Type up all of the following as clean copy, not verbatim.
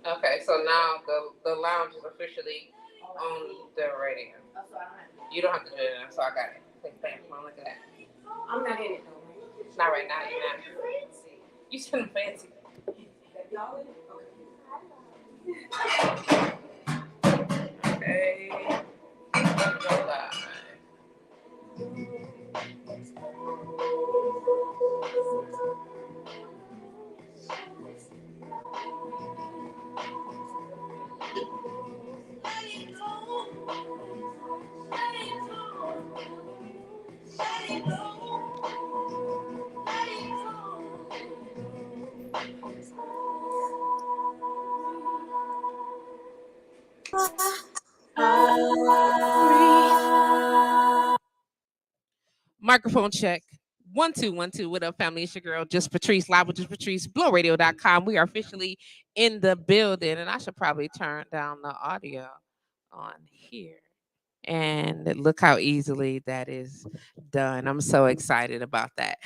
Okay, so now the lounge is officially on the radio. You don't have to do it now, so I got it. Like, bam, come on, look at that. I'm not in it though. Right? Not right now, you're not. You sound fancy. Y'all in it? Okay. Okay. Go live. Microphone check. 1 2 1 2. What up, family? It's your girl, JustPatrice, live with JustPatrice, blowradio.com. We are officially in the building, and I should probably turn down the audio on here. And look how easily that is done. I'm so excited about that.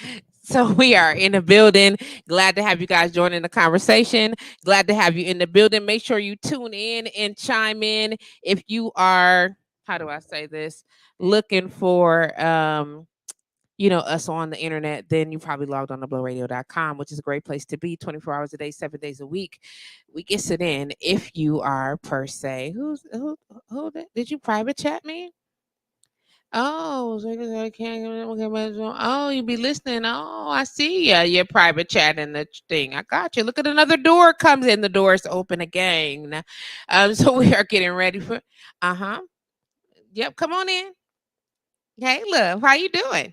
So we are in the building. Glad to have you guys joining the conversation. Glad to have you in the building. Make sure you tune in and chime in if you are, how do I say this, looking for us on the internet. Then you probably logged on to blowradio.com, which is a great place to be 24 hours a day, 7 days a week. We get it in if you are per se. Who did you private chat me? Oh, so I can't. Oh, you be listening. Oh, I see ya. Your private chat and the thing. I got you. Look at another door comes in. The door's open again. So we are getting ready for. Uh-huh. Yep. Come on in. Hey, love. How you doing?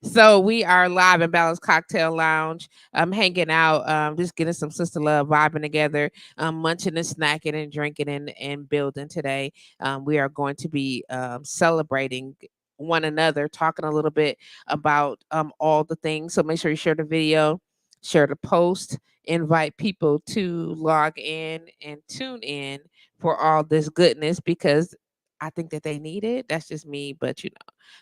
So we are live in Balanced Cocktail Lounge, hanging out, just getting some sister love, vibing together, munching and snacking and drinking and building today. We are going to be celebrating one another, talking a little bit about all the things. So make sure you share the video, share the post, invite people to log in and tune in for all this goodness because I think that they need it. That's just me, but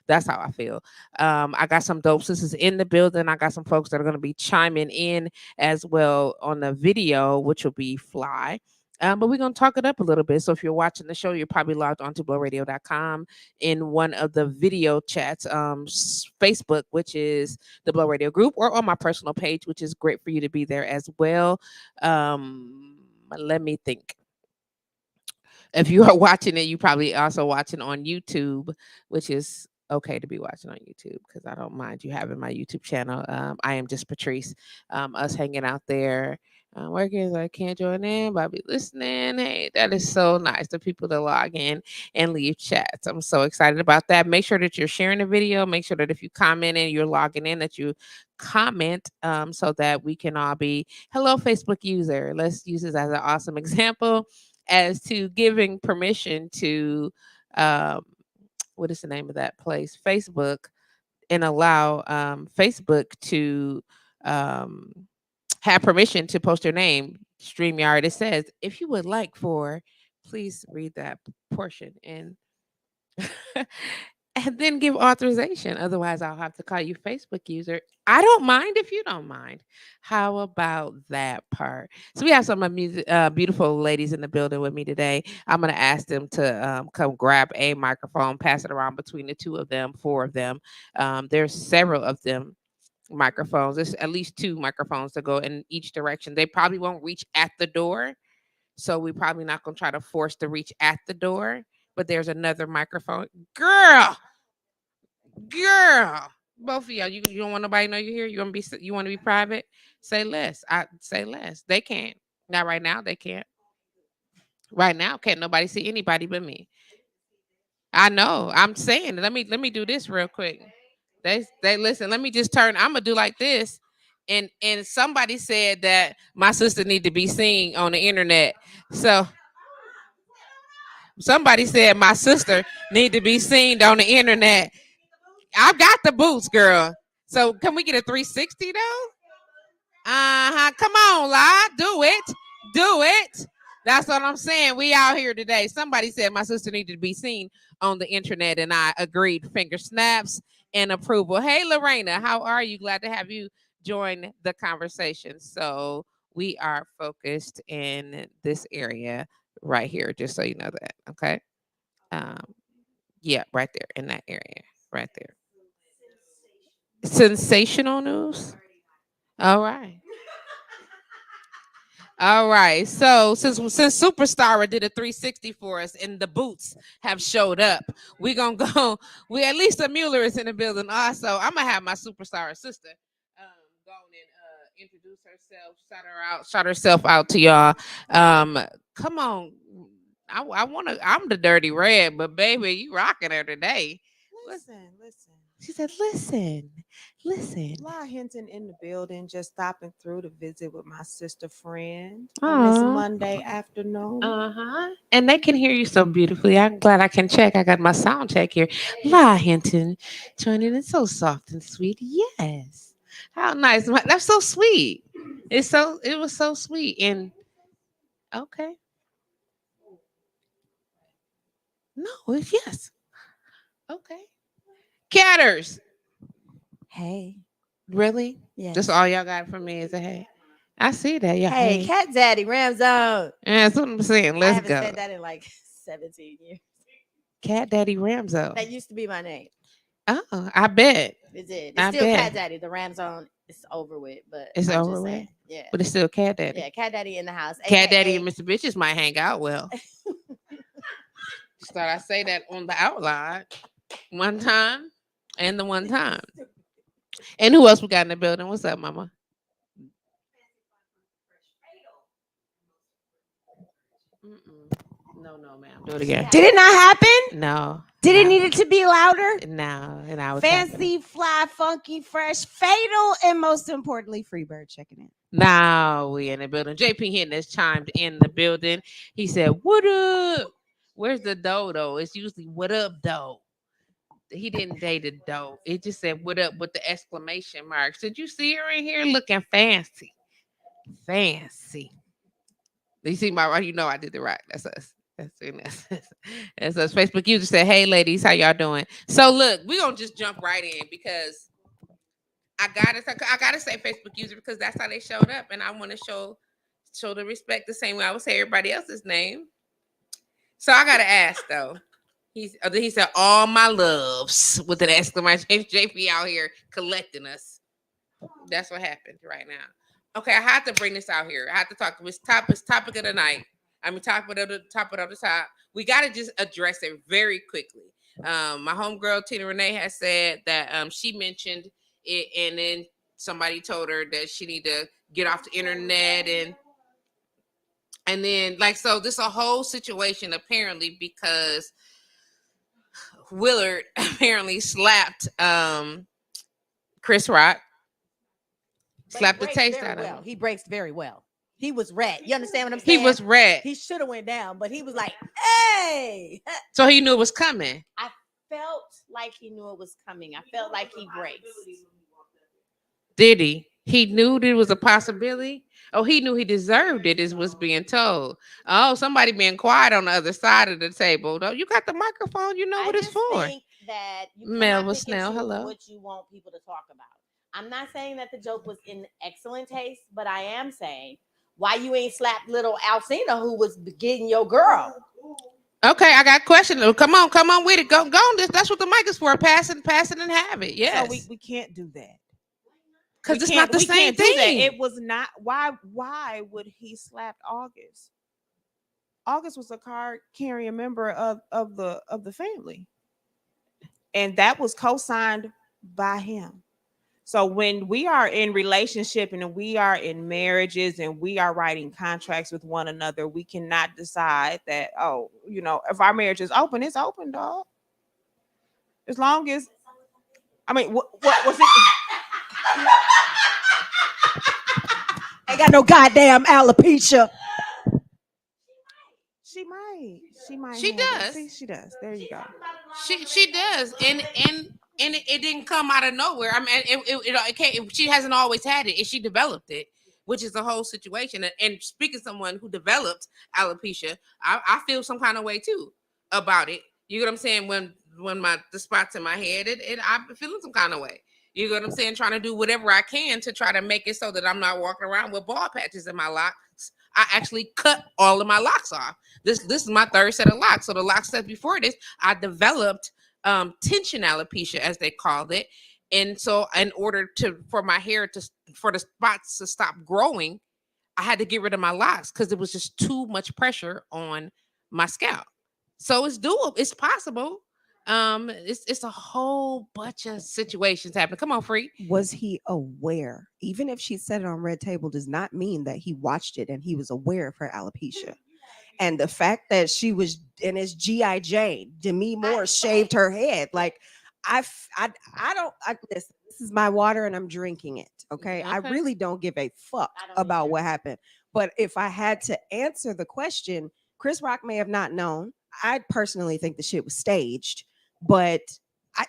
that's how I feel. I got some dope sisters in the building. I got some folks that are going to be chiming in as well on the video, which will be fly. But we're going to talk it up a little bit. So if you're watching the show, you're probably logged onto blowradio.com in one of the video chats, Facebook, which is the Blow Radio group, or on my personal page, which is great for you to be there as well. Let me think. If you are watching it, you probably also watching on YouTube, which is okay to be watching on YouTube because I don't mind you having my YouTube channel. I am JustPatrice. Us hanging out there, working. I can't join in, but I'll be listening. Hey, that is so nice. The people that log in and leave chats. I'm so excited about that. Make sure that you're sharing the video. Make sure that if you comment and you're logging in, that you comment so that we can all be hello Facebook user. Let's use this as an awesome example as to giving permission to what is the name of that place, Facebook, and allow Facebook to have permission to post your name. StreamYard, it says, if you would like for, please read that portion and and then give authorization. Otherwise, I'll have to call you Facebook user. I don't mind if you don't mind. How about that part? So we have some beautiful ladies in the building with me today. I'm going to ask them to come grab a microphone, pass it around between the two of them, four of them. There's several of them microphones. There's at least two microphones to go in each direction. They probably won't reach at the door. So we're probably not going to try to force the reach at the door. But there's another microphone. Girl, both of y'all, you don't want nobody to know you're here. You want to be private. Say less. I say less. They can't. Not right now. They can't. Right now, can't nobody see anybody but me. I know. I'm saying. Let me do this real quick. They listen. Let me just turn. I'm gonna do like this. And somebody said that my sister need to be seen on the internet. So somebody said my sister need to be seen on the internet. I've got the boots, girl. So can we get a 360 though? Uh-huh. Come on, La. Do it. Do it. That's what I'm saying. We out here today. Somebody said my sister needed to be seen on the internet, and I agreed. Finger snaps and approval. Hey, Lorena, how are you? Glad to have you join the conversation. So We are focused in this area right here, just so you know that. Okay. Um, yeah, right there in that area, right there. Sensational news. All right. All right. So since Superstar did a 360 for us and the boots have showed up, we gonna go. We at least a Mueller is in the building. Also, I'm gonna have my Superstar sister go and introduce herself, shout herself out to y'all. Um, come on. I wanna. I'm the dirty red, but baby, you rocking her today. Listen. She said, "Listen, listen." La Hinton in the building, just stopping through to visit with my sister friend on this Aw. Monday afternoon. Uh-huh. And they can hear you so beautifully. I'm glad I can check. I got my sound check here. La Hinton joining in so soft and sweet. Yes. How nice. That's so sweet. It was so sweet. And okay. No, it's yes. Okay. Catters. Hey, Really? yes. That's all y'all got from me is a hey. I see that. Yeah. Hey, Hey. Cat Daddy Ramzone. Yeah, that's what I'm saying. I Let's haven't go. said that in like 17 years. Cat Daddy Ramzo. That used to be my name. Oh, I bet. It did. It's I still Cat bet. Daddy. The Ramzone is over with, but It's I'm over just with. saying. Yeah. But it's still Cat Daddy. Yeah, Cat Daddy in the house. Cat Daddy and AKA. Mr. Bitches might hang out well. Just thought I say that on the outline one time and the one time. And who else we got in the building? What's up, Mama? Mm-mm. No, ma'am. Do it again. Did it not happen? No. Did it no, need it to be louder? No. And I was Fancy, fly, funky, fresh, fatal, and most importantly, Freebird checking in. Now we in the building. JP Hinton has chimed in the building. He said, "What up? Where's the dough though? It's usually what up dough." He didn't date a dough. It just said what up with the exclamation marks. Did you see her in here looking fancy? Fancy. You see my right? You know I did the right. That's us. That's us. Facebook user said, "Hey ladies, how y'all doing?" So look, we gonna just jump right in because I gotta say Facebook user because that's how they showed up, and I want to show the respect the same way I would say everybody else's name. So I gotta ask though. He said all my loves with an exclamation. JP out here collecting us. That's what happened right now. Okay, I have to bring this out here. I have to talk. It's topic of the night. I mean, topic of the top. We got to just address it very quickly. My homegirl Tina Renee has said that she mentioned it, and then somebody told her that she need to get off the internet and then like so. This a whole situation apparently because Willard apparently slapped Chris Rock. Slapped the taste out of him. He breaks very well. He was red. You understand what I'm He saying? was red. He should have went down, but he was like, "Hey!" So he knew it was coming. I felt like he knew it was coming. I felt like he breaks. Did he? He knew there was a possibility. Oh, he knew he deserved it. Is what's being told. Oh, somebody being quiet on the other side of the table. Though you got the microphone, you know what it's for. Think that you Melva Snell, hello. What you want people to talk about. I'm not saying that the joke was in excellent taste, but I am saying why you ain't slapped little Alcina who was getting your girl. Okay, I got a question. Come on with it. Go on. That's what the mic is for. Pass it, and have it. Yes. So we can't do that. Because it's not the same thing. It was not. Why would he slap August? August was a card carrying member of the family, and that was co-signed by him. So when we are in relationship and we are in marriages and we are writing contracts with one another, we cannot decide that, oh, if our marriage is open, it's open, dog. As long as, I mean, what was it? Ain't got no goddamn alopecia. She might. She does. See, she does. There you go. She does, and it didn't come out of nowhere. I mean, it can't. She hasn't always had it, and she developed it, which is the whole situation. And speaking of someone who developed alopecia, I feel some kind of way too about it. You know what I'm saying? When the spots in my head, I'm feeling some kind of way. You know what I'm saying? Trying to do whatever I can to try to make it so that I'm not walking around with bald patches in my locks. I actually cut all of my locks off. This is my third set of locks. So the lock set before this, I developed tension alopecia, as they called it. And so in order to for my hair to for the spots to stop growing, I had to get rid of my locks because it was just too much pressure on my scalp. So it's doable. It's possible. It's a whole bunch of situations happening. Come on, free. Was he aware? Even if she said it on Red Table, does not mean that he watched it and he was aware of her alopecia. And the fact that she was in his GI Jane, Demi Moore shaved her head. Like I don't. Listen. This is my water, and I'm drinking it. Okay, I Okay. really don't give a fuck about what happened. But if I had to answer the question, Chris Rock may have not known. I personally think the shit was staged, but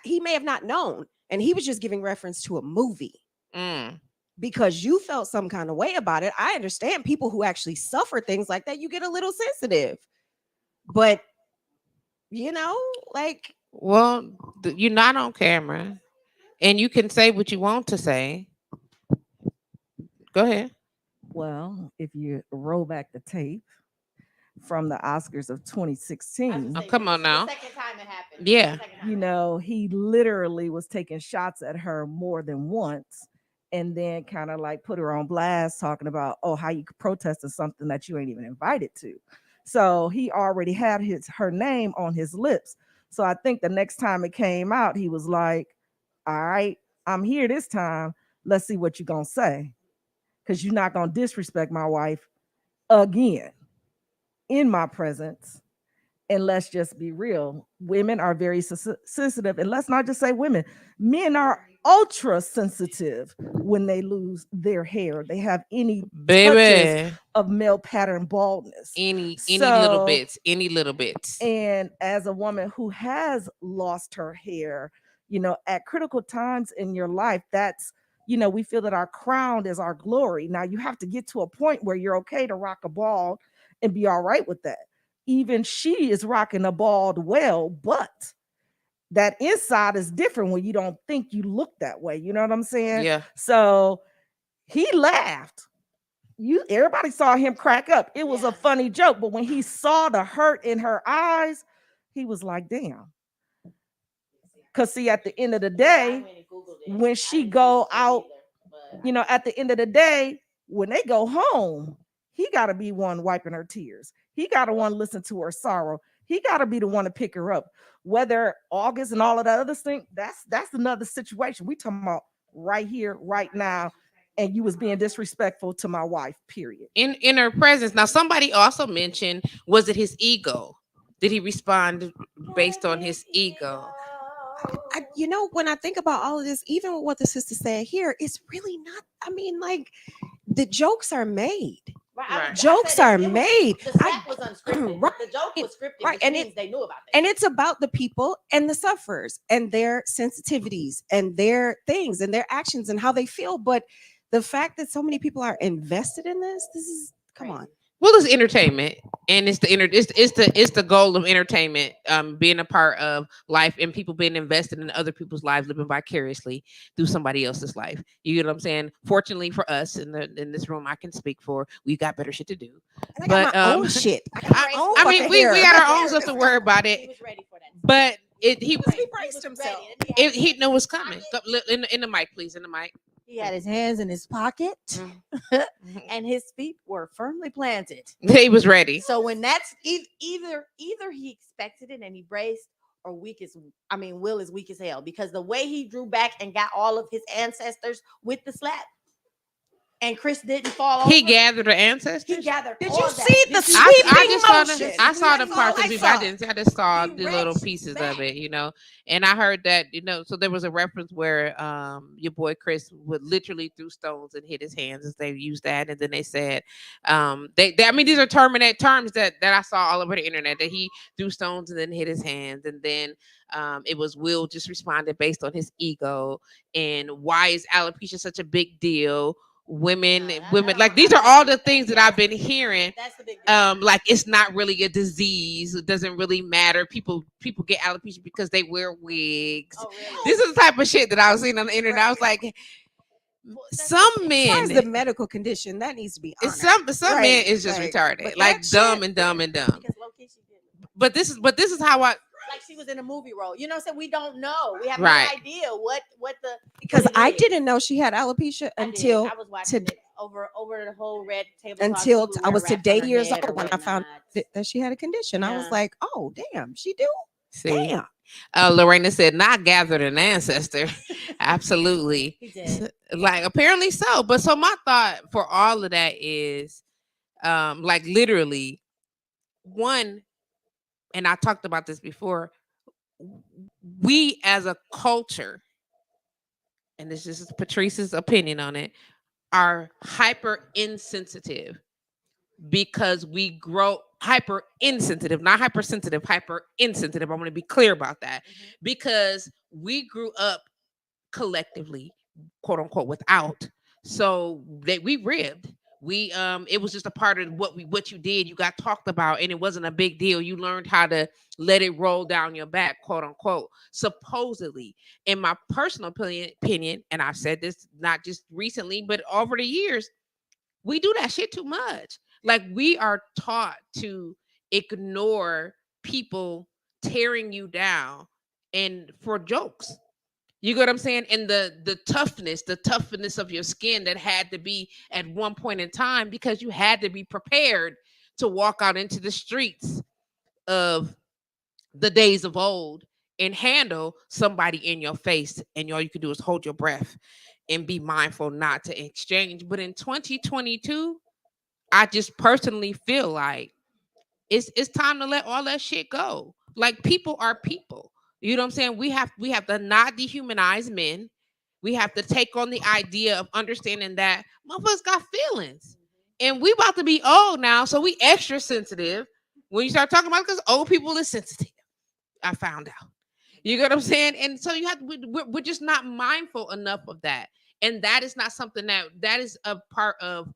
he may have not known, and he was just giving reference to a movie Mm. because you felt some kind of way about it. I understand people who actually suffer things like that, you get a little sensitive. But you know, like Well, you're not on camera, and you can say what you want to say. Go ahead. Well, if you roll back the tape from the Oscars of 2016, Oh, come on now. The second time it happened. Yeah. you know, he literally was taking shots at her more than once and then kind of like put her on blast talking about, oh, how you could protest or something that you ain't even invited to. So he already had her name on his lips. So I think the next time it came out, he was like, all right, I'm here this time. Let's see what you're going to say. Because you're not going to disrespect my wife again in my presence. And let's just be real. Women are very sensitive. And let's not just say women. Men are ultra sensitive when they lose their hair. They have any touches Baby. of male pattern baldness. Any little So, bits. Any little bits. and as a woman who has lost her hair, you know, at critical times in your life, that's, you know, we feel that our crown is our glory. Now you have to get to a point where you're okay to rock a bald and be all right with that. Even she is rocking a bald well, but that inside is different when you don't think you look that way. You know what I'm saying? Yeah. So he laughed. Everybody saw him crack up. It was a funny joke, but when he saw the hurt in her eyes, he was like, damn. Cause see, at the end of the day, when she go out, you know, at the end of the day, when they go home, he got to be one wiping her tears. He got to want to listen to her sorrow. He got to be the one to pick her up. Whether August and all of that other thing, that's another situation. We talking about right here, right now, and you was being disrespectful to my wife. Period. In her presence. Now, somebody also mentioned, was it his ego? Did he respond based on his ego? you know, when I think about all of this, even with what the sister said here, it's really not. I mean, like the jokes are made. Right. Jokes are made. The slap was unscripted. Right. The joke was scripted, Right, which and means they knew about that. And it's about the people and the sufferers and their sensitivities and their things and their actions and how they feel. But the fact that so many people are invested in this is come on. Well, it's entertainment, and it's the goal of entertainment, being a part of life and people being invested in other people's lives, living vicariously through somebody else's life. You get what I'm saying? Fortunately for us in this room, I can speak for. We got better shit to do. And I got But my own shit. I got my own I mean, fucking we hair. got our own stuff to worry about He it. was ready for that. But he He was braced himself. he knew it was coming. In the mic, please. In the mic. He had his hands in his pocket Mhm. and his feet were firmly planted. He was ready. So when that's either he expected it and he braced, or Will is weak as hell, because the way he drew back and got all of his ancestors with the slap, and Chris didn't fall over. He gathered the ancestors. He gathered. Did all you that. see the Did you- I saw the parts of I it. saw. I just saw He the little reached pieces back. of it, and I heard that, so there was a reference where your boy Chris would literally threw stones and hit his hands, as they used that, and then they said I mean, these are terms that I saw all over the internet, that he threw stones and then hit his hands, and then it was Will just responded based on his ego, and why is alopecia such a big deal? women, No, that- women. that Like don't- these I are don't all think the that- things that I've been hearing. That's the big difference. Like it's not really a disease. It doesn't really matter. People get alopecia because they wear wigs. Oh, really? This is the type of shit that I was seeing on the internet. I was like, That's some the- As far as men, the medical condition, that needs to be honored. some men Right, is just like, retarded, but like that dumb shit- and dumb and dumb. Because low-key she did look But this is how I like she was in a movie role. You know what I'm saying? We don't know. We have Right. no idea what the because what it I is. didn't know she had alopecia I did. until I was watching to- it over the whole red table. until I was today years old when I found that she had a condition. I was Yeah. like, oh damn, she do. see. Damn. Lorena said, "Not gathered an ancestor." Absolutely. He did. Like apparently so. But so my thought for all of that is, like literally, one, and I talked about this before. We as a culture, and this is Patrice's opinion on it, are hyper insensitive because we grow hyper insensitive, not hypersensitive, hyper insensitive. I want to be clear about that because we grew up collectively, quote unquote, without. So that we ribbed. We it was just a part of what you did. You got talked about and it wasn't a big deal. You learned how to let it roll down your back, quote unquote. Supposedly, in my personal opinion, and I've said this not just recently, but over the years, we do that shit too much. Like we are taught to ignore people tearing you down and for jokes. You get what I'm saying? And the toughness of your skin that had to be at one point in time because you had to be prepared to walk out into the streets of the days of old and handle somebody in your face. And all you can do is hold your breath and be mindful not to exchange. But in 2022, I just personally feel like it's time to let all that shit go. Like people are people. You know what I'm saying? We have to not dehumanize men. We have to take on the idea of understanding that motherfuckers got feelings. And we about to be old now, so we extra sensitive when you start talking about it because old people is sensitive. I found out. You get what I'm saying? And so you have to, we're just not mindful enough of that. And that is not something that is a part of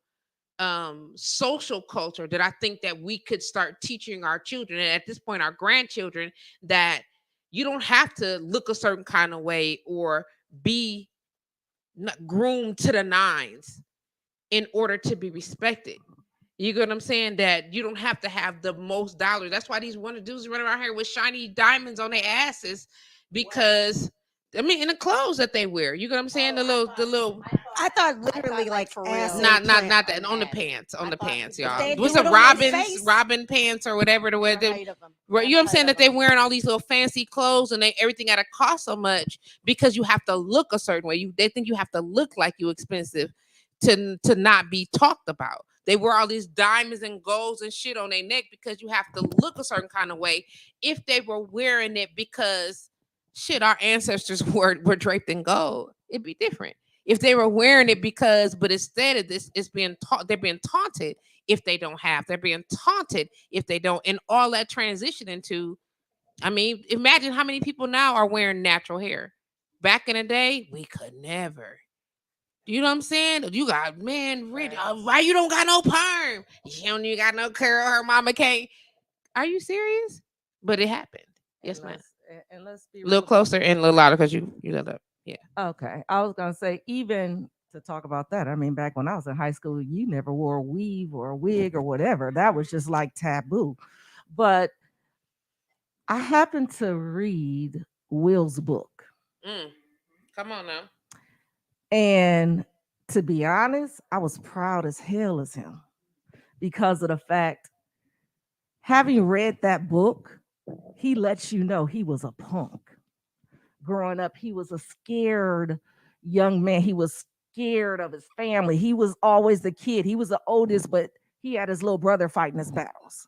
social culture that I think that we could start teaching our children and at this point our grandchildren that you don't have to look a certain kind of way or be groomed to the nines in order to be respected. You get what I'm saying? That you don't have to have the most dollars. That's why these wonder dudes run around here with shiny diamonds on their asses because I mean in the clothes that they wear. You get what I'm saying? The little I thought literally like for ass real. and not plant. that on the Yes. pants, on I the thought pants, people- y'all. They What's do the it on their Robins, face. Robin pants or whatever the way Never they, heard of them. right? You know what I'm Never saying? heard That of they them. wearing all these little fancy clothes and they everything got to cost so much because you have to look a certain way. They think you have to look like you expensive to not be talked about. They wear all these diamonds and golds and shit on their neck because you have to look a certain kind of way. If they were wearing it because shit, our ancestors were draped in gold, it'd be different. If they were wearing it because, but instead of this, it's being taught, they're being taunted if they don't have, they're being taunted if they don't, and all that transition into, I mean, imagine how many people now are wearing natural hair. Back in the day, we could never. You know what I'm saying? You got man, why you don't got no perm? She don't even got no curl. Her mama can't. Are you serious? But it happened. Yes, ma'am. And let's be A little real. closer and a little louder because you let up. Yeah. Okay. I was gonna say, even to talk about that, I mean, back when I was in high school, you never wore a weave or a wig or whatever. That was just like taboo. But I happened to read Will's book. Mm. Come on now. And to be honest, I was proud as hell as him because of the fact, having read that book, he lets you know he was a punk. Growing up, he was a scared young man. He was scared of his family. He was always the kid. He was the oldest, but he had his little brother fighting his battles.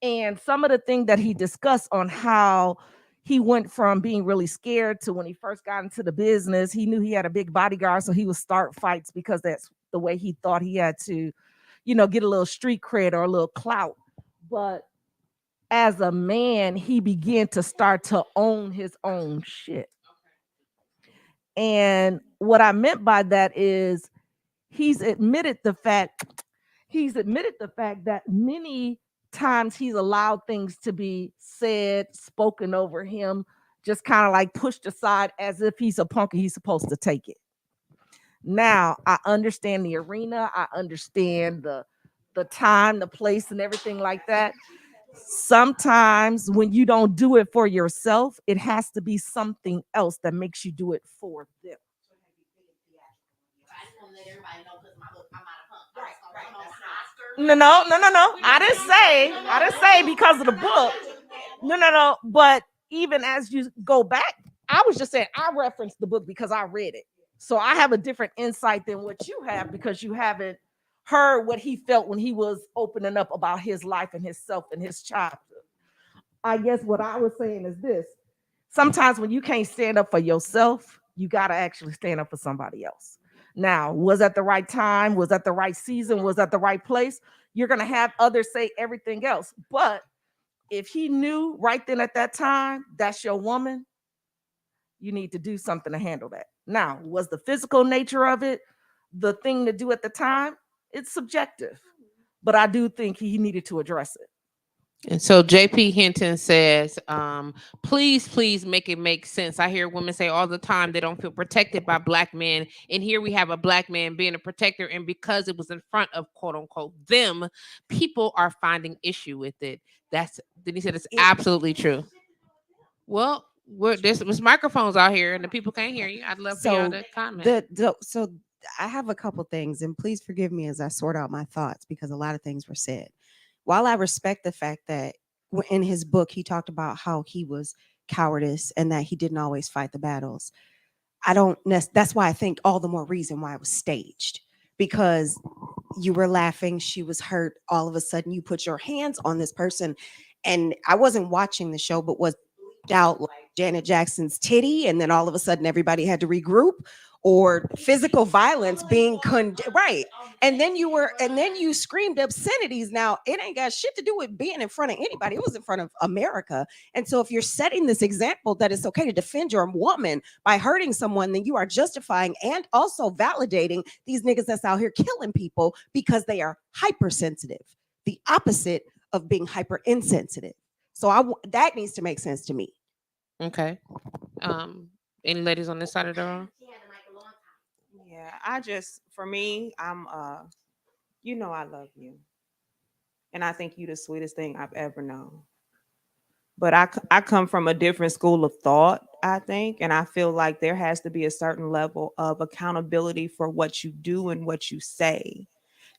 And some of the things that he discussed on how he went from being really scared to when he first got into the business, he knew he had a big bodyguard, so he would start fights because that's the way he thought he had to, get a little street cred or a little clout. But as a man, he began to start to own his own shit. And what I meant by that is he's admitted the fact that many times he's allowed things to be said, spoken over him, just kind of like pushed aside as if he's a punk and he's supposed to take it. Now I understand the arena, I understand the time, the place, and everything like that. Sometimes when you don't do it for yourself, it has to be something else that makes you do it for them. No. I didn't say because of the book. No. But even as you go back, I was just saying I referenced the book because I read it. So I have a different insight than what you have because you haven't heard what he felt when he was opening up about his life and himself and his childhood. I guess what I was saying is this. Sometimes when you can't stand up for yourself, you got to actually stand up for somebody else. Now, was that the right time? Was that the right season? Was that the right place? You're going to have others say everything else. But if he knew right then at that time, that's your woman, you need to do something to handle that. Now, was the physical nature of it the thing to do at the time? It's subjective. But I do think he needed to address it. And so JP Hinton says, please make it make sense. I hear women say all the time they don't feel protected by black men. And here we have a black man being a protector. And because it was in front of quote unquote them, people are finding issue with it. Then he said it's absolutely true. Well, there's microphones out here and the people can't hear you. I'd love for y'all to comment. So I have a couple things, and please forgive me as I sort out my thoughts because a lot of things were said. While I respect the fact that in his book he talked about how he was cowardice and that he didn't always fight the battles, that's why I think all the more reason why it was staged, because you were laughing, she was hurt, all of a sudden you put your hands on this person, and I wasn't watching the show but was out like Janet Jackson's titty, and then all of a sudden everybody had to regroup, or physical violence being right. And then you screamed obscenities. Now it ain't got shit to do with being in front of anybody. It was in front of America. And so if you're setting this example that it's okay to defend your woman by hurting someone, then you are justifying and also validating these niggas that's out here killing people because they are hypersensitive, the opposite of being hyper insensitive. So that needs to make sense to me. Okay. Any ladies on this side of the room? Yeah, for me, I'm I love you, and I think you the sweetest thing I've ever known. But I come from a different school of thought, I think, and I feel like there has to be a certain level of accountability for what you do and what you say.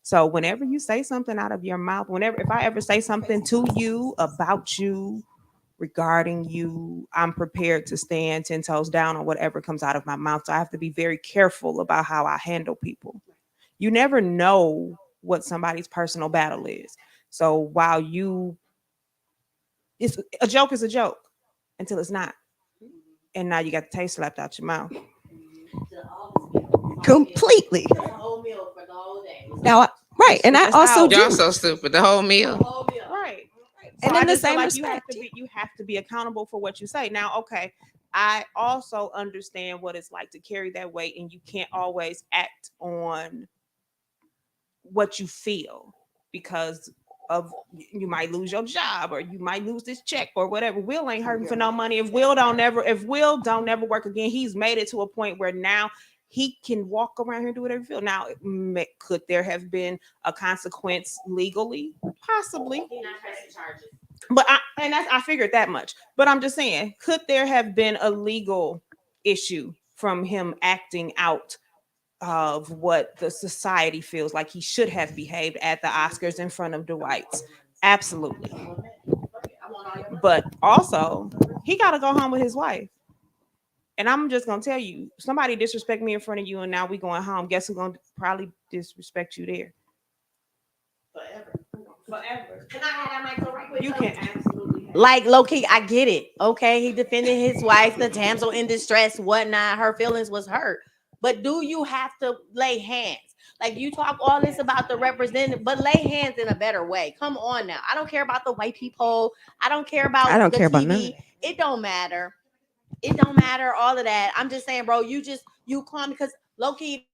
So whenever you say something out of your mouth, if I ever say something to you about you, regarding you, I'm prepared to stand 10 toes down on whatever comes out of my mouth. So I have to be very careful about how I handle people. You never know what somebody's personal battle is. So while it's a joke is a joke until it's not. And now you got the taste slapped out your mouth. Completely. Now, right. And I also y'all so stupid. The whole meal. Right. So and in the same like respect, you have to be accountable for what you say. Now, okay, I also understand what it's like to carry that weight, and you can't always act on what you feel because of you might lose your job or you might lose this check or whatever. Will ain't hurting for no money. If Will don't never work again, he's made it to a point where now he can walk around here and do whatever he feels. Now, could there have been a consequence legally? Possibly. But I figured that much. But I'm just saying, could there have been a legal issue from him acting out of what the society feels like he should have behaved at the Oscars in front of the whites? Absolutely. But also, he got to go home with his wife. And I'm just gonna tell you, somebody disrespect me in front of you, and now we going home. Guess who's gonna probably disrespect you there? Forever. Can I have that mic right quick? You can absolutely. Like low key, I get it. Okay, he defended his wife, the damsel in distress, whatnot. Her feelings was hurt. But do you have to lay hands? Like you talk all this about the representative, but lay hands in a better way. Come on now. I don't care about the white people. I don't care about I don't the care TV. about none of that. It don't matter. It don't matter. All of that. I'm just saying, bro. You calm because low key.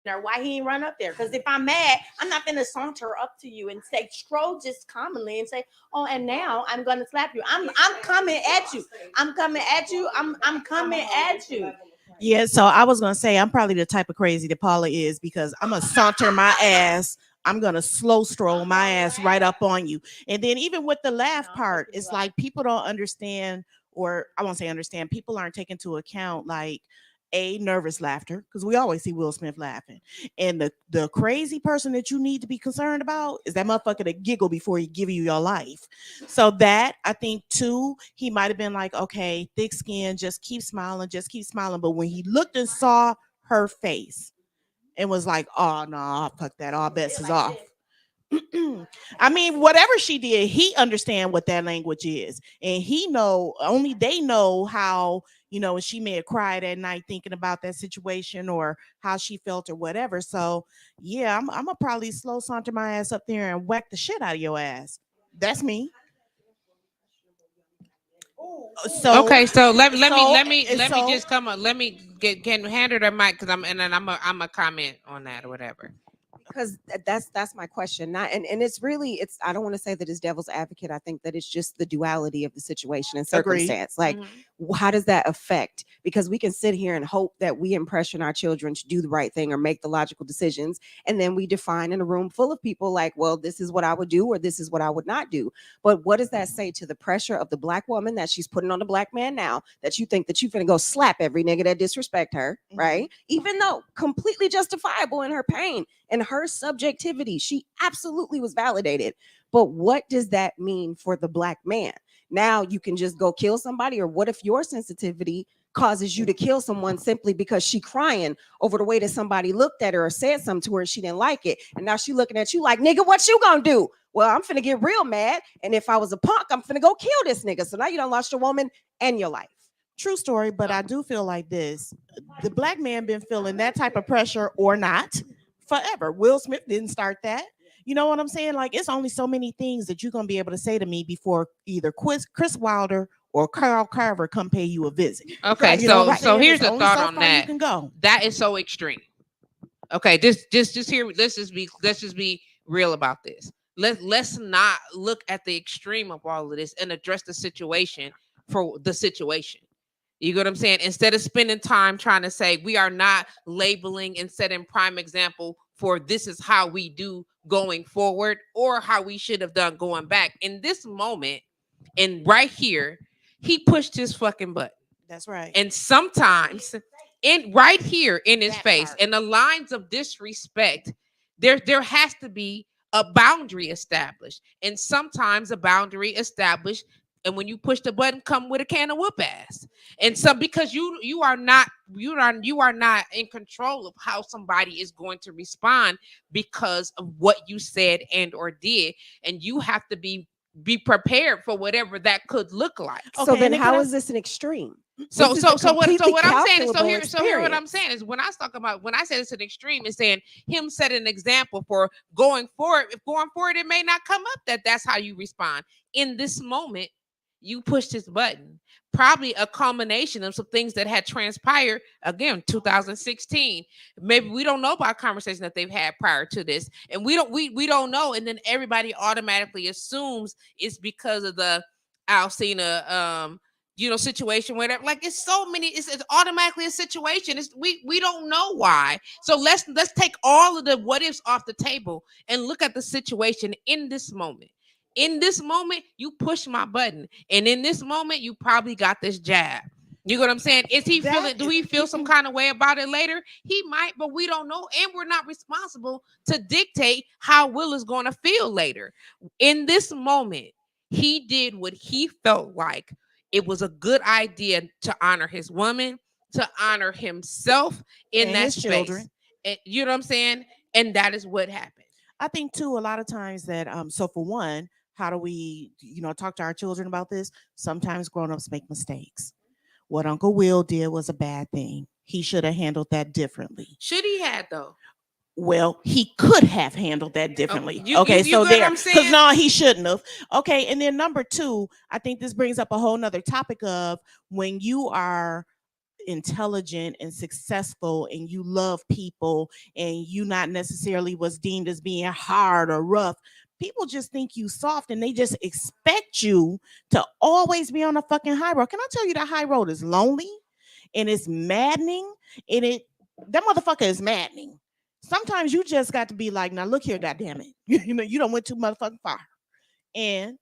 Or why he ain't run up there? Because if I'm mad, I'm not gonna saunter up to you and say stroll just commonly and say, "Oh, and now I'm gonna slap you." I'm coming at you. I'm coming at you. I'm coming at you. Yeah, so I was gonna say I'm probably the type of crazy that Paula is because I'm gonna saunter my ass. I'm gonna slow stroll my ass right up on you. And then even with the laugh part, it's like people don't understand, or I won't say understand, people aren't taking into account like a nervous laughter, because we always see Will Smith laughing. And the crazy person that you need to be concerned about is that motherfucker that giggle before he give you your life. So that I think too, he might have been like, okay, thick skin, just keep smiling, just keep smiling. But when he looked and saw her face and was like, oh no, fuck that, all bets is off. I mean, whatever she did, he understand what that language is, and he know only they know how, and she may have cried at night thinking about that situation or how she felt or whatever. So yeah, I'm gonna probably slow saunter my ass up there and whack the shit out of your ass. That's me. So Okay, so so let me so just come on. Let me get can hand her the mic because I'm a comment on that or whatever. Because that's my question. Not and it's really, it's, I don't want to say that it's devil's advocate. I think that it's just the duality of the situation and Agreed. circumstance. Like, Mhm. how does that affect? Because we can sit here and hope that we impression our children to do the right thing or make the logical decisions, and then we define in a room full of people like, well, this is what I would do or this is what I would not do. But what does that say to the pressure of the black woman that she's putting on the black man now, that you think that you're gonna go slap every nigga that disrespect her, right? Even though completely justifiable in her pain and her subjectivity, she absolutely was validated. But what does that mean for the black man? Now you can just go kill somebody, or what if your sensitivity causes you to kill someone simply because she crying over the way that somebody looked at her or said something to her and she didn't like it, and now she looking at you like, nigga, what you gonna do? Well, I'm finna get real mad, and if I was a punk, I'm finna go kill this nigga. So now you done lost your woman and your life. True story, but I do feel like this: the black man been feeling that type of pressure or not forever. Will Smith didn't start that. You know what I'm saying? Like, it's only so many things that you're gonna be able to say to me before either Chris Wilder or Carl Carver come pay you a visit. Okay, You know what I'm so saying? here's It's the only thought so on far you that. can go. That is so extreme. Okay, just here. Let's just be real about this. Let's not look at the extreme of all of this and address the situation for the situation. You get what I'm saying? Instead of spending time trying to say we are not labeling and setting prime example for this is how we do going forward or how we should have done going back. In this moment, and right here, he pushed his fucking button. That's right. And sometimes in right here in his That face, part. in the lines of disrespect, there has to be a boundary established. And sometimes a boundary established, and when you push the button, come with a can of whoop ass. And so because you are not in control of how somebody is going to respond because of what you said and or did. And you have to be prepared for whatever that could look like. So Okay, then and how can I- is this an extreme? So This is so a so what completely I'm saying is calculable so here what I'm experience. saying is when I say it's an extreme is saying him set an example for going forward. If going forward it may not come up that's how you respond. In this moment, you pushed his button. Probably a culmination of some things that had transpired again 2016. Maybe we don't know about conversations that they've had prior to this, and we don't know. And then everybody automatically assumes it's because of the Alcina situation, whatever. Like it's so many, it's automatically a situation. We don't know why. So let's take all of the what ifs off the table and look at the situation in this moment. In this moment, you push my button, and in this moment, you probably got this jab. You know what I'm saying? Is he feeling? Do he feel some kind of way about it later? He might, but we don't know, and we're not responsible to dictate how Will is going to feel later. In this moment, he did what he felt like it was a good idea to honor his woman, to honor himself in And that his space. children. And, you know what I'm saying? And that is what happened. I think too, a lot of times that so for one, how do we, talk to our children about this? Sometimes grown-ups make mistakes. What Uncle Will did was a bad thing. He should have handled that differently. Should he had though? Well, he could have handled that differently. you Okay, get so what there, I'm because saying? no, he shouldn't have. Okay, and then number two, I think this brings up a whole nother topic of when you are intelligent and successful and you love people and you not necessarily what's deemed as being hard or rough, people just think you soft and they just expect you to always be on a fucking high road. Can I tell you that high road is lonely and it's maddening, and that motherfucker is maddening. Sometimes you just got to be like, now look here, goddamn it. You know, you don't went too motherfucking far. And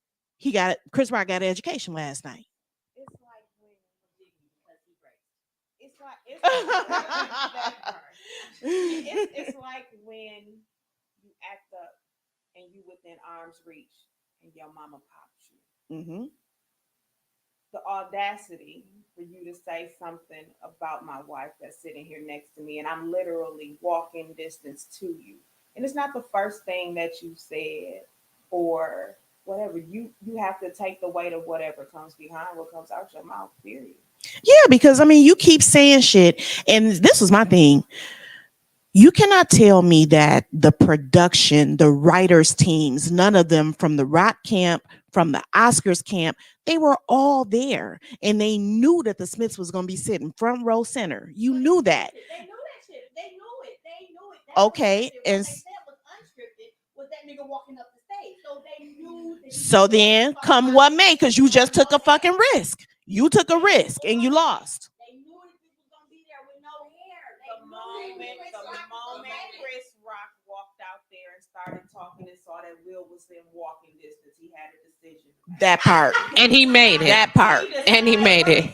Chris Rock got an education last night. It's like when It's like when you act up and you within arm's reach and your mama pops you. Mm-hmm. The audacity for you to say something about my wife that's sitting here next to me, and I'm literally walking distance to you. And it's not the first thing that you said or whatever. You have to take the weight of whatever comes behind what comes out your mouth, period. Yeah, because I mean, you keep saying shit, and this was my thing. You cannot tell me that the production, the writers' teams, none of them from the Rock camp, from the Oscars camp, they were all there, and they knew that the Smiths was going to be sitting front row center. You knew that. They knew that shit. They knew it. They knew it. Okay, and and they said was unscripted was that nigga walking up the stage. So they knew. So then, come what may, because you just took a fucking risk. You took a risk and you lost. They knew this bitch was gonna be there with no hair. The moment Chris Rock walked out there and started talking and saw that Will was in walking distance, he had a decision. That part. And he made it. That part. And he made it.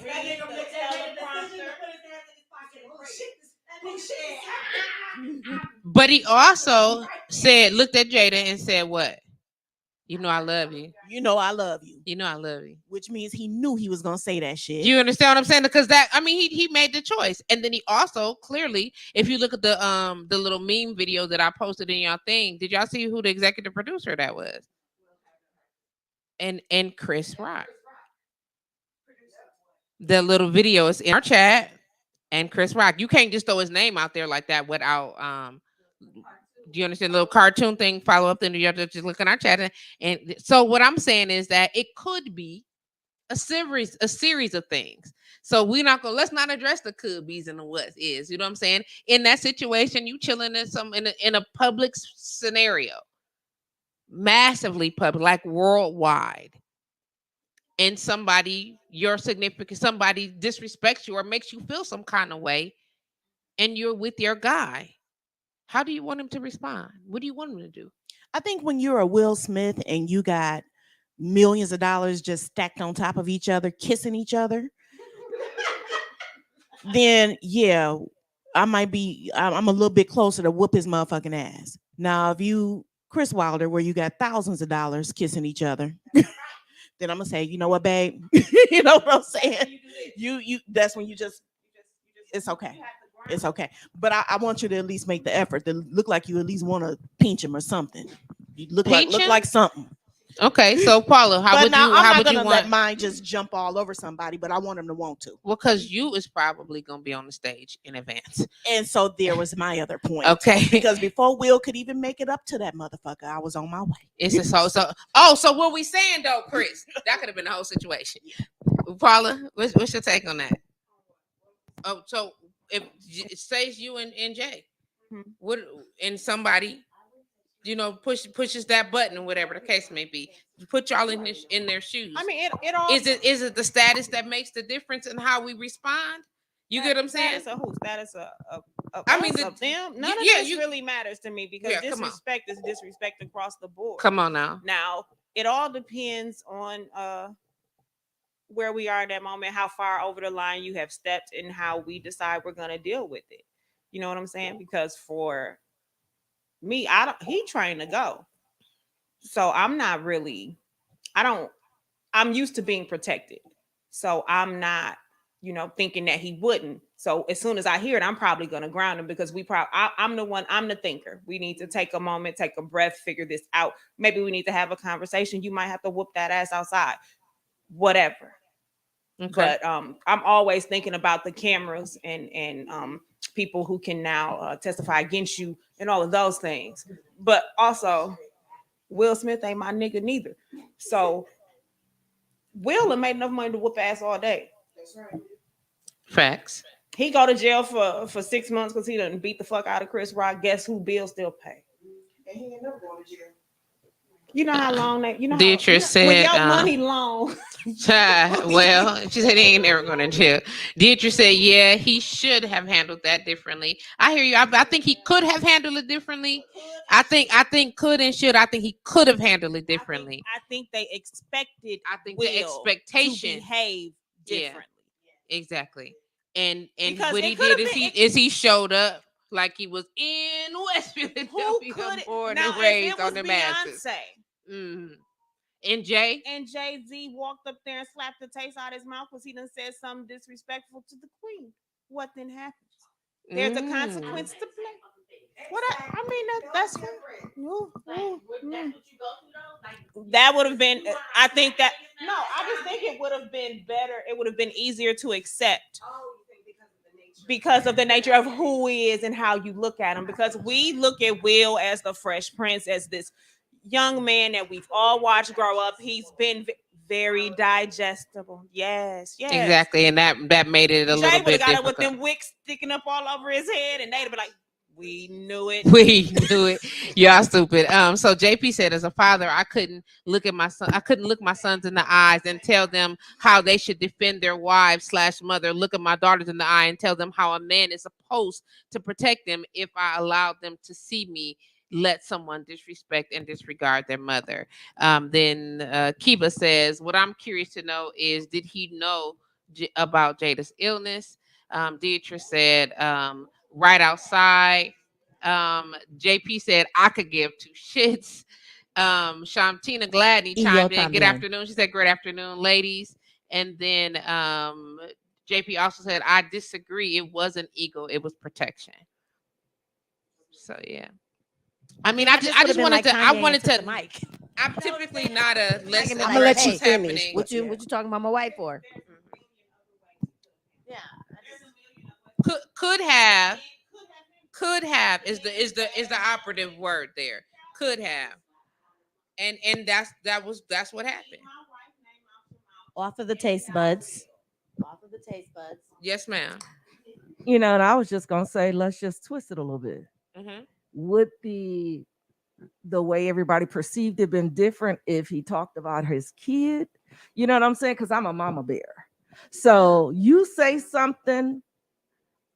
But he also said, looked at Jada and said, what? You know I love you. You know I love you. You know I love you. Which means he knew he was gonna say that shit. You understand what I'm saying? Because that, I mean, he made the choice. And then he also clearly, if you look at the little meme video that I posted in y'all thing, did y'all see who the executive producer that was? And Chris Rock. The little video is in our chat, and Chris Rock. You can't just throw his name out there like that without do you understand the little cartoon thing? Follow up, then you have to just look in our chat. And so what I'm saying is that it could be a series of things. So let's not address the could be's and the what is. You know what I'm saying? In that situation, you chilling in a public scenario, massively public, like worldwide, and your significant somebody disrespects you or makes you feel some kind of way, and you're with your guy. How do you want him to respond? What do you want him to do? I think when you're a Will Smith and you got millions of dollars just stacked on top of each other, kissing each other, then yeah, I'm a little bit closer to whoop his motherfucking ass. Now, if you Chris Wilder, where you got thousands of dollars kissing each other, then I'm gonna say, you know what, babe? You know what I'm saying? You that's when you just it's okay. It's okay. But I want you to at least make the effort to look like you at least want to pinch him or something. You look like something. Okay, so Paula, I'm not gonna want let mine just jump all over somebody, but I want him to want to. Well, because you is probably gonna be on the stage in advance. And so there was my other point. Okay. Because before Will could even make it up to that motherfucker, I was on my way. It's so what we saying though, Chris? That could have been the whole situation. Paula, what's your take on that? Oh, so if it says you and Jay, would and somebody, pushes that button or whatever the case may be, put y'all in their shoes. I mean, it all is it the status that makes the difference in how we respond? You get what I'm saying? Status of who? Status of I mean, of them. None of this really matters to me because disrespect is disrespect across the board. Come on now. Now it all depends on where we are in that moment, how far over the line you have stepped, and how we decide we're gonna deal with it. You know what I'm saying? Because for me, he trying to go. So I'm used to being protected. So I'm not, thinking that he wouldn't. So as soon as I hear it, I'm probably going to ground him because I'm the thinker. We need to take a moment, take a breath, figure this out. Maybe we need to have a conversation. You might have to whoop that ass outside, whatever. Okay. But I'm always thinking about the cameras and people who can now testify against you and all of those things. But also, Will Smith ain't my nigga neither. So Will have made enough money to whoop ass all day. That's right. Facts. He go to jail for 6 months because he done beat the fuck out of Chris Rock. Guess who Bill still pay? And he ain't never going to jail. You know how long that you know how Beatrice when said, your money long. well, she said he ain't never going to jail. Dietrich said, yeah, he should have handled that differently. I hear you. I think he could have handled it differently. I think could and should. I think he could have handled it differently. I think they expected I think Will the expectation, to behave yeah, differently. exactly. And Because what it he could did have is been he showed up like he was in West who Philadelphia, could born now and if raised it was on the masses. Beyonce Hmm. And Jay, and Jay-Z walked up there and slapped the taste out of his mouth because he done said something disrespectful to the queen, what then happens? There's a consequence to play. What I mean that's fine. Ooh, ooh, mm. That would have been I think that no, I just think it would have been better. It would have been easier to accept because of the nature of who he is and how you look at him. Because we look at Will as the Fresh Prince, as this young man that we've all watched grow up. He's been very digestible. Yes, yes. exactly, and that made it a Jay little would have bit got up with difficult. them wicks sticking up all over his head, and they'd be like, "We knew it." We knew it. Y'all stupid. So JP said, as a father, I couldn't look at my son. I couldn't look my sons in the eyes and tell them how they should defend their wives slash mother. Look at my daughters in the eye and tell them how a man is supposed to protect them if I allowed them to see me let someone disrespect and disregard their mother. Then Kiba says, what I'm curious to know is, did he know about Jada's illness? Deidre said, right outside. JP said, I could give two shits. Shantina Gladney Y yo chimed in. Good también. afternoon. She said, great afternoon, ladies. And then JP also said, I disagree. It wasn't ego, it was protection. So yeah. I mean, I This just would've been wanted like to I Kanye wanted and took to the mic. I'm typically not a listen. I'm gonna let you what's finish. happening. What you talking about my wife for? Yeah. Could have is the operative word there. Could have. And that's what happened. Off of the taste buds. Off of the taste buds. Yes, ma'am. And I was just gonna say, let's just twist it a little bit. Hmm. Would the way everybody perceived it been different if he talked about his kid? You know what I'm saying? Because I'm a mama bear. So you say something,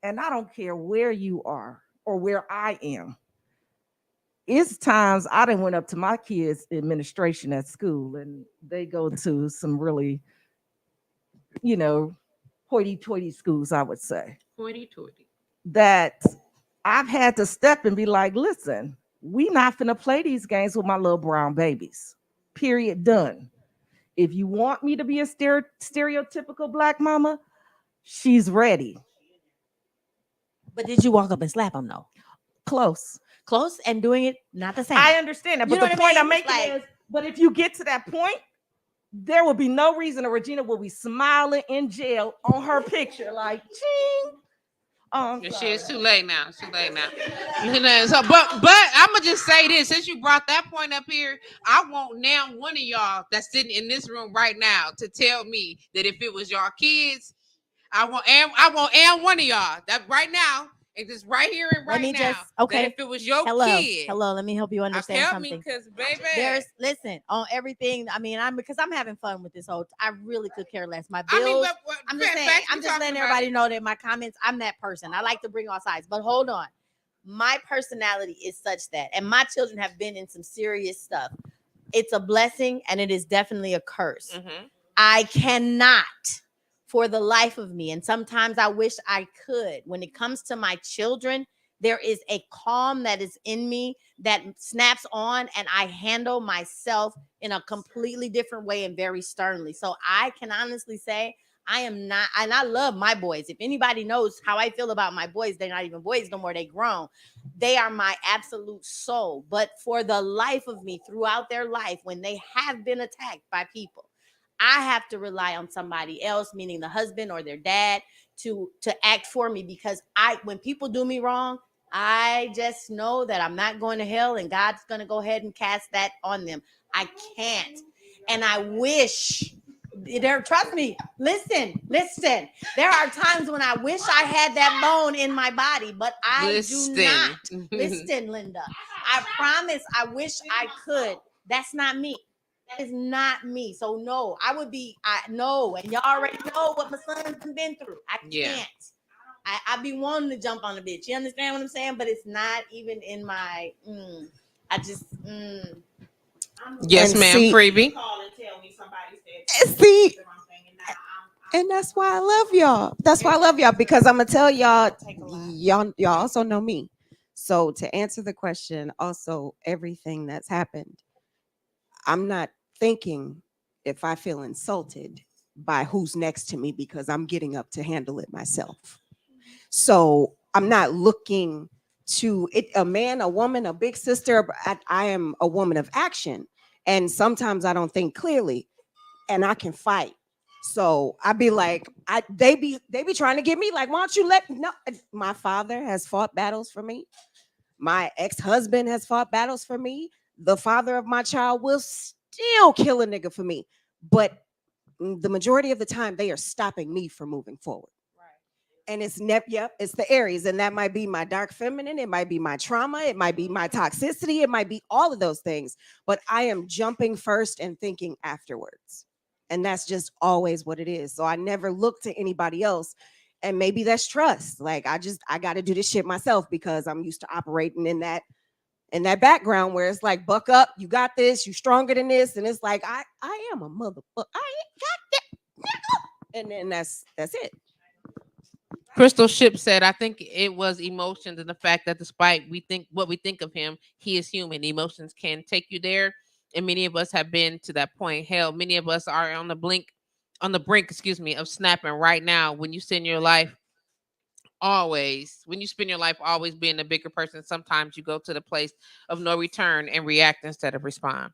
and I don't care where you are or where I am. It's times I done went up to my kids' administration at school, and they go to some really, hoity-toity schools, I would say, Hoity-toity. that I've had to step and be like, listen, we not finna play these games with my little brown babies. Period. Done. If you want me to be a stereotypical black mama, she's ready. But did you walk up and slap him though? Close. Close and doing it not the same. I understand that, You but know the what I point mean? I'm making Like- is, but if you get to that point, there will be no reason that Regina will be smiling in jail on her picture, like, ching. Oh, Shit, it's too late now. It's too late now. So, but I'm gonna just say this: since you brought that point up here, I want now one of y'all that's sitting in this room right now to tell me that if it was y'all kids, I want one of y'all that right now. It's just right here and right Let me now. just okay. That if it was your Hello, kid, hello. Let me help you understand help something. me, cause baby, Listen on everything. I mean, I'm having fun with this whole. I really could care less. My I bills. mean, I'm just saying. I'm just letting everybody know that my comments. I'm that person. I like to bring all sides. But hold on, my personality is such that, and my children have been in some serious stuff. It's a blessing, and it is definitely a curse. Mm-hmm. I cannot. For the life of me, and sometimes I wish I could. When it comes to my children, there is a calm that is in me that snaps on, and I handle myself in a completely different way and very sternly. So I can honestly say I am not, and I love my boys. If anybody knows how I feel about my boys, they're not even boys no more, they grown. They are my absolute soul. But for the life of me, throughout their life, when they have been attacked by people, I have to rely on somebody else, meaning the husband or their dad, to act for me, because when people do me wrong, I just know that I'm not going to hell, and God's going to go ahead and cast that on them. I can't. And I wish There, trust me. Listen. There are times when I wish I had that bone in my body, but I do not. Listen, Linda. I promise. I wish I could. That's not me. That is not me. So no, I would be. I know, and y'all already know what my son's been through. I Yeah. can't. I be wanting to jump on the bitch. You understand what I'm saying? But it's not even in my. I just. Yes, And ma'am. see- Freebie. Call and tell me somebody said See, the wrong thing, and now I'm and that's why I love y'all. That's why I love y'all, because I'm gonna tell y'all, take a lot. y'all also know me. So to answer the question, also everything that's happened, I'm not thinking if I feel insulted by who's next to me because I'm getting up to handle it myself. So I'm not looking to it, a man, a woman, a big sister. I am a woman of action. And sometimes I don't think clearly and I can fight. So I be like, they be trying to get me like, why don't you let no? My father has fought battles for me. My ex-husband has fought battles for me. The father of my child will still kill a nigga for me. But the majority of the time, they are stopping me from moving forward. And it's yep, it's the Aries, and that might be my dark feminine, it might be my trauma, it might be my toxicity, it might be all of those things. But I am jumping first and thinking afterwards, and that's just always what it is. So I never look to anybody else, and maybe that's trust. Like I got to do this shit myself because I'm used to operating in that background where it's like, buck up, you got this, you stronger than this, and it's like I am a motherfucker, I ain't got that, and then that's it. Crystal Ship said, I think it was emotions and the fact that despite we think of him, he is human. Emotions can take you there. And many of us have been to that point. Hell, many of us are on the brink, excuse me, of snapping right now. When you spend your life always being a bigger person, sometimes you go to the place of no return and react instead of respond.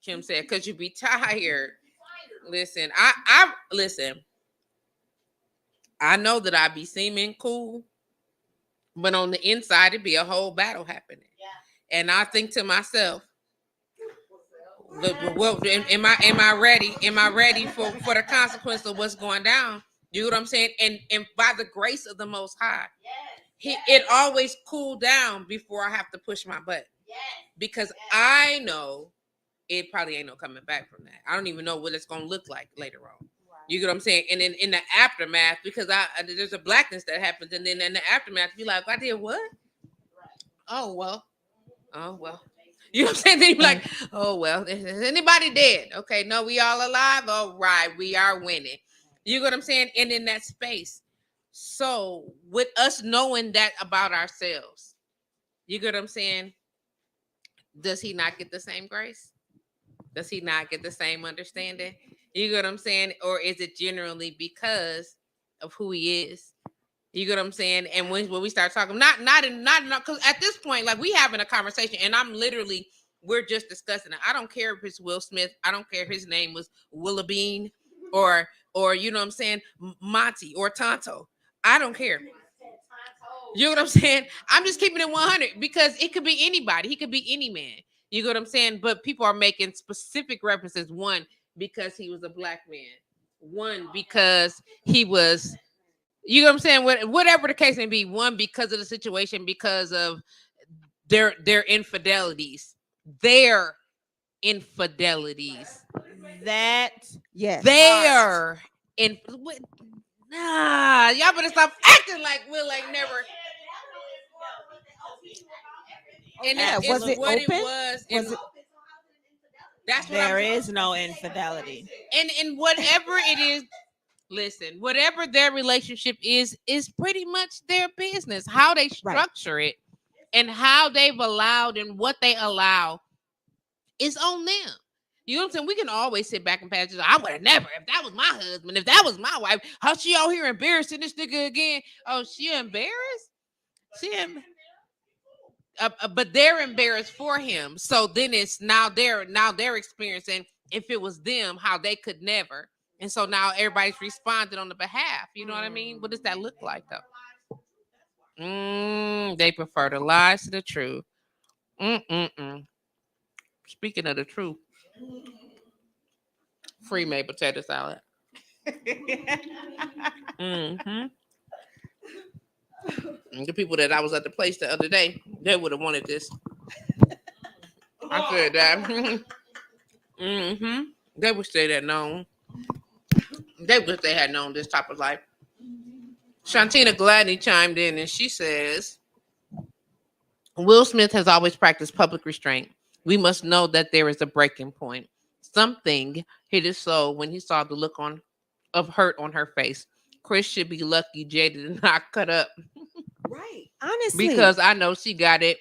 Kim said, because you be tired. Listen, I listen. I know that I be seeming cool, but on the inside, it be a whole battle happening. And I think to myself, well, am I ready? Am I ready for the consequence of what's going down? You know what I'm saying? And by the grace of the Most High, it always cooled down before I have to push my butt, because I know it probably ain't no coming back from that. I don't even know what it's gonna look like later on. You get what I'm saying? And then in the aftermath, because there's a blackness that happens, and then in the aftermath, you like, I did what? Oh well. Oh well. You know what I'm saying? Then you're like, oh well, is anybody dead? Okay, no, we all alive. All right, we are winning. You get what I'm saying? And in that space. So with us knowing that about ourselves, you get what I'm saying? Does he not get the same grace? Does he not get the same understanding? You get what I'm saying? Or is it generally because of who he is? You get what I'm saying? And when we start talking, not because at this point, like, we having a conversation, and we're just discussing it. I don't care if it's Will Smith. I don't care if his name was Willabean or you know what I'm saying, Monty or Tonto. I don't care. You know what I'm saying? I'm just keeping it 100 because it could be anybody. He could be any man. You know what I'm saying? But people are making specific references. One, because he was a black man. One, because he was, you know what I'm saying? Whatever the case may be. One, because of the situation, because of their infidelities. Their infidelities. That Yes. Their nah, y'all better stop acting like Will ain't never. And Yeah, was it what open? it was, and Was it? that's what there I'm. is no infidelity. And whatever it is, listen, whatever their relationship is pretty much their business. How they Right. structure it and how they've allowed and what they allow is on them. You know what I'm saying? We can always sit back and pass. I would have never, if that was my husband, if that was my wife, how she out here embarrassing this nigga again? Oh, she embarrassed? But they're embarrassed for him. So then it's now they're experiencing, if it was them, how they could never. And so now everybody's responding on the behalf. You know what I mean? What does that look like though? They prefer the lies to the truth. Mm-mm-mm. Speaking of the truth, Free made potato salad. Mm-hmm. The people that I was at the place the other day, they would have wanted this. I said that. Mm-hmm. They wish they had known. They wish they had known this type of life. Shantina Gladney chimed in and she says, Will Smith has always practiced public restraint. We must know that there is a breaking point. Something hit his soul when he saw the look of hurt on her face. Chris should be lucky Jada did not cut up Right. Honestly. because I know she got it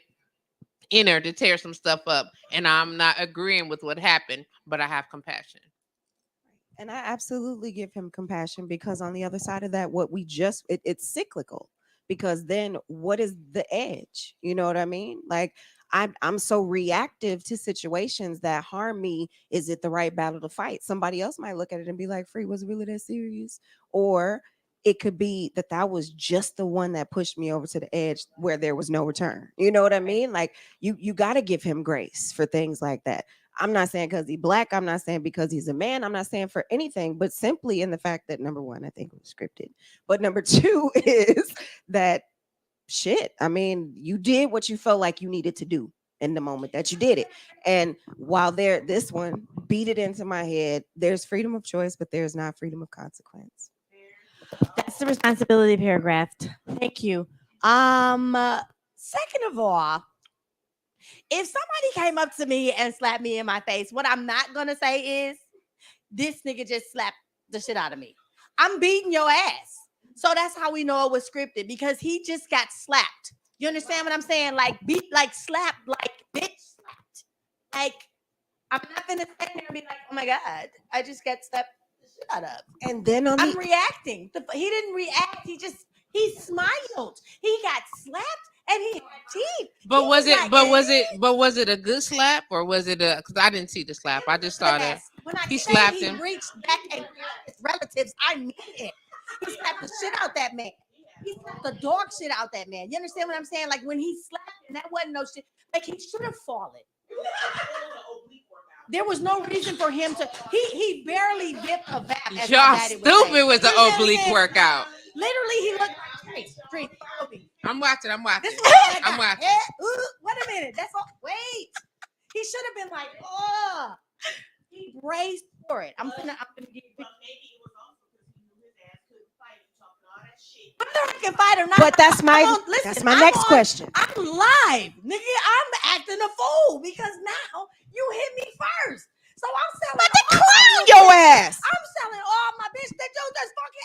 in her to tear some stuff up. And I'm not agreeing with what happened, but I have compassion. And I absolutely give him compassion because on the other side of that, what we it's cyclical. Because then what is the edge? You know what I mean? Like I'm so reactive to situations that harm me. Is it the right battle to fight? Somebody else might look at it and be like, Free, was it really that serious? Or it could be that was just the one that pushed me over to the edge where there was no return. You know what I mean? Like you got to give him grace for things like that. I'm not saying because he's black. I'm not saying because he's a man. I'm not saying for anything, but simply in the fact that number one, I think it was scripted. But number two is that shit. I mean, you did what you felt like you needed to do in the moment that you did it. And while this one beat it into my head, there's freedom of choice, but there's not freedom of consequence. That's the responsibility paragraph. Thank you. Second of all, if somebody came up to me and slapped me in my face, what I'm not gonna say is this nigga just slapped the shit out of me. I'm beating your ass. So that's how we know it was scripted, because he just got slapped. You understand what I'm saying? Like beat, like slapped, like bitch slapped. Like I'm not gonna stand there and be like, oh my God, I just got slapped the shit out of. And then I'm reacting. He didn't react. He smiled. He got slapped and he had teeth. But He was it? like, But was it a good slap or was it a? Because I didn't see the slap. I just saw that when I he say slapped he him. reached back and grabbed his relatives, I mean it. He slapped the shit out that man. He slapped the dog shit out that man. You understand what I'm saying? Like when he slapped him, that wasn't no shit. Like he should have fallen. There was no reason for him to. He barely dipped a back. Y'all stupid with the oblique workout. Literally, he looked. Trace, I'm watching. I'm watching. I'm watching. Wait a minute. That's all. Wait. He should have been like, oh, he braced for it. I'm gonna give you. Maybe it was also because he knew his ass couldn't fight and talking all that shit. Whether I can fight or not. But that's my next question. I'm live, nigga. I'm acting a fool because now you hit me first. So I'm selling. But to clown your ass. I'm selling all my bitch that you just fucking.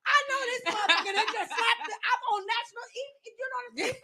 I know this motherfucker that just slapped it. I'm on national. You know what I'm saying?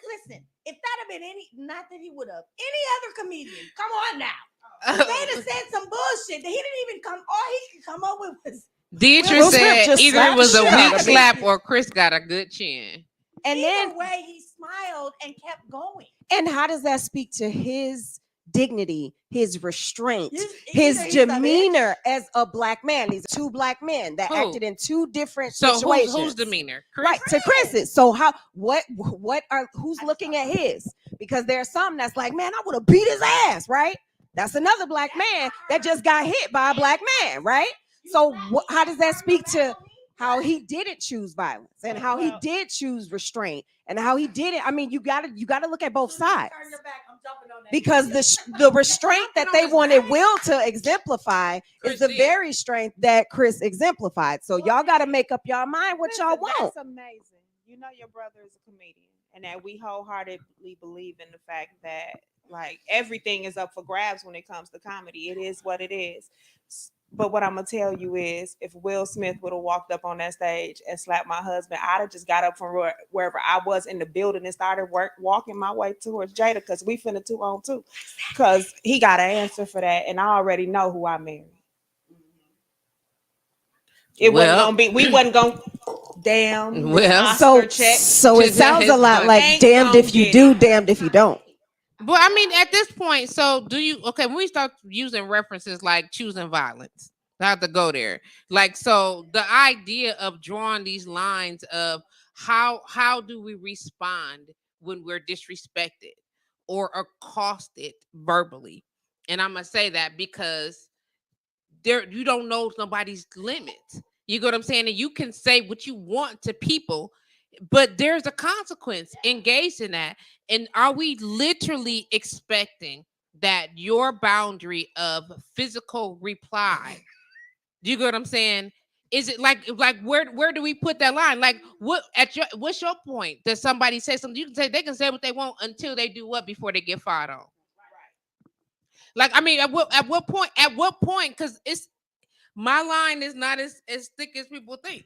Listen, if that had been not that he would have, any other comedian, come on now. They'd have said some bullshit that he didn't even come. All he could come up with was. Deidre said either it was a weak slap or Chris got a good chin. And either way, he smiled and kept going. And how does that speak to his dignity, his restraint, his demeanor as a black man? These are two black men that acted in two different situations. So whose demeanor? Chris? Right, to Chris's. So who's looking at his? Because there's some that's like, man, I would have beat his ass, right? That's another black man that just got hit by a black man, right? So how does that speak to how he didn't choose violence and how he did choose restraint and how he did it? I mean, you gotta look at both sides, because the restraint that they wanted Will to exemplify is the very strength that Chris exemplified. So y'all gotta make up y'all mind what y'all want. That's amazing. You know your brother is a comedian, and that we wholeheartedly believe in the fact that like everything is up for grabs when it comes to comedy. It is what it is. But what I'm gonna tell you is, if Will Smith would have walked up on that stage and slapped my husband, I'd have just got up from wherever I was in the building and started walking my way towards Jada, because we finna 2-on-2, because he got an answer for that, and I already know who I married. It wasn't gonna be. We wasn't gonna. Damn. Well, so it sounds a lot like damned if you do, damned if you don't. But I mean, at this point, so do you? Okay, when we start using references like choosing violence, I have to go there. Like, so the idea of drawing these lines of how do we respond when we're disrespected, or accosted verbally. And I'm gonna say that because there you don't know nobody's limits. You get what I'm saying? And you can say what you want to people, but there's a consequence engaged in that. And are we literally expecting that your boundary of physical reply, do you get what I'm saying? Is it like where do we put that line? Like what's your point? Does somebody say something? You can say they can say what they want until they do what before they get fired on. Like I mean, at what point? Because it's my line is not as thick as people think.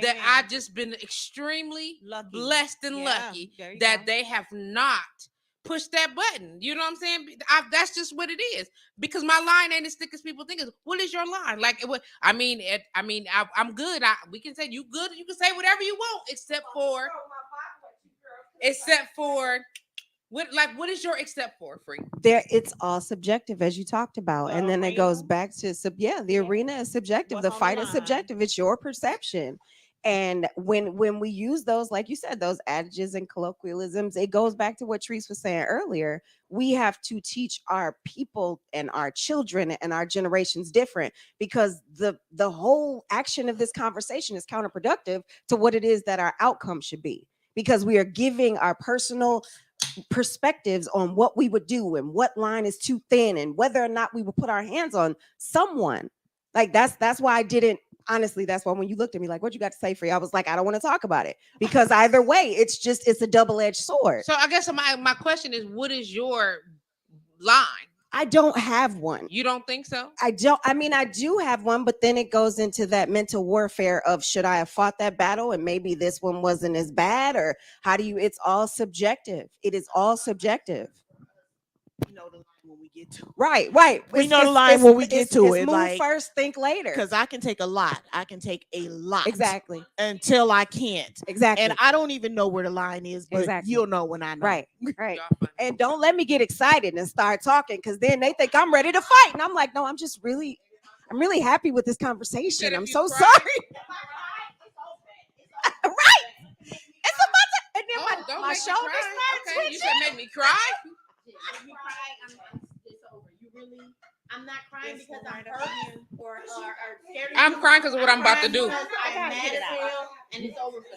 That Amen. I've just been extremely Lucky. blessed and Yeah, lucky there you that go. they have not pushed that button. You know what I'm saying? That's just what it is. Because my line ain't as thick as people think. What is your line? Like, I'm good. We can say you good. You can say whatever you want, except for what is your except for free? There, it's all subjective, as you talked about, The and then it goes arena. back to the arena is subjective. What's The on the fight is line? subjective. It's your perception. And when we use those, like you said, those adages and colloquialisms, it goes back to what Therese was saying earlier. We have to teach our people and our children and our generations different, because the whole action of this conversation is counterproductive to what it is that our outcome should be, because we are giving our personal perspectives on what we would do and what line is too thin and whether or not we would put our hands on someone. Like that's why I didn't, honestly, that's why when you looked at me like, what you got to say, Free, I was like, I don't want to talk about it, because either way it's a double-edged sword. So I guess my question is, what is your line? I don't have one. You don't think so? I mean, I do have one, but then it goes into that mental warfare of, should I have fought that battle and maybe this one wasn't as bad, or how do you, it's all subjective. It is all subjective. We know the line when we get to it. Right. We know the line when we get to it. Move Like, first, think later. because I can take a lot. I can take a lot. Exactly. Until I can't. Exactly. And I don't even know where the line is, but Exactly. you'll know when I know. Right. Y'all funny. And don't let me get excited and start talking, because then they think I'm ready to fight. And I'm like, no, I'm really happy with this conversation. if I'm you so cry- sorry. Right. It's about to, and then Oh, don't my make me shoulders cry. start Okay, you twitching. said make me cry. It's over. You really, I'm not crying because I'm hurt or scared. I'm crying because of what I'm about to do. Because I'm mad as hell, and it's over for that.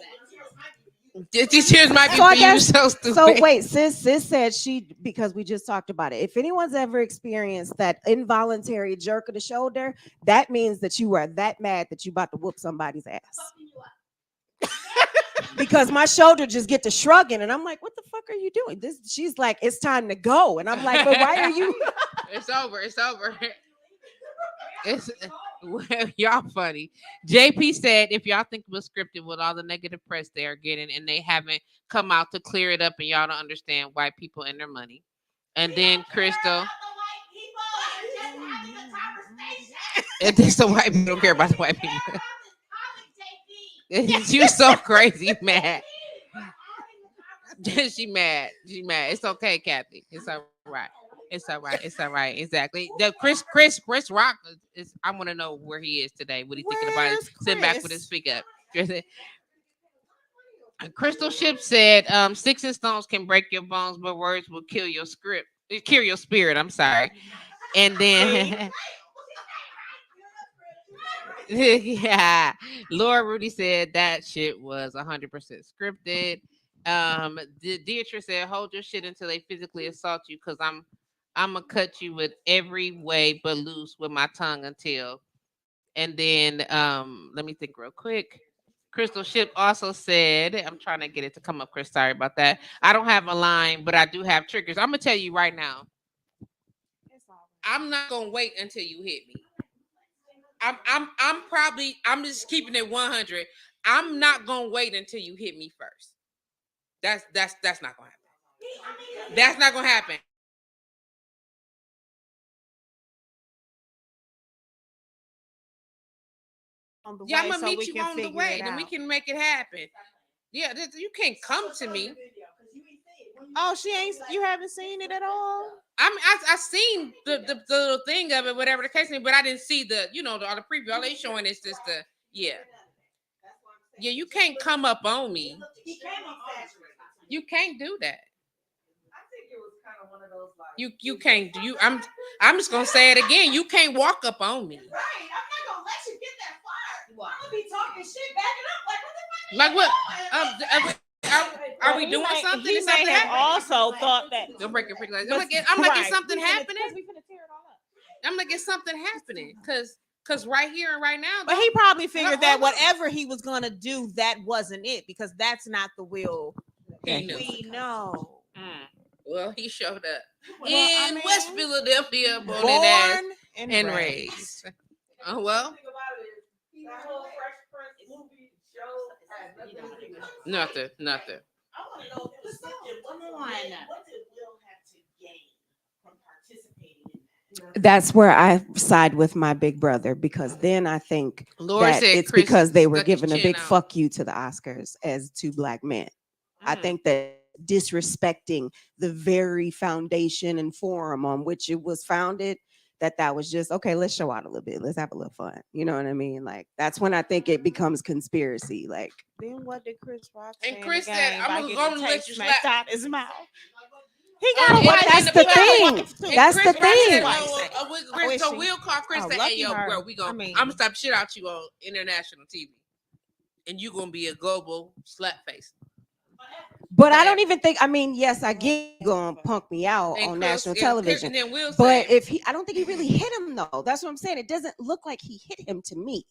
These tears might be So I for you. guess- So stupid. So wait, sis said because we just talked about it. If anyone's ever experienced that involuntary jerk of the shoulder, that means that you are that mad that you about to whoop somebody's ass. Because my shoulder just get to shrugging, and I'm like, what the fuck are you doing? She's like, it's time to go. And I'm like, but why are you? It's over. It's over. It's y'all funny. JP said, if y'all think it was scripted with all the negative press they are getting, and they haven't come out to clear it up, and y'all don't understand white people and their money. And then Crystal, and this the white people don't care about the white people. You so crazy, mad. She mad. She mad. It's okay, Kathy. It's all right. It's all right. It's all right. Exactly. The Chris Rock is. I want to know where he is today. What he thinking about? Where's Sitting back with his Chris? feet up. Crystal Ship said, "Sticks and stones can break your bones, but words will kill your script. Kill your spirit." I'm sorry. And then. Yeah, Laura Rudy said that shit was 100% scripted. Deirdre said, "Hold your shit until they physically assault you, cause I'm gonna cut you with every way but loose with my tongue until." And then let me think real quick. Crystal Ship also said, "I'm trying to get it to come up, Chris. Sorry about that. I don't have a line, but I do have triggers. I'm gonna tell you right now. I'm not gonna wait until you hit me. I'm just keeping it 100. I'm not gonna wait until you hit me first. That's not gonna happen. That's not gonna happen. On the Yeah, I'm way gonna so meet we you can on the figure way, it and we out. can make it happen. Yeah, you can't come to me. Oh, she ain't. You haven't seen it at all. I seen the little thing of it, whatever the case may be, but I didn't see the all the preview. All they showing is just the yeah. Yeah, you can't come up on me. You can't do that. kind of one of those like You can't do you. I'm just gonna say it again. You can't walk up on me. Right. I'm not gonna let you get that far. I'm gonna be talking shit, backing up Like what? Are we He doing may- something? He Is may something have happening? also thought that. Don't break it pretty like. But- I'm like, is right. something happening? We finna tear it all up. I'm like, is something happening? Cause right here and right now. But he probably figured that hold on. whatever he was gonna do, that wasn't it, because that's not the will He that knew. we know. Well, he showed up Well, I in mean, West Philadelphia, born and Born and raised. Oh well, nothing. I want to know the song. Come on. What did Will have to gain from participating in that? That's where I side with my big brother, because then I think Lori that said it's Chris because they were stuck his giving a chin big out. fuck you to the Oscars as two black men. I Mm. think that disrespecting the very foundation and forum on which it was founded, that was just okay. Let's show out a little bit. Let's have a little fun. You know what I mean? Like that's when I think it becomes conspiracy. Like Then what did Chris Rock And say? Chris in the said, game "I'm by gonna getting go the and let tape you smacked slap." out his mouth? He got a And wife. that's in the film, thing. too. That's Chris the Rock said, thing. Chris, so she- we'll call Chris oh, and say, "Hey, lucky yo, her. bro, we gonna, I mean- I'm gonna stop shit out you on international TV, and you gonna be a global slap face." But I don't even think. I mean, yes, I get you gonna punk me out And on Chris- national and television. and then Will But say, if I don't think he really hit him though. That's what I'm saying. It doesn't look like he hit him to me.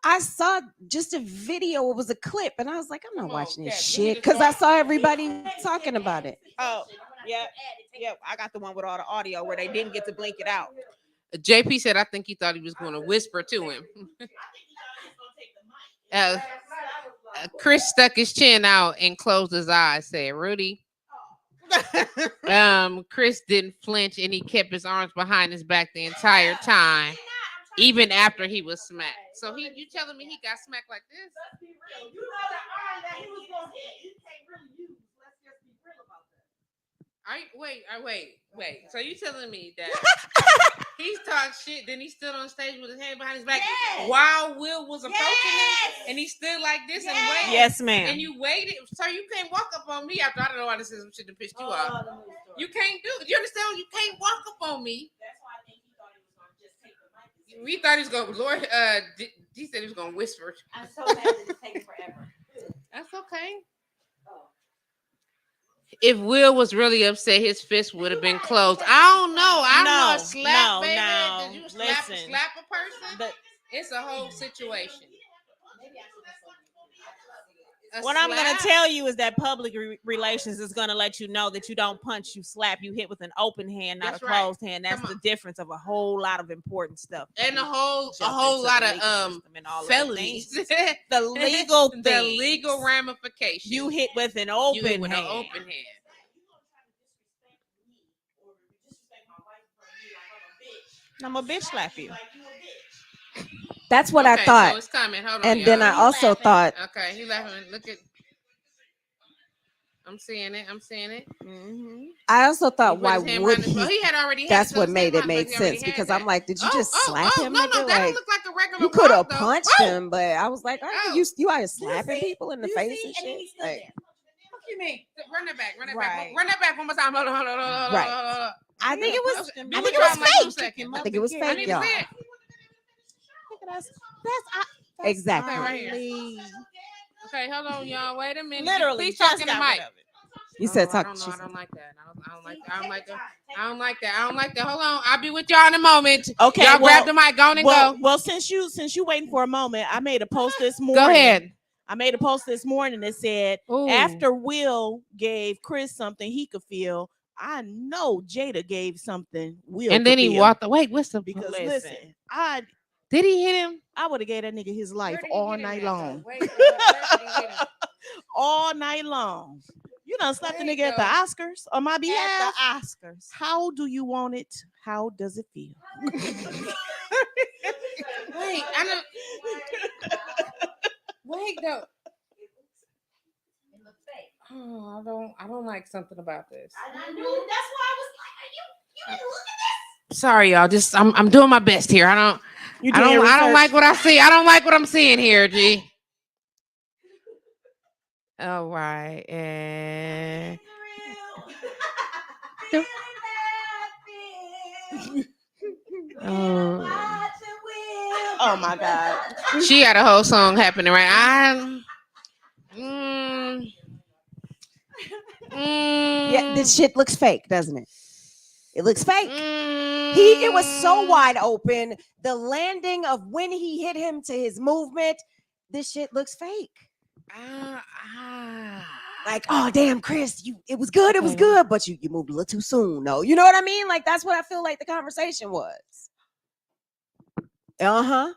I saw just a video. It was a clip, and I was like, I'm not Come on, watching this Kat, give me shit the because I song. saw everybody talking about it. Oh, yeah. Yep. I got the one with all the audio where they didn't get to blink it out. JP said, I think he thought he was going to whisper to him. Chris stuck his chin out and closed his eyes, said Rudy. Chris didn't flinch and he kept his arms behind his back the entire time, even after he was smacked. So you telling me he got smacked like this? Wait. So you telling me that he's talked shit, then he stood on stage with his hand behind his back while Will was approaching him, and he stood like this and waited. Yes, ma'am. And you waited, so you can't walk up on me after I don't know why this is some shit that pissed you off. You can't do it. You understand? You can't walk up on me. That's why I think he thought he was going to just take the mic. We thought he was gonna. Lord, he said he was gonna whisper. I'm so mad that it's taking forever. That's okay. If Will was really upset, his fist would have been closed. I don't know. I don't know. A slap, baby. Did you slap a person? It's a whole situation. What I'm going to tell you is that public relations is going to let you know that you don't punch, you slap, you hit with an open hand, not That's a right. closed hand. That's Come the on. difference of a whole lot of important stuff. And a whole Jump lot into the of legal system and all of the felonies. things. The legal The things. legal ramifications. You hit with an You open hit with hand. an open hand. I'm a bitch slap you. That's what Okay, I thought. So it's coming. Hold on, And then y'all. I also thought, Okay, he laughing. Look at. I'm seeing it. Mm-hmm. I also He thought, put why his hand would behind his- well, he? he had already had That's it, so what his made hand it made behind his- he already sense, had because that. I'm like, did you just slap him? No, nigga? that Like, don't look like a regular you could have walk, though. punched Oh, him, but I was like, Oh. you out here slapping people in the You face see? and And then shit. he stood Like, there. What you mean? Run that back. Right. Run that back one more time. Hold on. Right. I think it was. Okay, I do think it it was for like 2 fake. seconds. I think it was I fake, need to y'all. see it. That's Exactly. right here. hardly- Okay, hold on, y'all. Wait a minute. Literally, Please just talk in the got mic. rid of it. You said I talk. don't know. she I said- don't like that. I don't like that. I don't like that. Hold on. I'll be with y'all in a moment. Okay, Y'all well- grab the mic. Go on and Well, go. well, since you waiting for a moment, I made a post this morning. Go ahead. I made a post this morning that said, Ooh. after Will gave Chris something he could feel, I know Jada gave something Will And then could he feel. walked away. What's the Because listen? listen, I Did he hit him? would have gave that nigga his life Where did he all hit him night at, long. though? Where did he hit him? All night long. You done slapped the Wait, nigga at the though. Oscars on my behalf. At the Oscars. How do you want it? How does it feel? Wait, I don't. Wait though. Oh, I don't like something about this. I knew. That's why I was like, you didn't look at this. Sorry, y'all. Just I'm doing my best here. I don't like what I see. I don't like what I'm seeing here, G. All right. Oh. Oh my God. She had a whole song happening, right? Mm, Yeah, this shit looks fake, doesn't it? It looks fake. It was so mm. wide open. The landing of when he hit him to his movement, this shit looks fake. Like, oh damn, Chris, it was good, it was Okay. good, but you moved a little too soon. No, you know what I mean? Like that's what I feel like the conversation was. Uh-huh.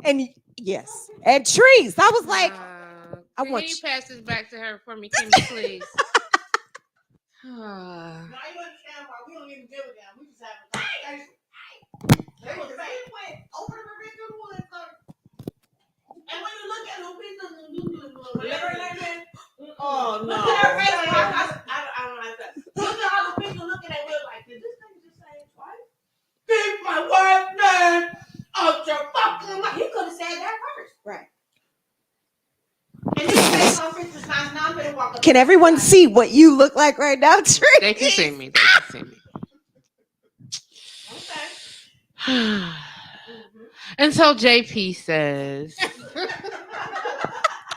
And yes, and trees. I was like, I Can want you you- pass this back to her for me, Kimmy, please? Now you understand why we don't even deal with them. We just have a conversation. They was saying, went over the river the woods. And when you look at them, oh no. Look at her face. I don't like that. Look at how the people looking at Will like, did this thing just say it twice? Keep my wife's name out your fucking mouth. He could have said that first. right. And this face on Christmas night, now I'm gonna walk up. Can everyone see what you look like right now, Tree? They can see me. They can see me. Okay. And so JP says,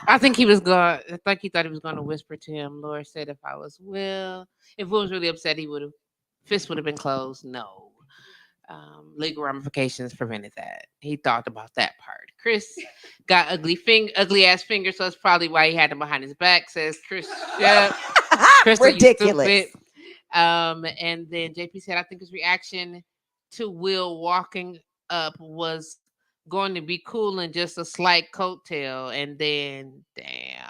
I think he was going. I think he thought he was going to whisper to him. Laura said, "If I was Will, if Will was really upset, he would have fist would have been closed." No, legal ramifications prevented that. He thought about that part. Chris got ugly ass fingers, so that's probably why he had them behind his back. Says Chris, yeah, Crystal, Ridiculous. you stupid. And then JP said, I think his reaction to Will walking up was going to be cool and just a slight coattail, and then damn.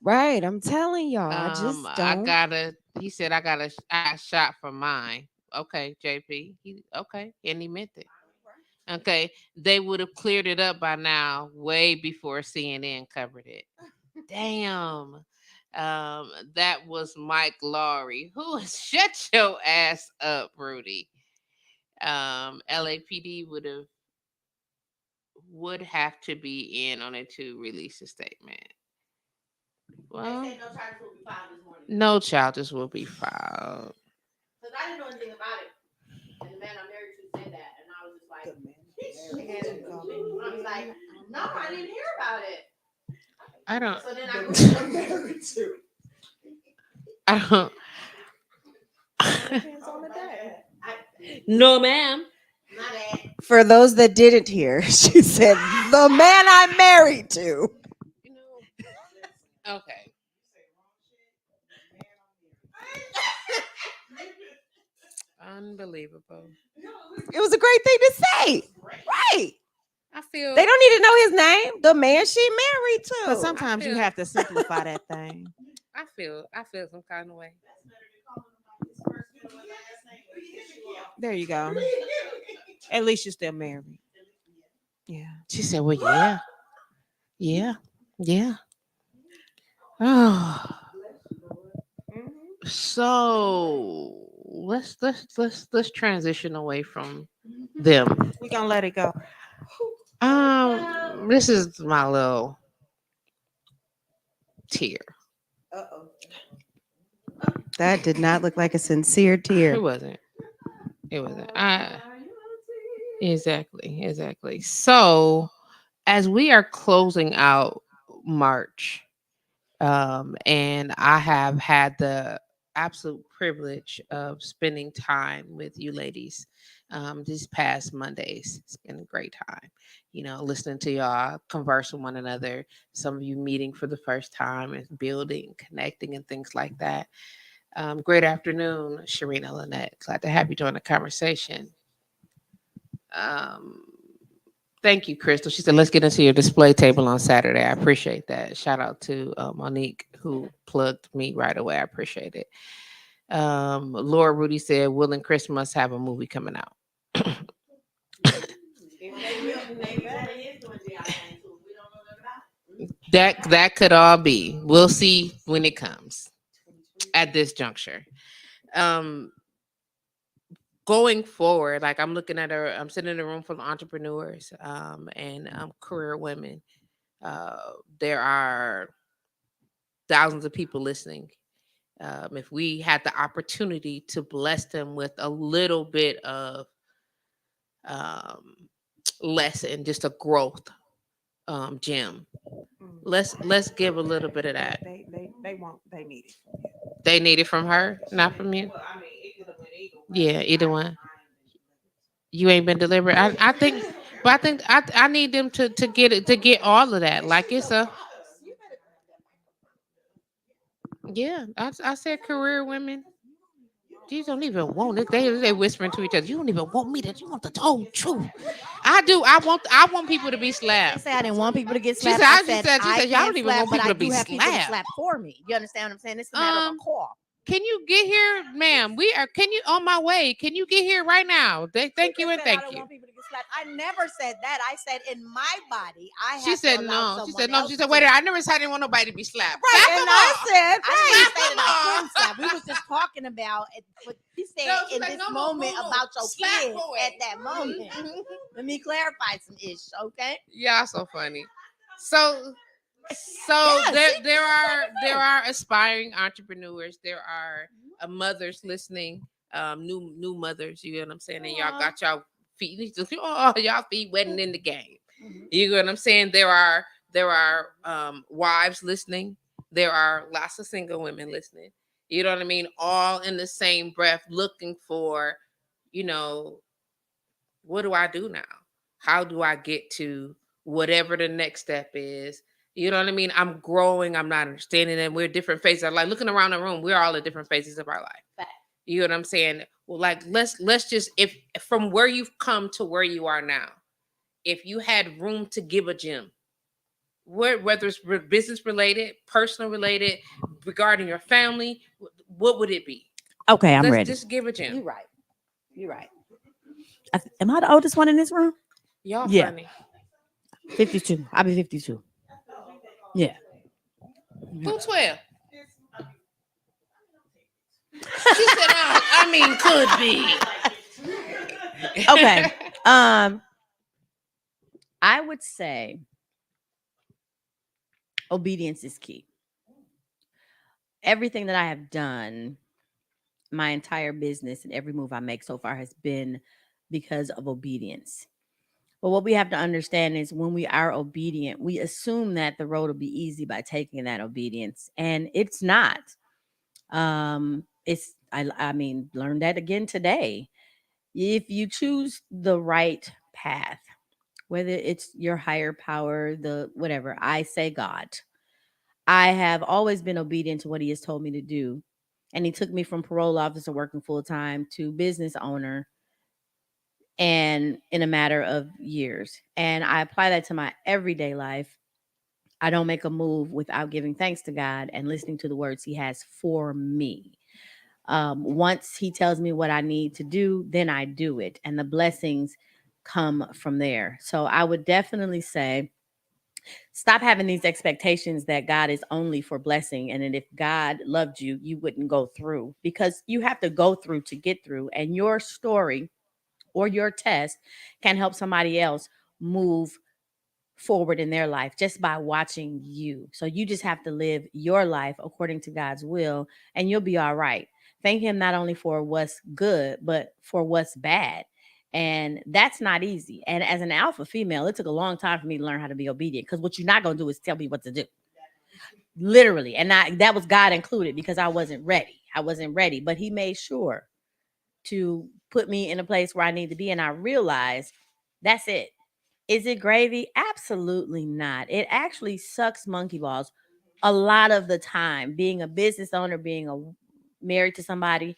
Right, I'm telling y'all. I just I don't. gotta. He said I got a shot for mine. Okay, JP. Okay, and he meant it. Okay, they would have cleared it up by now, way before CNN covered it. Damn. That was Mike Laurie. Who is shut your ass up, Rudy? LAPD would have to be in on it to release a statement. Well, They said no charges will be filed this morning. no charges will be filed. Because I didn't know anything about it. And the man I'm married to said that. And I was just like, I was like, no, I didn't hear about it. I don't. So then I Googled I'm married to. I don't. Depends on the day. No, ma'am. My bad. For those that didn't hear, she said, the man I'm married to. You know. Okay. Unbelievable. It was a great thing to say. Right. I feel They don't need to know his name. The man she married to. But sometimes you feel- have to simplify that thing. I feel some kind of way. There you go. At least you're still married. Yeah. She said, "Well, yeah, yeah, yeah." Oh, so let's transition away from them. We're gonna let it go. This is my little tear. That did not look like a sincere It tear. wasn't. It wasn't. Exactly. So, as we are closing out March, and I have had the absolute privilege of spending time with you ladies these past Mondays. It's been a great time, listening to y'all converse with one another. Some of you meeting for the first time and building, connecting, and things like that. Great afternoon, Sharina Lynette. Glad to have you join the conversation. Um, Thank you, Crystal. She said, let's get into your display table on Saturday. I appreciate that. Shout out to Monique, who plugged me right away. I appreciate it. Laura Rudy said, Will and Chris must have a movie coming out. That could all be. We'll see when it comes at this juncture. Going forward, like I'm sitting in a room full of entrepreneurs and career women There are thousands of people listening. If we had the opportunity to bless them with a little bit of um, lesson, just a growth gem, let's give a little bit of that. They want they need it from you. They need it from her, not from you. Well, I mean, it could have went either way. Yeah, either one. I ain't You ain't been delivered. I think, but I think I need them to get it, to get all of that. Like it's a, yeah. I said career women. You don't even want it. They whispering to each other. You don't even want me. That you want the whole truth. I do. I want people to be I slapped. say I didn't want people to get She slapped. said. I She said said. She I said. Y'all can't don't even slap, want but people I to be do have people to slapped. slap for me. You understand what I'm saying? It's a matter of a call. Can you get here, ma'am? We are. Can you on my way? Can you get here right now? Thank you and I thank don't you. want people to get slapped. I never said that. I said in my body, I She have said to allow no. She someone said no. else She said to. wait. I never said I didn't want nobody to be slapped. Right, Slap and them I all. said, I didn't Slap say that them I all. couldn't slap. We was just talking about it, but she said No, she's in like, this no, moment no, about your slap kids boy. at that moment. Let me clarify some ish, okay? Y'all so funny. So Yeah, there are aspiring entrepreneurs. There are mothers listening, new mothers. You know what I'm saying? And y'all got y'all feet. Oh, y'all feet wetting in the game. You know what I'm saying? There are wives listening. There are lots of single women listening. You know what I mean? All in the same breath, looking for, you know, what do I do now? How do I get to whatever the next step is? You know what I mean? I'm growing. I'm not understanding it. We're different phases. Like looking around the room, we're all at different phases of our life. Fact. You know what I'm saying? Well, like let's just, if from where you've come to where you are now, if you had room to give a gem, whether it's business related, personal related, regarding your family, what would it be? Okay, I'm Let's ready. just give a gem. You're right. You're right. Am I the oldest one in this room? Y'all Yeah. funny. 52. I'll be 52. Yeah. Who 12? She said, I mean, could be. Okay. Um, I would say obedience is key. Everything that I have done, my entire business and every move I make so far has been because of obedience. But what we have to understand is when we are obedient, we assume that the road will be easy by taking that obedience, and it's not. It's I mean, learn that again today. If you choose the right path, whether it's your higher power, the whatever, I say God. I have always been obedient to what he has told me to do. And he took me from parole officer working full time to business owner and in a matter of years. And I apply that to my everyday life. I don't make a move without giving thanks to God and listening to the words he has for me. Once he tells me what I need to do, then I do it. And the blessings come from there. So I would definitely say stop having these expectations that God is only for blessing. And that if God loved you, you wouldn't go through because you have to go through to get through. And your story or your test can help somebody else move forward in their life just by watching you. So you just have to live your life according to God's will and you'll be all right. Thank him not only for what's good, but for what's bad. And that's not easy. And as an alpha female, it took a long time for me to learn how to be obedient because what you're not going to do is tell me what to do. Literally. And that was God included because I wasn't ready. I wasn't ready, but he made sure to put me in a place where I need to be. And I realized that's it. Is it gravy? Absolutely not. It actually sucks monkey balls a lot of the time. Being a business owner, being married to somebody,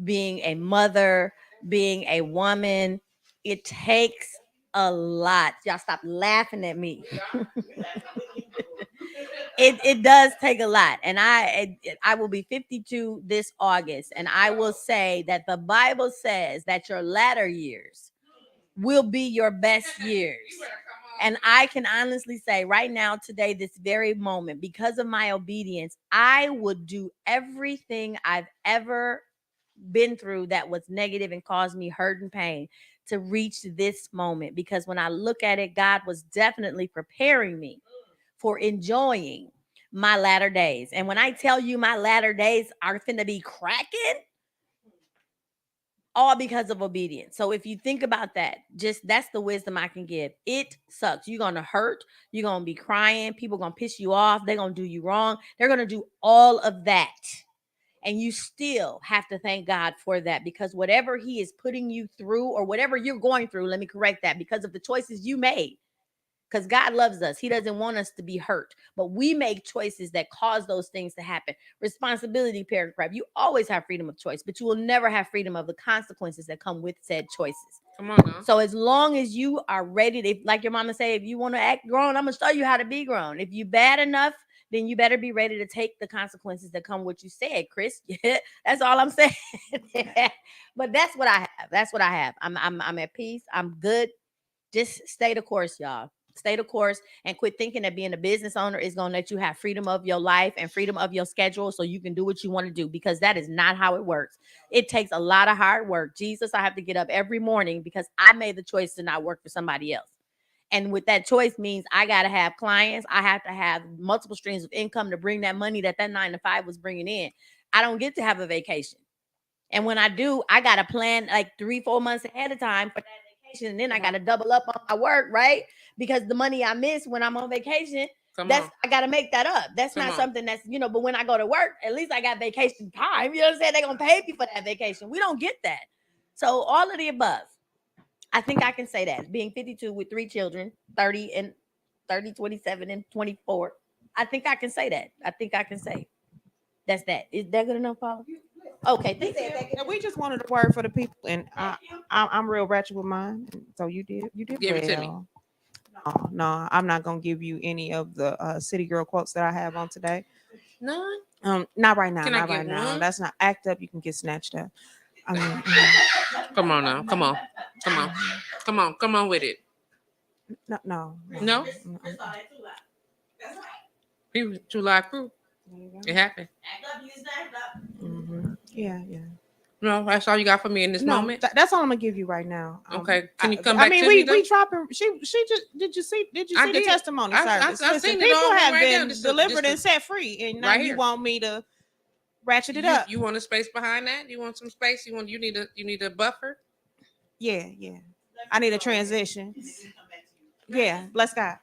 being a mother, being a woman, it takes a lot. Y'all stop laughing at me. It does take a lot. And I will be 52 this August. And I will say that the Bible says that your latter years will be your best years. And I can honestly say right now, today, this very moment, because of my obedience, I would do everything I've ever been through that was negative and caused me hurt and pain to reach this moment. Because when I look at it, God was definitely preparing me for enjoying my latter days. And when I tell you my latter days are finna be cracking, all because of obedience. So if you think about that, just that's the wisdom I can give. It sucks. You're gonna hurt, you're gonna be crying, people gonna piss you off, they're gonna do you wrong, they're gonna do all of that. And you still have to thank God for that, because whatever He is putting you through, or whatever you're going through, let me correct that, because of the choices you made. Because God loves us. He doesn't want us to be hurt. But we make choices that cause those things to happen. Responsibility paragraph. You always have freedom of choice, but you will never have freedom of the consequences that come with said choices. Come on now. So as long as you are ready to, like your mama say, if you want to act grown, I'm going to show you how to be grown. If you bad enough, then you better be ready to take the consequences that come with what you said, Chris. That's all I'm saying. But that's what I have. That's what I have. I'm at peace. I'm good. Just stay the course, y'all. Stay the course and quit thinking that being a business owner is going to let you have freedom of your life and freedom of your schedule so you can do what you want to do, because that is not how it works. It takes a lot of hard work. Jesus, I have to get up every morning because I made the choice to not work for somebody else. And with that choice means I got to have clients. I have to have multiple streams of income to bring that money that 9 to 5 was bringing in. I don't get to have a vacation. And when I do, I got to plan like 3-4 months ahead of time for that vacation. And then I got to double up on my work, right? Because the money I miss when I'm on vacation, I got to make that up. That's not something that's, but when I go to work, at least I got vacation time. You know what I'm saying? They're going to pay me for that vacation. We don't get that. So all of the above, I think I can say that. Being 52 with 3 children, 30, 27, and 24, I think I can say that. I think I can say that's that. Is that good enough, Paula? Okay, thank you. And we just wanted a word for the people, and I'm real ratchet with mine. So you did Give it to me. well. No, I'm not gonna give you any of the city girl quotes that I have on today. None. Not right now. Can I Not get right now. one? That's not act up. You can get snatched up. I mean, Come on now. Come on. Come on. Come on. Come on with it. no. No? People, July crew. There you go. It happened. Yeah. No, that's all you got for me in this No, moment. that's all I'm gonna give you right now. Okay. Can you come I back mean, to we me, though? dropping. She just did you see I the did. testimony service? I've Listen, seen it people all have right been now. Just delivered a- and set free, and now right you here. want me to ratchet it up? You want a space behind that? You want some space? You need a buffer? Yeah. I need a transition. Yeah, bless God.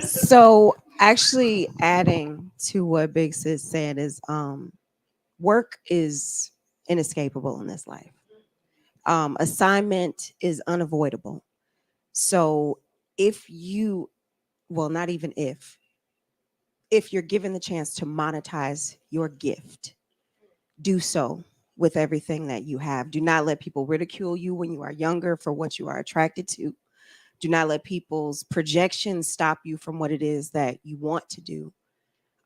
So actually adding to what Big Sis said is work is inescapable in this life. Assignment is unavoidable. So if you, well, not even if you're given the chance to monetize your gift, do so with everything that you have. Do not let people ridicule you when you are younger for what you are attracted to. Do not let people's projections stop you from what it is that you want to do.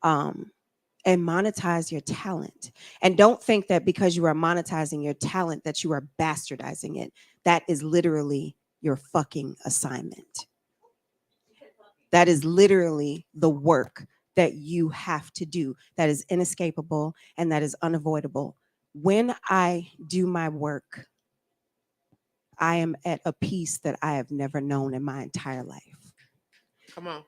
And monetize your talent. And don't think that because you are monetizing your talent that you are bastardizing it. That is literally your fucking assignment. That is literally the work that you have to do. That is inescapable and that is unavoidable. When I do my work, I am at a peace that I have never known in my entire life. Come on.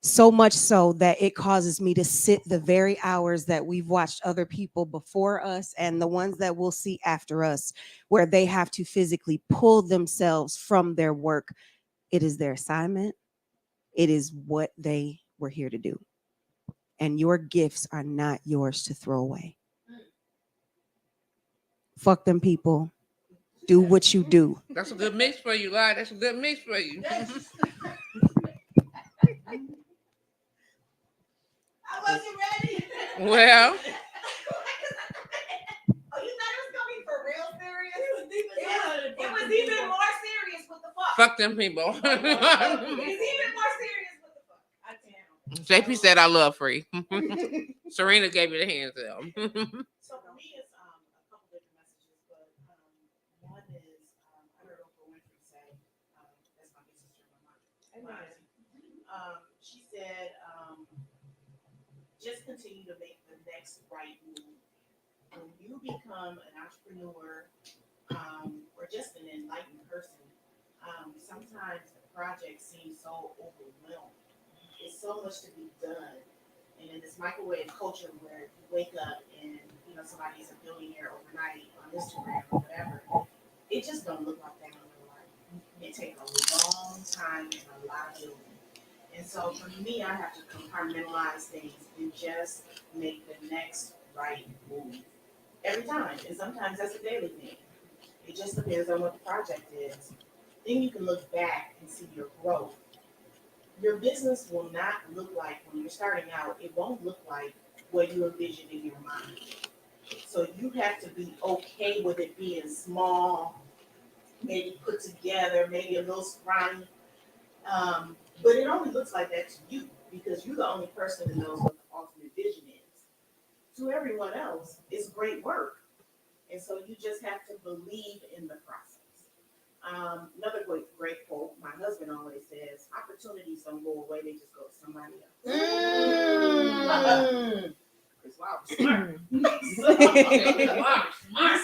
So much so that it causes me to sit the very hours that we've watched other people before us and the ones that we'll see after us, where they have to physically pull themselves from their work. It is their assignment. It is what they were here to do. And your gifts are not yours to throw away. Fuck them people. Do what you do. That's a good mix for you, Lord. That's a good mix for you. I wasn't ready. Well, Oh, you thought it was gonna be for real serious? It was even more serious with the fuck. fuck them people. It's even more serious with the fuck. I can't. JP said I love free. Serena gave me the hands up. So for me, it's a couple different messages, but one is I heard Oprah Winfrey say, that's my big sister, my mom. She said, just continue to make the next right move. When you become an entrepreneur or just an enlightened person, sometimes the project seems so overwhelming. it's so much to be done. And in this microwave culture where you wake up and somebody's a billionaire overnight on Instagram or whatever, it just don't look like that in real life. It takes a long time and a lot of building. And so for me, I have to compartmentalize things and just make the next right move every time. And sometimes that's a daily thing. It just depends on what the project is. Then you can look back and see your growth. Your business will not look like, when you're starting out, it won't look like what you envisioned in your mind. So you have to be okay with it being small, maybe put together, maybe a little scrawny. But it only looks like that to you because you're the only person that knows what the ultimate vision is. To everyone else, it's great work. And so you just have to believe in the process. Another great quote my husband always says: opportunities don't go away, they just go to somebody else. Chris Wow was smart. He's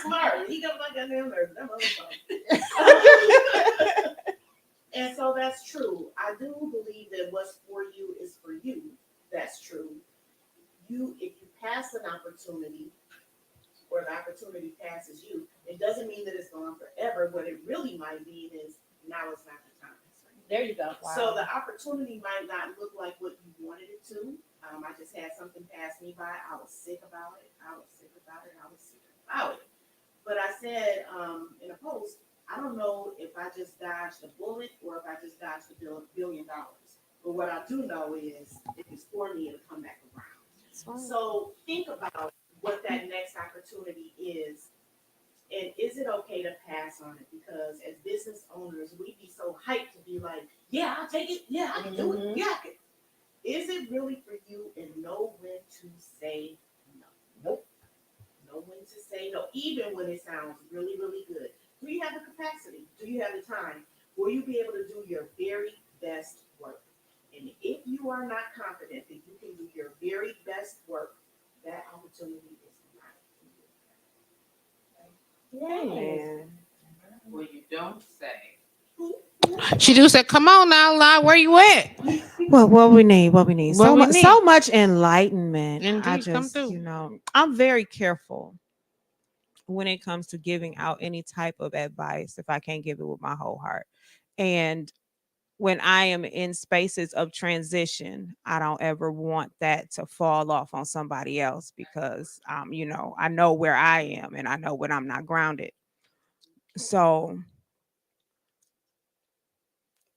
smart. He got my goddamn nerve. That motherfucker. And so that's true. I do believe that what's for you is for you. That's true. If you pass an opportunity, or the opportunity passes you, it doesn't mean that it's gone forever. What it really might mean is now is not the time. There you go. Wow. So the opportunity might not look like what you wanted it to. I just had something pass me by. I was sick about it. I was sick about it. But I said in a post, I don't know if I just dodged a bullet or if I just dodged $1 billion. But what I do know is if it's for me, it'll come back around. So think about what that next opportunity is. And is it okay to pass on it? Because as business owners, we be so hyped to be like, yeah, I'll take it. Yeah, I can do it. Yeah, I can. Is it really for you? And know when to say no. Nope. Know when to say no, even when it sounds really, really good. Do you have the capacity? Do you have the time? Will you be able to do your very best work? And if you are not confident that you can do your very best work, that opportunity is not for you. Man. Well, you don't say. She do say, "Come on now, lie. Where you at?" Well, what we need, what we need. What So we much, need. so much enlightenment. I Indeed, come just, through. I'm very careful when it comes to giving out any type of advice if I can't give it with my whole heart. And when I am in spaces of transition, I don't ever want that to fall off on somebody else because I know where I am and I know when I'm not grounded. So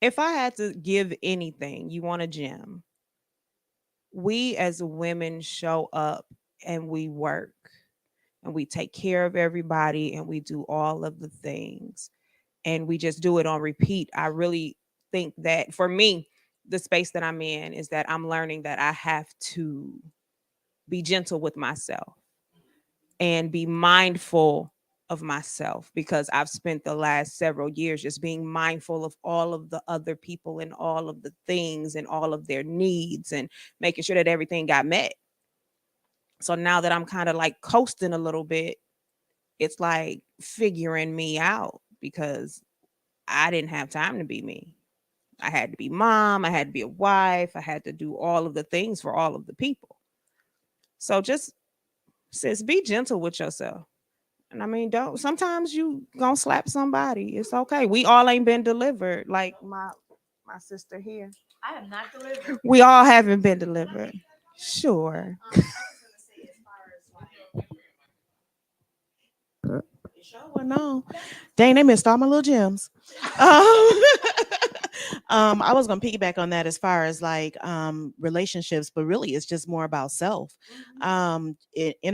if I had to give anything, you want a gem. We as women show up and we work and we take care of everybody and we do all of the things and we just do it on repeat. I really think that for me, the space that I'm in is that I'm learning that I have to be gentle with myself and be mindful of myself because I've spent the last several years just being mindful of all of the other people and all of the things and all of their needs and making sure that everything got met. So now that I'm kind of like coasting a little bit, it's like figuring me out because I didn't have time to be me. I had to be mom, I had to be a wife, I had to do all of the things for all of the people. So just sis, be gentle with yourself. And I mean, don't sometimes you gonna slap somebody. It's okay. We all ain't been delivered. Like my sister here. I am not delivered. We all haven't been delivered. Sure. I was gonna say, as far as like, It sure wasn't on. Dang, they missed all my little gems. Um, I was gonna piggyback on that as far as like relationships, but really it's just more about self. In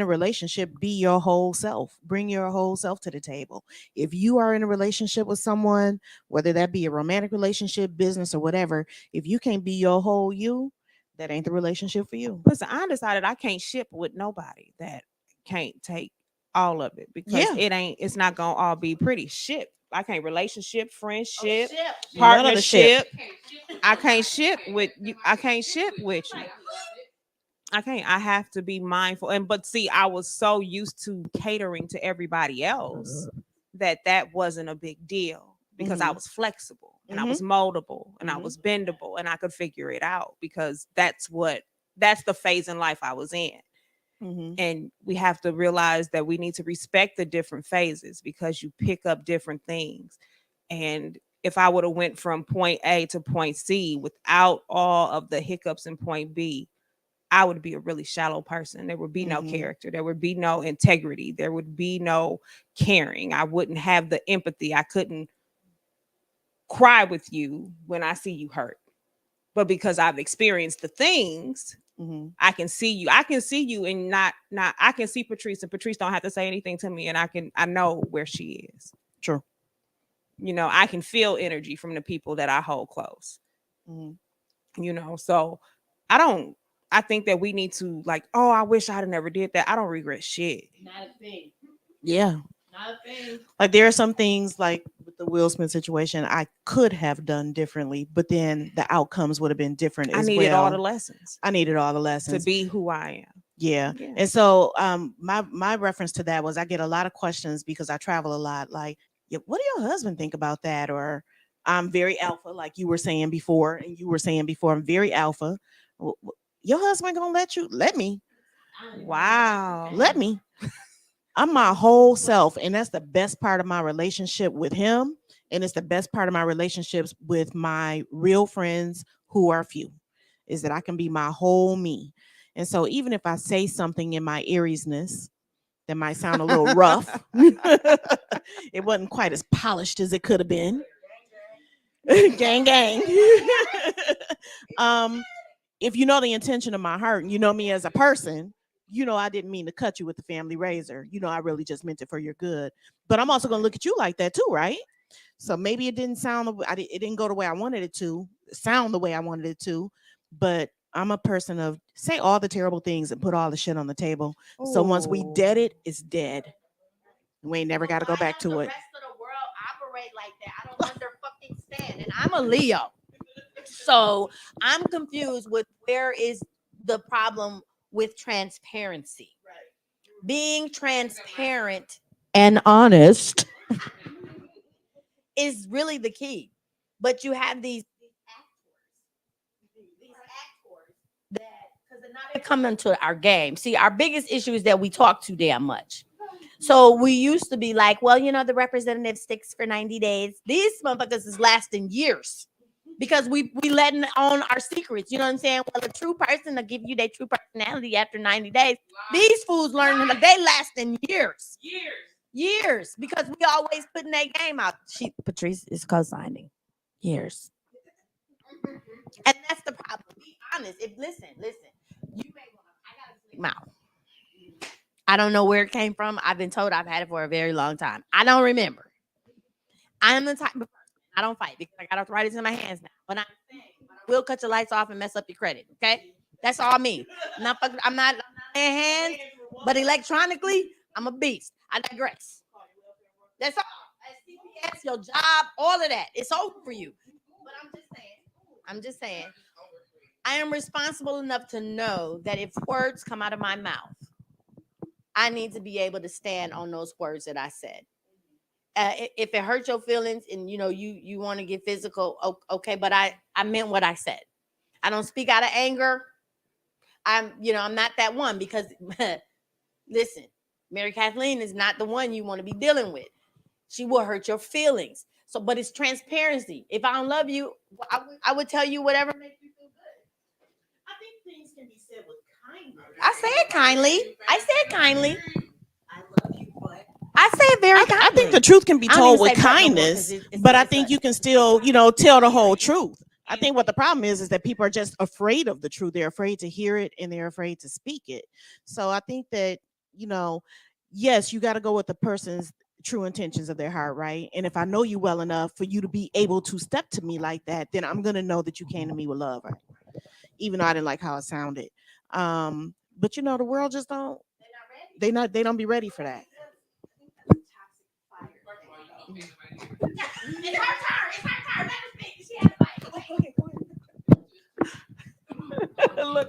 a relationship, be your whole self. Bring your whole self to the table. If you are in a relationship with someone, whether that be a romantic relationship, business, or whatever, if you can't be your whole you, that ain't the relationship for you. Listen, I decided I can't ship with nobody that can't take all of it because Yeah. it's not gonna all be pretty. Ship. I can't relationship, friendship, Ship. None of the ship. partnership. I can't ship with you. I can't ship with you. I can't. I have to be mindful. And but see, I was so used to catering to everybody else that wasn't a big deal because I Mhm. was flexible. and I was moldable and I was bendable and I could figure it out because that's the phase in life I was in. And we have to realize that we need to respect the different phases because you pick up different things. And if I would have went from point A to point C without all of the hiccups in point B, I would be a really shallow person. There would be no character. There would be no integrity. There would be no caring. I wouldn't have the empathy. I couldn't cry with you when I see you hurt. But because I've experienced the things, I can see you. I can see you and not I can see Patrice, and Patrice don't have to say anything to me, and I know where she is. True. You know, I can feel energy from the people that I hold close. You know, so I think that we need to like, oh, I wish I'd never did that. I don't regret shit. Not a thing. Yeah. Not a thing. Like there are some things like with the Will Smith situation I could have done differently, but then the outcomes would have been different I as needed well. all the lessons I needed all the to lessons be who I am. Yeah. Yeah. And so my reference to that was I get a lot of questions because I travel a lot. Like, yeah, what do your husband think about that? Or I'm very alpha, like you were saying before, and you were saying before, I'm very alpha. Your husband gonna let me. Wow. Let me. I'm my whole self. And that's the best part of my relationship with him. And it's the best part of my relationships with my real friends who are few, is that I can be my whole me. And so even if I say something in my Ariesness that might sound a little rough, it wasn't quite as polished as it could have been. Gang, gang. If you know the intention of my heart and you know me as a person, you know I didn't mean to cut you with the family razor. You know I really just meant it for your good. But I'm also going to look at you like that too, right? So maybe it didn't sound, it didn't go the way I wanted it to, sound the way I wanted it to. But I'm a person of say all the terrible things and put all the shit on the table. So once we dead it, it's dead. We ain't never got to go back to the it. rest of the world operate like that. I don't understand. And I'm a Leo. So I'm confused with where is the problem with transparency. Right. Being transparent and honest is really the key. But you have these actors that because now they're coming to our game. See, our biggest issue is that we talk too damn much. So we used to be like, well, you know, the representative sticks for 90 days. These motherfuckers is lasting years because we letting on our secrets. You know what I'm saying? Well, a true person will give you their true personality after 90 days. These fools learning that they lasting years. Years. Because we always putting their game out. Patrice is co-signing. Years. And that's the problem. Be honest. Listen. You may want I got a slick mouth. I don't know where it came from. I've been told I've had it for a very long time. I don't remember. I am the type of person. I don't fight because I got arthritis in my hands now. But I will cut your lights off and mess up your credit. Okay, that's all me. I'm not in hands, but electronically, I'm a beast. I digress. That's all. CPS, your job, all of that. It's over for you. But I'm just saying. I am responsible enough to know that if words come out of my mouth, I need to be able to stand on those words that I said. If it hurts your feelings and you want to get physical, okay, but I meant what I said. I don't speak out of anger. I'm not that one because listen, Mary Kathleen is not the one you want to be dealing with. She will hurt your feelings. So, but it's transparency. If I don't love you, I would tell you whatever makes you feel good. I think things can be said with kindness. I say it kindly. I love you, but I say it very kindly. I think the truth can be I don't told even with say but no more, kindness, 'cause it's but I like think that. you can still, tell the whole truth. I think what the problem is that people are just afraid of the truth. They're afraid to hear it and they're afraid to speak it. So I think that, yes, you got to go with the person's true intentions of their heart, right? And if I know you well enough for you to be able to step to me like that, then I'm going to know that you came to me with love, right? Even though I didn't like how it sounded. But the world just don't, they don't be ready for that. It's her turn. Let her speak. She has to fight. Look,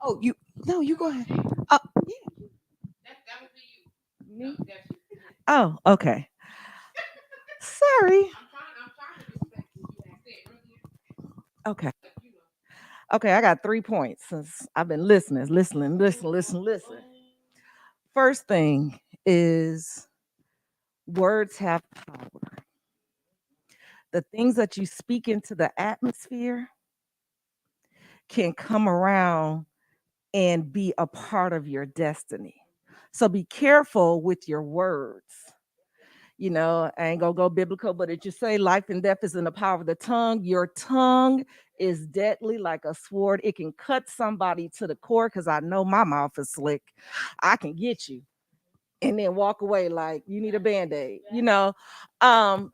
Oh, you go ahead. That would be you. Oh, okay. sorry. I'm trying to respect what you had said earlier. Okay. But, you know, Okay, I got 3 points since I've been listening. First thing is words have power. The things that you speak into the atmosphere can come around and be a part of your destiny. So be careful with your words. You know, I ain't gonna go biblical, but it just say life and death is in the power of the tongue. Your tongue is deadly like a sword. It can cut somebody to the core because I know my mouth is slick. I can get you and then walk away like you need a band-aid, you know. Um,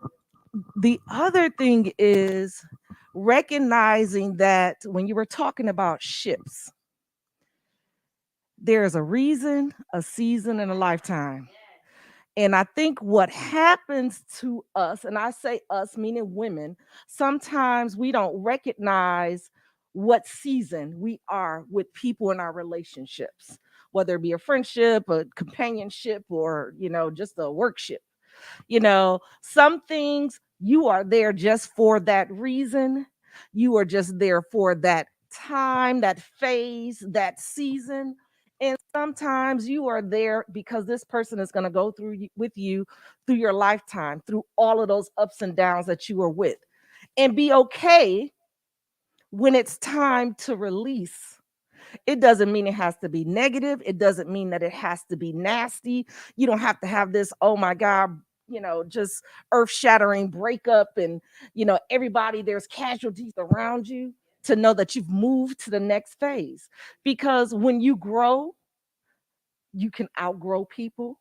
the other thing is recognizing that when you were talking about ships, there's a reason, a season, and a lifetime. And I think what happens to us, and I say us, meaning women, sometimes we don't recognize what season we are with people in our relationships, whether it be a friendship, a companionship, or, you know, just a workship. You know, some things you are there just for that reason. You are just there for that time, that phase, that season. And sometimes you are there because this person is going to go through with you through your lifetime, through all of those ups and downs that you are with. And be okay when it's time to release. It doesn't mean it has to be negative. It doesn't mean that it has to be nasty. You don't have to have this, oh my God, you know, just earth shattering breakup and, you know, everybody, there's casualties around you to know that you've moved to the next phase. Because when you grow, you can outgrow people,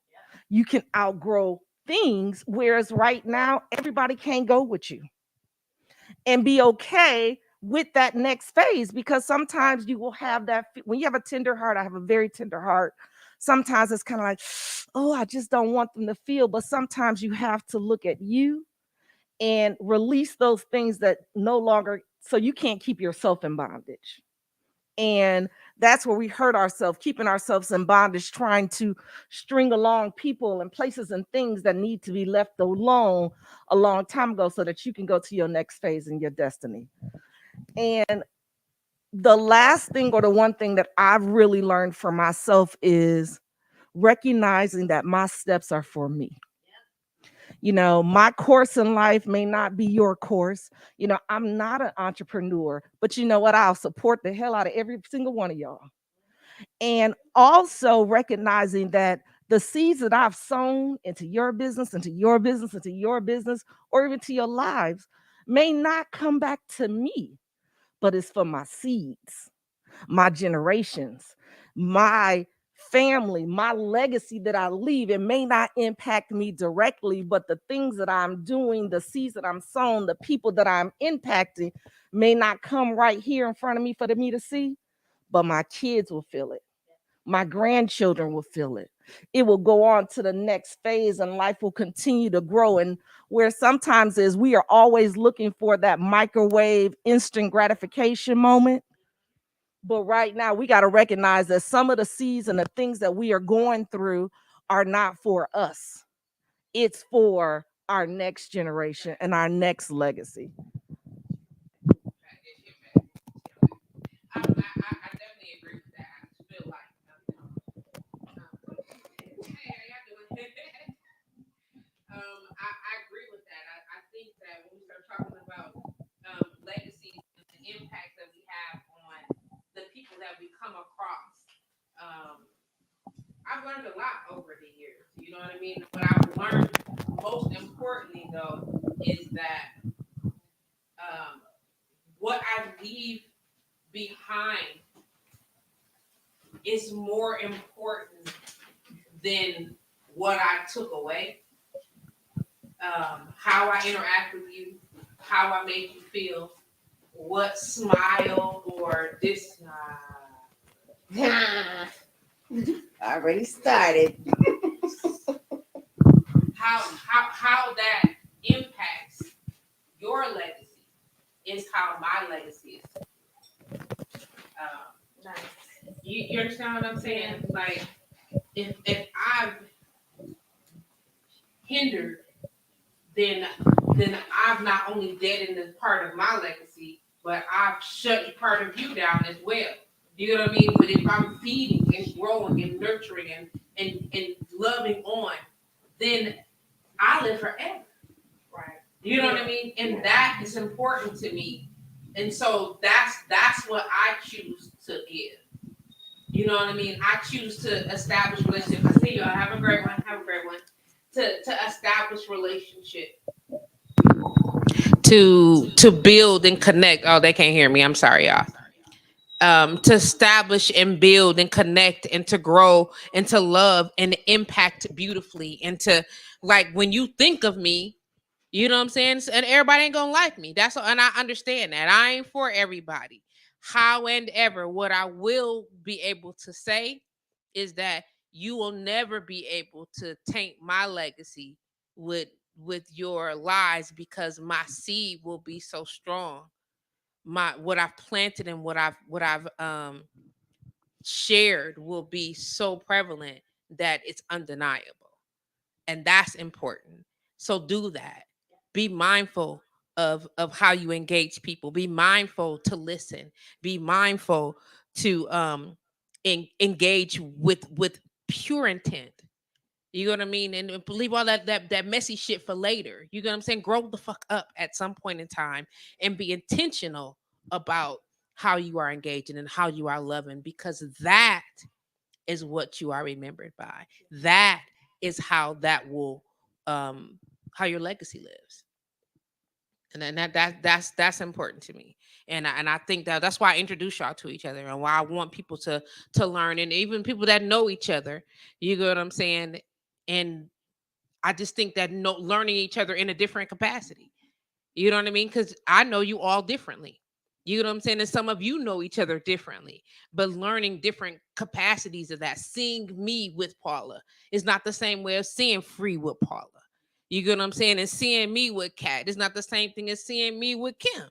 you can outgrow things. Whereas right now, everybody can't go with you and be okay with that next phase because sometimes you will have that when you have a tender heart. I have a very tender heart. Sometimes it's kind of like, oh, I just don't want them to feel. But sometimes you have to look at you and release those things that no longer, so you can't keep yourself in bondage. And that's where we hurt ourselves, keeping ourselves in bondage, trying to string along people and places and things that need to be left alone a long time ago so that you can go to your next phase in your destiny. And the last thing, or the one thing that I've really learned for myself, is recognizing that my steps are for me. You know, my course in life may not be your course. You know, I'm not an entrepreneur, but you know what? I'll support the hell out of every single one of y'all. And also recognizing that the seeds that I've sown into your business, into your business, into your business, or even to your lives may not come back to me, but it's for my seeds, my generations, my family, my legacy that I leave. It may not impact me directly, but the things that I'm doing, the seeds that I'm sowing, the people that I'm impacting may not come right here in front of me for me to see, but my kids will feel it. My grandchildren will feel it. It will go on to the next phase and life will continue to grow. And where sometimes is we are always looking for that microwave instant gratification moment. But right now, we got to recognize that some of the seeds and the things that we are going through are not for us. It's for our next generation and our next legacy. I definitely agree with that. I just feel like, hey, how y'all doing? I agree with that. I think that when we start talking about legacies and the impact that we have on the people that we come across, um, I've learned a lot over the years. You know what I mean? What I've learned most importantly, though, is that um, what I leave behind is more important than what I took away. How I interact with you, how I make you feel, what smile or this. Already started. How that impacts your legacy is how my legacy is. Nice. You understand what I'm saying? Like if I've hindered, then then I've not only deadened a part of my legacy, but I've shut part of you down as well. You know what I mean? But if I'm feeding and growing and nurturing and loving on, then I live forever. Right. You know what I mean? And that is important to me. And so that's what I choose to give. You know what I mean? I choose to establish relationship. I see y'all. Have a great one. Have a great one. To establish relationship. To build and connect. Oh, they can't hear me. I'm sorry, y'all. To establish and build and connect and to grow and to love and impact beautifully and to like when you think of me, you know what I'm saying? And everybody ain't gonna like me. That's and I understand that. I ain't for everybody. How and ever, what I will be able to say is that you will never be able to taint my legacy with your lies because my seed will be so strong. My what I've planted and what I've shared will be so prevalent that it's undeniable. And that's important. So do that. Be mindful of how you engage people. Be mindful to listen. Be mindful to engage with pure intent. You know what I mean? And leave all that messy shit for later. You know what I'm saying? Grow the fuck up at some point in time and be intentional about how you are engaging and how you are loving because that is what you are remembered by. That is um how your legacy lives. And then that's important to me. And I think that's why I introduce y'all to each other and why I want people to learn and even people that know each other. You know what I'm saying? And I just think that learning each other in a different capacity. You know what I mean? Because I know you all differently. You know what I'm saying? And some of you know each other differently, but learning different capacities of that. Seeing me with Paula is not the same way of seeing Free with Paula. You get what I'm saying? And seeing me with Kat is not the same thing as seeing me with Kim.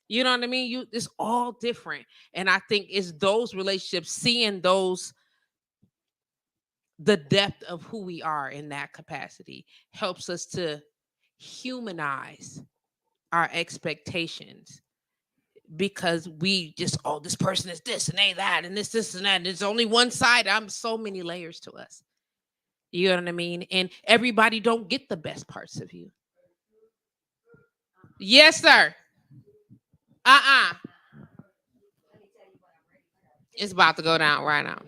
You know what I mean? It's all different. And I think it's those relationships, seeing those the depth of who we are in that capacity helps us to humanize our expectations because we just this person is this and they that and this and that and there's only one side. I'm so many layers to us. You know what I mean? And everybody don't get the best parts of you. Yes, sir. Uh-uh. It's about to go down right now.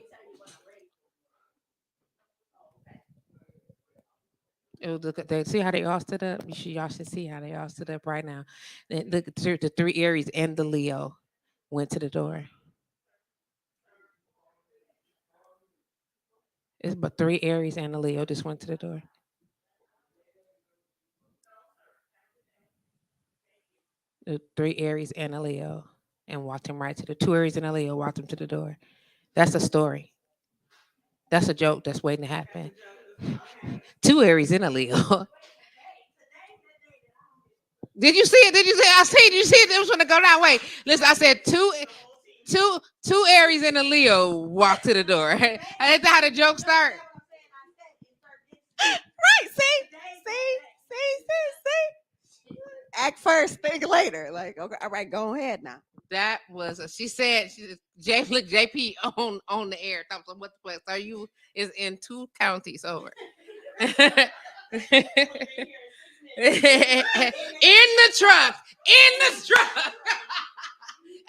Oh, look at that. See how they all stood up? Y'all should see how they all stood up right now. Look at the three Aries and the Leo went to the door. It's but three Aries and a Leo just went to the door. The three Aries and a Leo and walked him right to the two Aries and a Leo walked him to the door. That's a story. That's a joke that's waiting to happen. Two Aries and a Leo. Did you see it? Did you see it? I see it. Did you see it? It was going to go that way. Listen, I said two Aries and a Leo walked to the door. Is that how the joke start? Right. See. Act first, think later. Like, okay, all right, go ahead now. That was she said. Look, JP on the air. Thought, so what the place are you? Is in two counties over. In the truck. In the truck.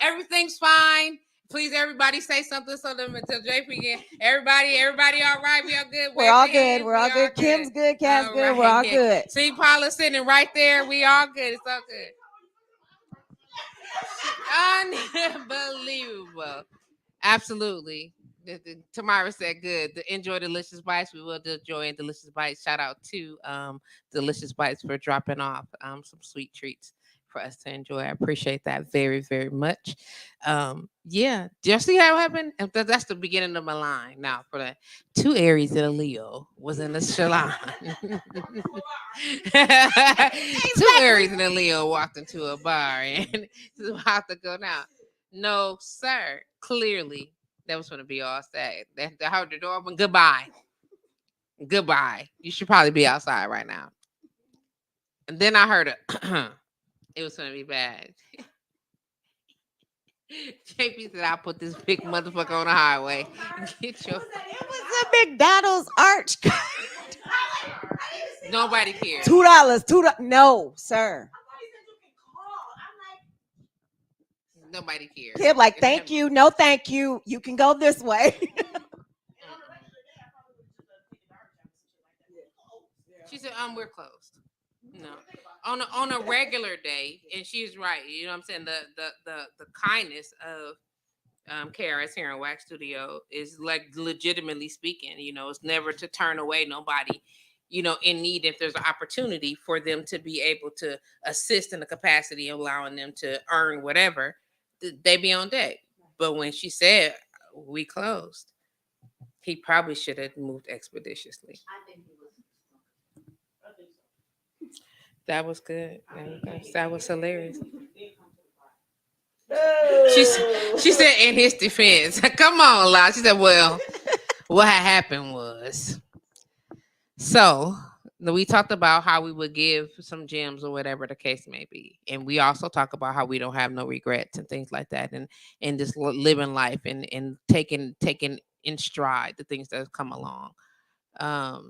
Everything's fine. Please, everybody say something so them until JP again. Everybody all right? We all good? We're all good. We're all good. Kim's good. Kat's All good. right, We're all yeah. good. See Paula sitting right there. We all good. It's all good. Unbelievable. Absolutely. Tamara said good. Enjoy Delicious Bites. We will enjoy Delicious Bites. Shout out to Delicious Bites for dropping off some sweet treats for us to enjoy. I appreciate that very, very much. Yeah. Do you see how it happened? And that's the beginning of my line. Now for the two Aries and a Leo was in the salon. Two Aries and a Leo walked into a bar and it's about to go now. No, sir. Clearly, that was going to be all sad. They heard the door open. Goodbye. Goodbye. You should probably be outside right now. And then I heard it was gonna be bad. JP said I'll put this big motherfucker on the highway. Get your It was a McDonald's arch. nobody cares. $2. $2. No, sir. Nobody cares. Kid, like, thank you. No, thank you. You can go this way. She said, we're closed. No. On a regular day, and she's right. You know what I'm saying? The kindness of Kara's here in Wax Studio is like legitimately speaking, it's never to turn away nobody, in need if there's an opportunity for them to be able to assist in the capacity of allowing them to earn whatever, they be on deck. But when she said we closed, he probably should have moved expeditiously. That was good. That was hilarious. She said in his defense, come on, La. She said, well, what had happened was, so we talked about how we would give some gems or whatever the case may be. And we also talk about how we don't have no regrets and things like that. And just living life and taking in stride the things that have come along. I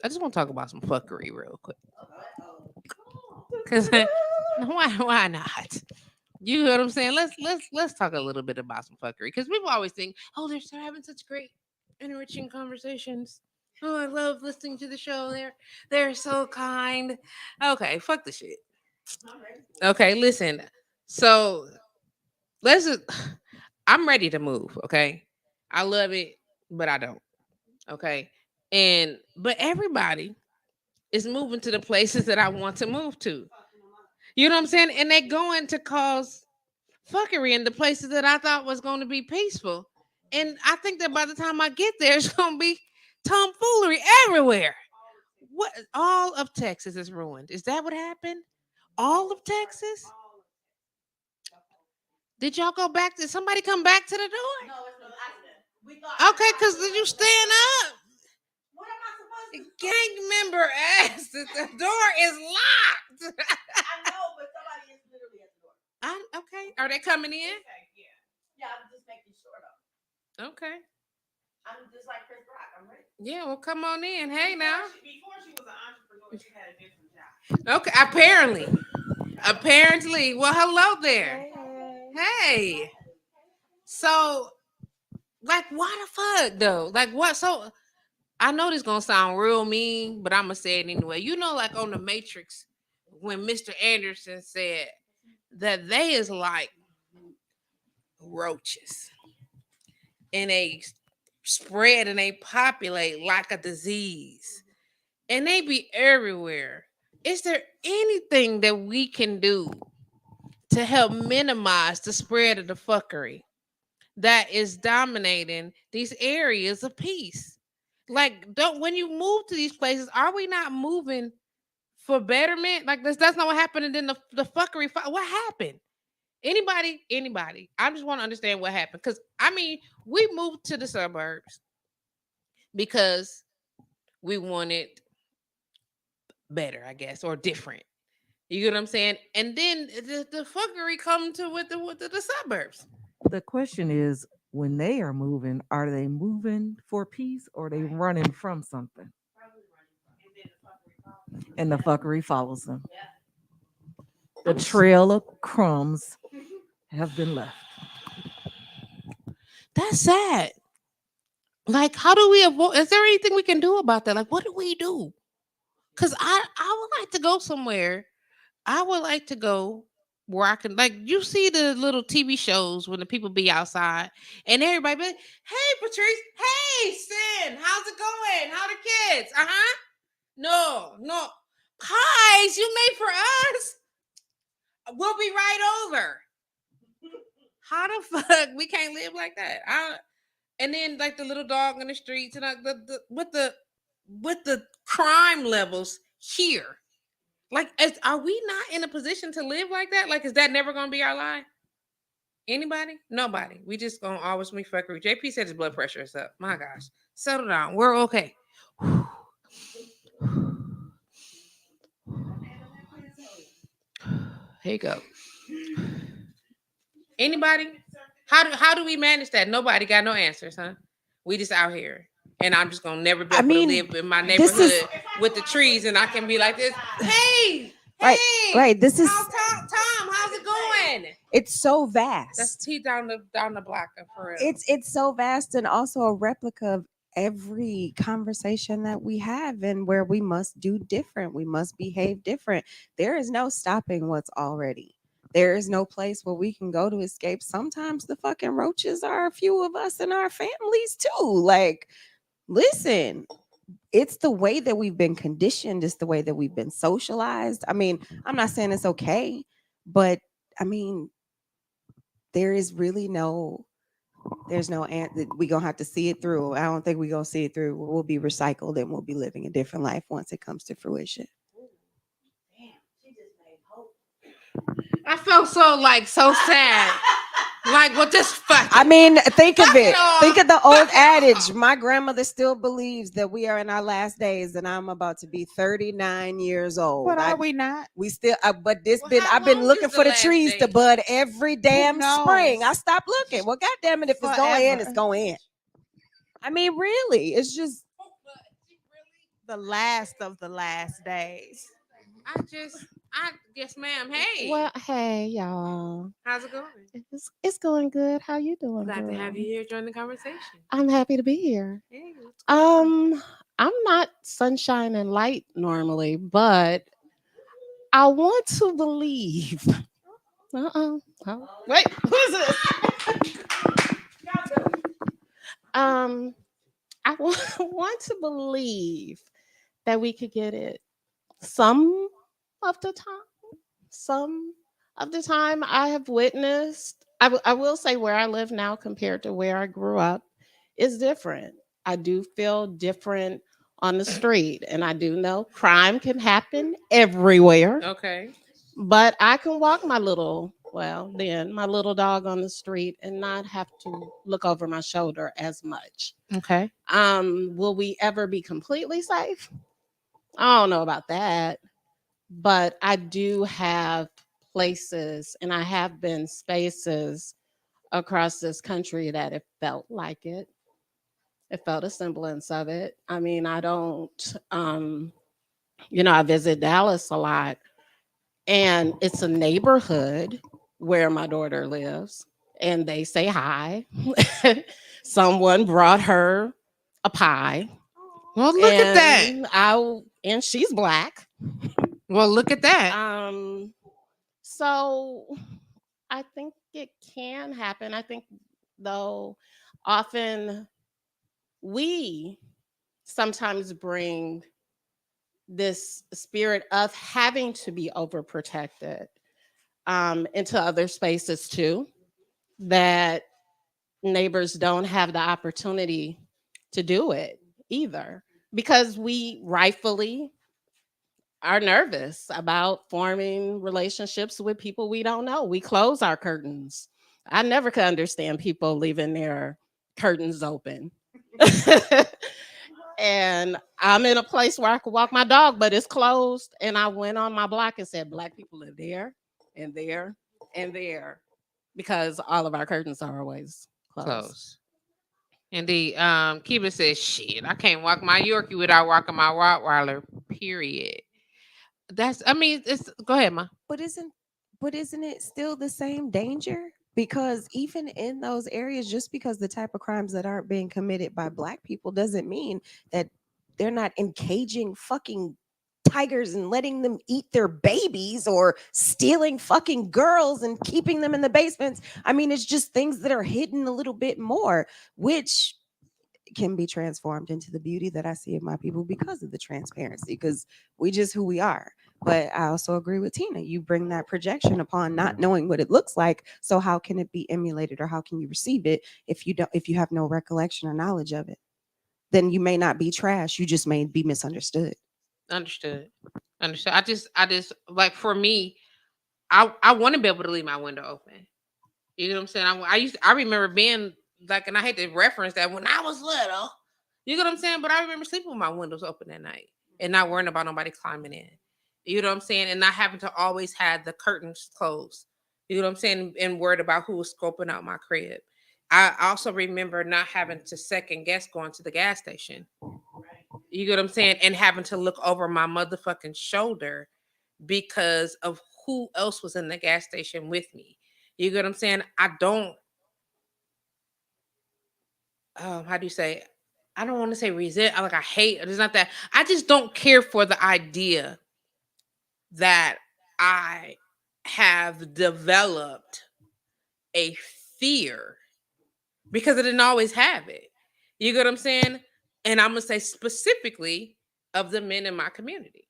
just want to talk about some fuckery real quick. Cause why not? You know what I'm saying? Let's talk a little bit about some fuckery. Because people always think, oh, they're still having such great, enriching conversations. Oh, I love listening to the show. They're so kind. Okay, fuck the shit. Okay, listen. So let's just, I'm ready to move, okay? I love it, but I don't. Okay. But everybody is moving to the places that I want to move to. You know what I'm saying? And they're going to cause fuckery in the places that I thought was going to be peaceful. And I think that by the time I get there, it's going to be tomfoolery everywhere. What? All of Texas is ruined. Is that what happened? All of Texas? Did y'all go back? Did somebody come back to the door? Okay, because did you stand up? The gang member asked that the door is locked. I know, but somebody is literally at the door. Okay. Are they coming in? Yeah, I'm just making sure though. Okay. I'm just like Chris Rock. I'm ready. Yeah, well, come on in. Hey, now. Before she was an entrepreneur, she had a different job. Okay, apparently. Well, hello there. Hey. So, like, why the fuck though? Like, what? So, I know this gonna sound real mean, but I'm gonna say it anyway. Like on the Matrix, when Mr. Anderson said that they is like roaches, and they spread and they populate like a disease, and they be everywhere. Is there anything that we can do to help minimize the spread of the fuckery that is dominating these areas of peace? Like, when you move to these places, are we not moving for betterment? Like, that's not what happened. And then the fuckery, what happened? Anybody? I just want to understand what happened. Because, we moved to the suburbs because we wanted better, I guess, or different. You get what I'm saying? And then the fuckery come to with the suburbs. The question is, when they are moving for peace or are they running from something? And the fuckery follows them. The trail of crumbs have been left. That's sad. Like, how do we avoid? Is there anything we can do about that? Like, what do we do? Because I would like to go somewhere. I would like to go where I can, like, you see the little TV shows when the people be outside and everybody be like, hey, Patrice, hey, Sin, how's it going? How the kids? No, pies you made for us. We'll be right over. How the fuck we can't live like that? And then like the little dog in the streets and with the crime levels here. Like, are we not in a position to live like that? Like, is that never gonna be our life? Anybody? Nobody. We just gonna always be fuckery. JP said his blood pressure is up. My gosh, settle down. We're okay. Here you go. Anybody? How do we manage that? Nobody got no answers, huh? We just out here. And I'm just gonna never be I able to mean, live in my this is neighborhood with the trees, and I can be like this. Hey, right, hey, right. This is Tom, how's it going? it's so That's vast. T down the block for real. It's so vast and also a replica of every conversation that we have and where we must do different. We must behave different. There is no stopping what's already. There is no place where we can go to escape. Sometimes the fucking roaches are a few of us in our families too. Like, listen, it's the way that we've been conditioned, it's the way that we've been socialized. I mean, I'm not saying it's okay, but I mean, there is really no there's no we gonna have to see it through. I don't think we gonna see it through. We'll be recycled and we'll be living a different life once it comes to fruition. I felt so sad. Like, what this fuck? I mean, think of Fuck it. it all. Think of the old Fuck it all. adage. My grandmother still believes that we are in our last days, and I'm about to be 39 years old. But are we not? We still, but this Well, been. how I've been long looking is the for the last trees to day? bud every damn knows? spring. I stopped looking. Well, goddamn it, if it's going in, it's Forever. going in. I mean, really, it's just The last of the last days. I guess, ma'am. Hey, Well, hey y'all. how's it going? It's going good. How you doing, Glad to have girl? you here join the conversation. I'm happy to be here. Hey, what's going on? I'm not sunshine and light normally, but I want to believe. Uh-oh. Oh. Wait, who's this? I want to believe that we could get it some of the time. Some of the time I have witnessed, I will say where I live now compared to where I grew up is different. I do feel different on the street, and I do know crime can happen everywhere, Okay. but I can walk my little dog on the street and not have to look over my shoulder as much. Okay. Will we ever be completely safe? I don't know about that, but I do have places and I have been spaces across this country that it felt like it. It felt a semblance of it. I mean, I don't, I visit Dallas a lot, and it's a neighborhood where my daughter lives, and they say hi. Someone brought her a pie. Well, look at that. And she's black. Well, look at that. So I think it can happen. I think though often we sometimes bring this spirit of having to be overprotected into other spaces too, that neighbors don't have the opportunity to do it either, because we rightfully are nervous about forming relationships with people we don't know. We close our curtains. I never could understand people leaving their curtains open. And I'm in a place where I could walk my dog, but it's closed. And I went on my block and said, Black people live there and there and there, because all of our curtains are always closed. Close. Indeed. Kiba says, shit, I can't walk my Yorkie without walking my Rottweiler, period. It's go ahead, Ma. but isn't it still the same danger? Because even in those areas, just because the type of crimes that aren't being committed by Black people doesn't mean that they're not encaging fucking tigers and letting them eat their babies, or stealing fucking girls and keeping them in the basements. I mean, it's just things that are hidden a little bit more, which can be transformed into the beauty that I see in my people because of the transparency, because we just who we are. But I also agree with Tina. You bring that projection upon not knowing what it looks like. So how can it be emulated, or how can you receive it if you have no recollection or knowledge of it? Then you may not be trash. You just may be misunderstood. Understood. I just like, for me, I want to be able to leave my window open. You know what I'm saying? I remember being like, and I hate to reference that, when I was little. You know what I'm saying? But I remember sleeping with my windows open at night and not worrying about nobody climbing in. You know what I'm saying? And not having to always have the curtains closed. You know what I'm saying? And worried about who was scoping out my crib. I also remember not having to second guess going to the gas station. You get what I'm saying? And having to look over my motherfucking shoulder because of who else was in the gas station with me. You get what I'm saying? I don't, how do you say? I don't want to say resent. Like I hate. It's not that. I just don't care for the idea that I have developed a fear because I didn't always have it. You get what I'm saying? And I'm gonna say specifically of the men in my community.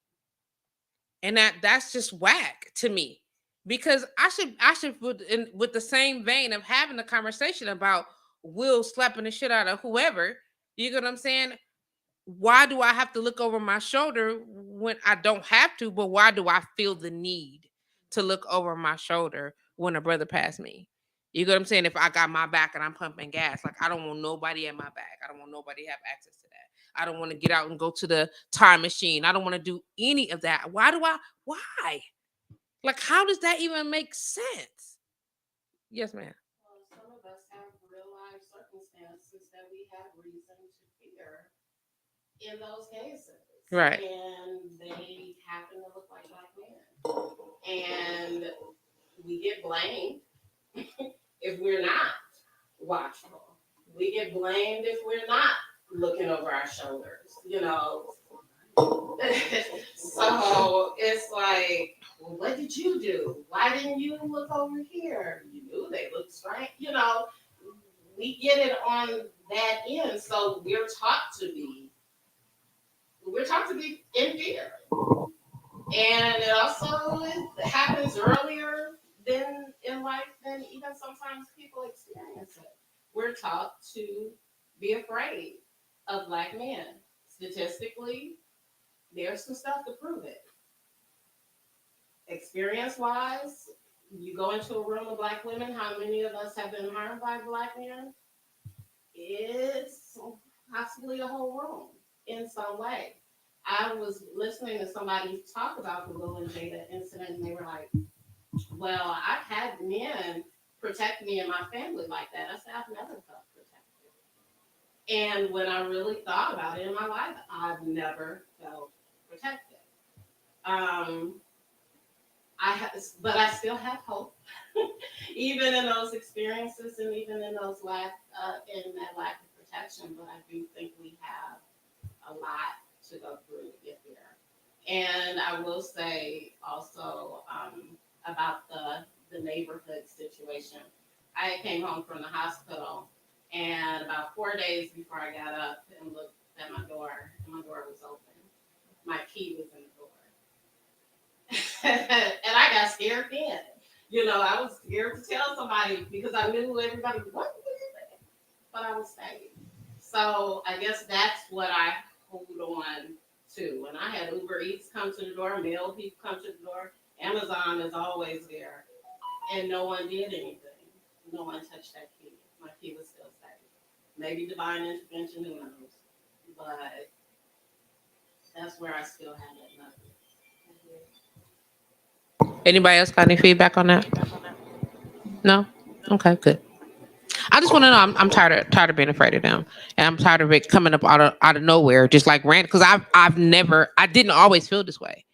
And that's just whack to me. Because I should with the same vein of having a conversation about Will slapping the shit out of whoever, you get what I'm saying? Why do I have to look over my shoulder when I don't have to, but why do I feel the need to look over my shoulder when a brother passed me? You get what I'm saying? If I got my back and I'm pumping gas, like I don't want nobody at my back. I don't want nobody to have access to that. I don't want to get out and go to the time machine. I don't want to do any of that. Why? Like, how does that even make sense? Yes, ma'am. Well, some of us have real life circumstances that we have reason to fear in those cases. Right. And they happen to look like black men. And we get blamed if we're not watchful. We get blamed if we're not looking over our shoulders, you know. So it's like, well, what did you do? Why didn't you look over here? You knew they looked strange. You know, we get it on that end. So we're taught to be in fear. And it also happens earlier than in life than even sometimes people experience it. We're taught to be afraid of black men. Statistically, there's some stuff to prove it. Experience wise, you go into a room of black women, how many of us have been harmed by black men? It's possibly a whole room in some way. I was listening to somebody talk about the Will and Jada incident, and they were like, well, I've had men protect me and my family like that. I said, I've never felt protected. And when I really thought about it in my life, I've never felt protected. Um, but I still have hope, even in those experiences and even in those in that lack of protection. But I do think we have a lot to go through to get there. And I will say also about the neighborhood situation. I came home from the hospital, and about 4 days before I got up and looked at my door, and my door was open. My key was in the door. And I got scared then. You know, I was scared to tell somebody because I knew everybody, what did you think? But I was safe. So I guess that's what I hold on to. When I had Uber Eats come to the door, mail people come to the door, Amazon is always there. And no one did anything. No one touched that key. My key was still safe. Maybe divine intervention, who knows? But that's where I still have that nugget. Anybody else got any feedback on that? No? Okay, good. I just want to know. I'm tired of being afraid of them, and I'm tired of it coming up out of nowhere, just like random. Because I didn't always feel this way.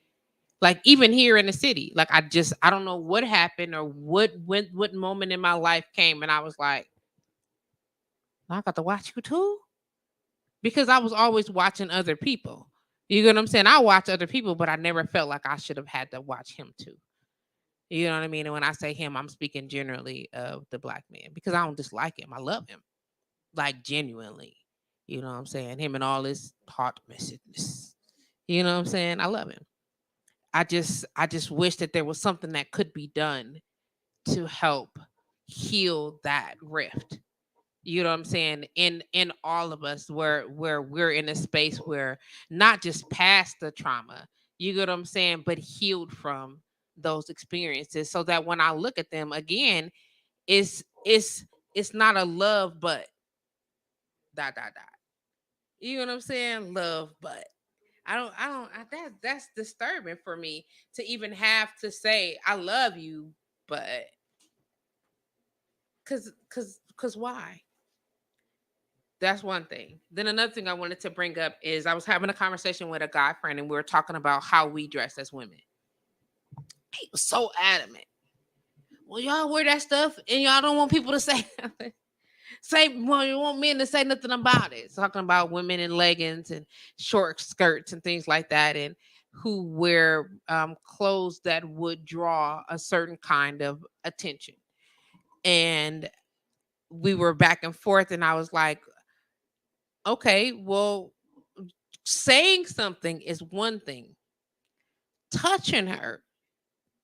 Like even here in the city, like I don't know what happened or what moment in my life came, and I was like, I got to watch you too, because I was always watching other people. You get what I'm saying? I watch other people, but I never felt like I should have had to watch him too. You know what I mean? And when I say him, I'm speaking generally of the black man because I don't dislike him. I love him, like genuinely. You know what I'm saying? Him and all his heart messages. You know what I'm saying? I love him. I just wish that there was something that could be done to help heal that rift. You know what I'm saying? In all of us where we're in a space where not just past the trauma, you get what I'm saying, but healed from those experiences so that when I look at them again, it's not a love but dot dot dot. You know what I'm saying? Love but. That's disturbing for me to even have to say I love you, but cause why? That's one thing. Then another thing I wanted to bring up is I was having a conversation with a guy friend and we were talking about how we dress as women. He was so adamant. Well, y'all wear that stuff and y'all don't want people to say nothing. Well, you want men to say nothing about it. Talking about women in leggings and short skirts and things like that, and who wear clothes that would draw a certain kind of attention. And we were back and forth, and I was like, okay, well, saying something is one thing, touching her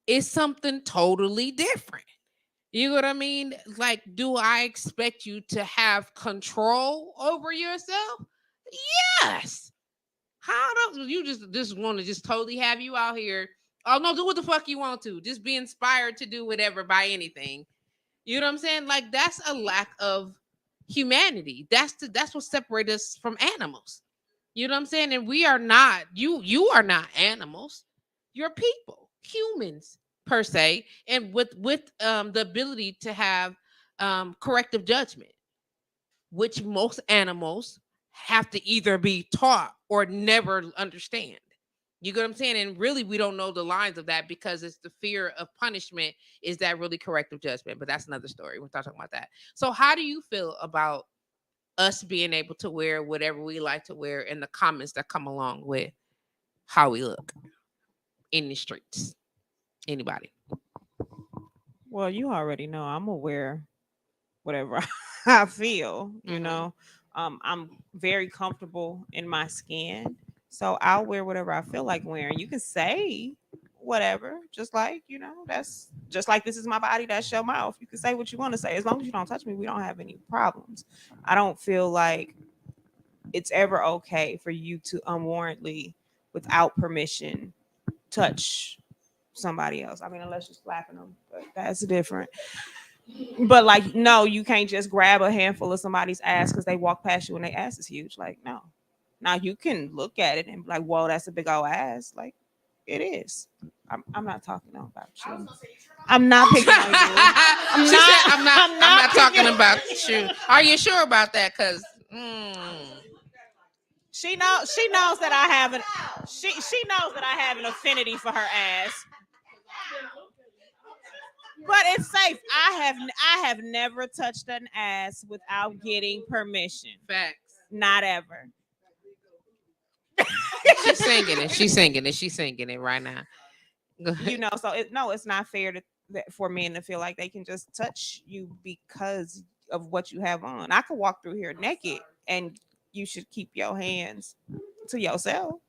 is something totally different. You know what I mean? Like, do I expect you to have control over yourself? Yes. How do you just want to just totally have you out here? Oh no, do what the fuck you want to. Just be inspired to do whatever by anything. You know what I'm saying? Like that's a lack of humanity. That's what separates us from animals. You know what I'm saying? And we are not, you are not animals. You're people, humans per se, and with the ability to have corrective judgment, which most animals have to either be taught or never understand. You get what I'm saying? And really, we don't know the lines of that because it's the fear of punishment. Is that really corrective judgment? But that's another story. We're not talking about that. So, how do you feel about us being able to wear whatever we like to wear and the comments that come along with how we look in the streets? Anybody? Well, you already know I'm aware whatever I feel, Mhm. I'm very comfortable in my skin. So I'll wear whatever I feel like wearing. You can say whatever, just like, that's just like this is my body, that's your mouth. You can say what you want to say. As long as you don't touch me, we don't have any problems. I don't feel like it's ever okay for you to unwarrantedly, without permission, touch somebody else. I mean, unless you're slapping them, but that's different. But like, no, you can't just grab a handful of somebody's ass because they walk past you and their ass is huge. Like, no. Now you can look at it and be like, whoa, that's a big old ass. Like, it is. I'm not talking about you. I'm not picking on you. I'm She not. said, I'm I'm not not talking picking. about you. Are you sure about that? Because She knows that I have an. She knows that I have an affinity for her ass. But it's safe. I have never touched an ass without getting permission. facts. Not ever. She's singing it. She's singing it. She's singing it right now. Go ahead. So it's not fair for men to feel like they can just touch you because of what you have on. I could walk through here naked, and you should keep your hands to yourself.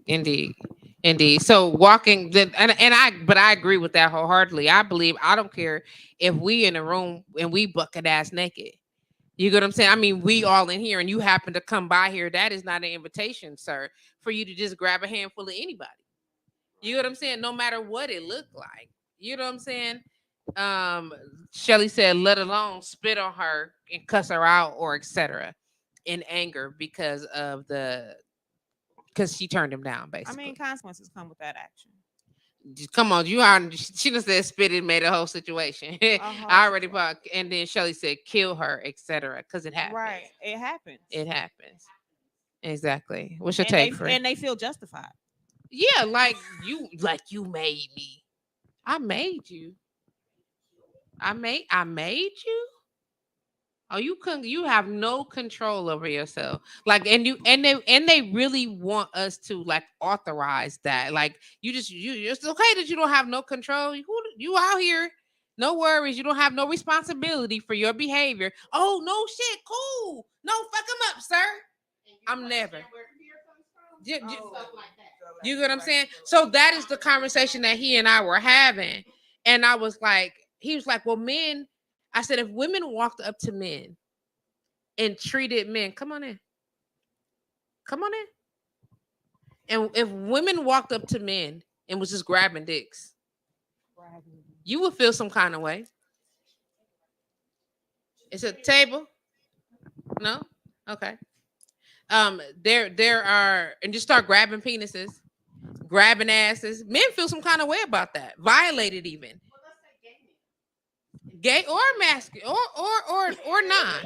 Indeed. Indeed. So walking but I agree with that wholeheartedly. I believe I don't care if we in a room and we bucket ass naked. You get what I'm saying? I mean, we all in here and you happen to come by here. That is not an invitation, sir, for you to just grab a handful of anybody. You know what I'm saying? No matter what it looked like. You know what I'm saying? Um, Shelly said, let alone spit on her and cuss her out or etc. in anger because she turned him down, I basically. mean, consequences come with that action. Come on, you are. She just said spit and made a whole situation. A whole I already situation. bought, and then Shelly said kill her, etc. Because it happens. Right. It happens. It happens. Exactly. What's your And they take, Free? and they feel justified. Yeah, like you made me. I made you. I made you. Oh, you have no control over yourself. Like and they really want us to like authorize that. Like it's okay that you don't have no control. You out here, no worries. You don't have no responsibility for your behavior. Oh, no shit, cool. No, fuck him up, sir. I'm never. You get what I'm saying? So that is the conversation that he and I were having. And I was like, he was like, well, men, I said, if women walked up to men and treated men, come on in, come on in. And if women walked up to men and was just grabbing dicks, you would feel some kind of way. It's a table? No? Okay. There are, and just start grabbing penises, grabbing asses. Men feel some kind of way about that, violated even, gay or masculine or non.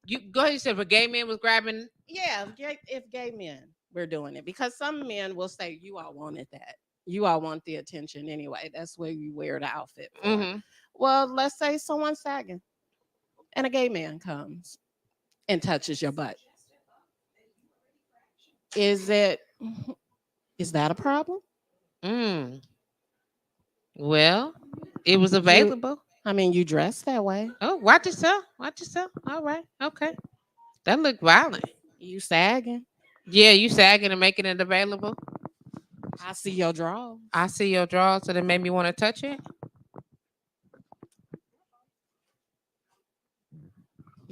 You go ahead. You said if a gay man was grabbing, Yeah, if gay men were doing it, because some men will say, "You all wanted that. You all want the attention anyway. That's where you wear the outfit for." mm-hmm. Well, let's say someone's sagging, and a gay man comes and touches your butt. Is it? Is that a problem? mm. Well, it was You, available. I mean, you dress that way. Oh, watch yourself. Watch yourself. All right. Okay. That looked violent. You sagging. Yeah, you sagging and making it available. I see your drawers. I see your drawers, so that made me want to touch it.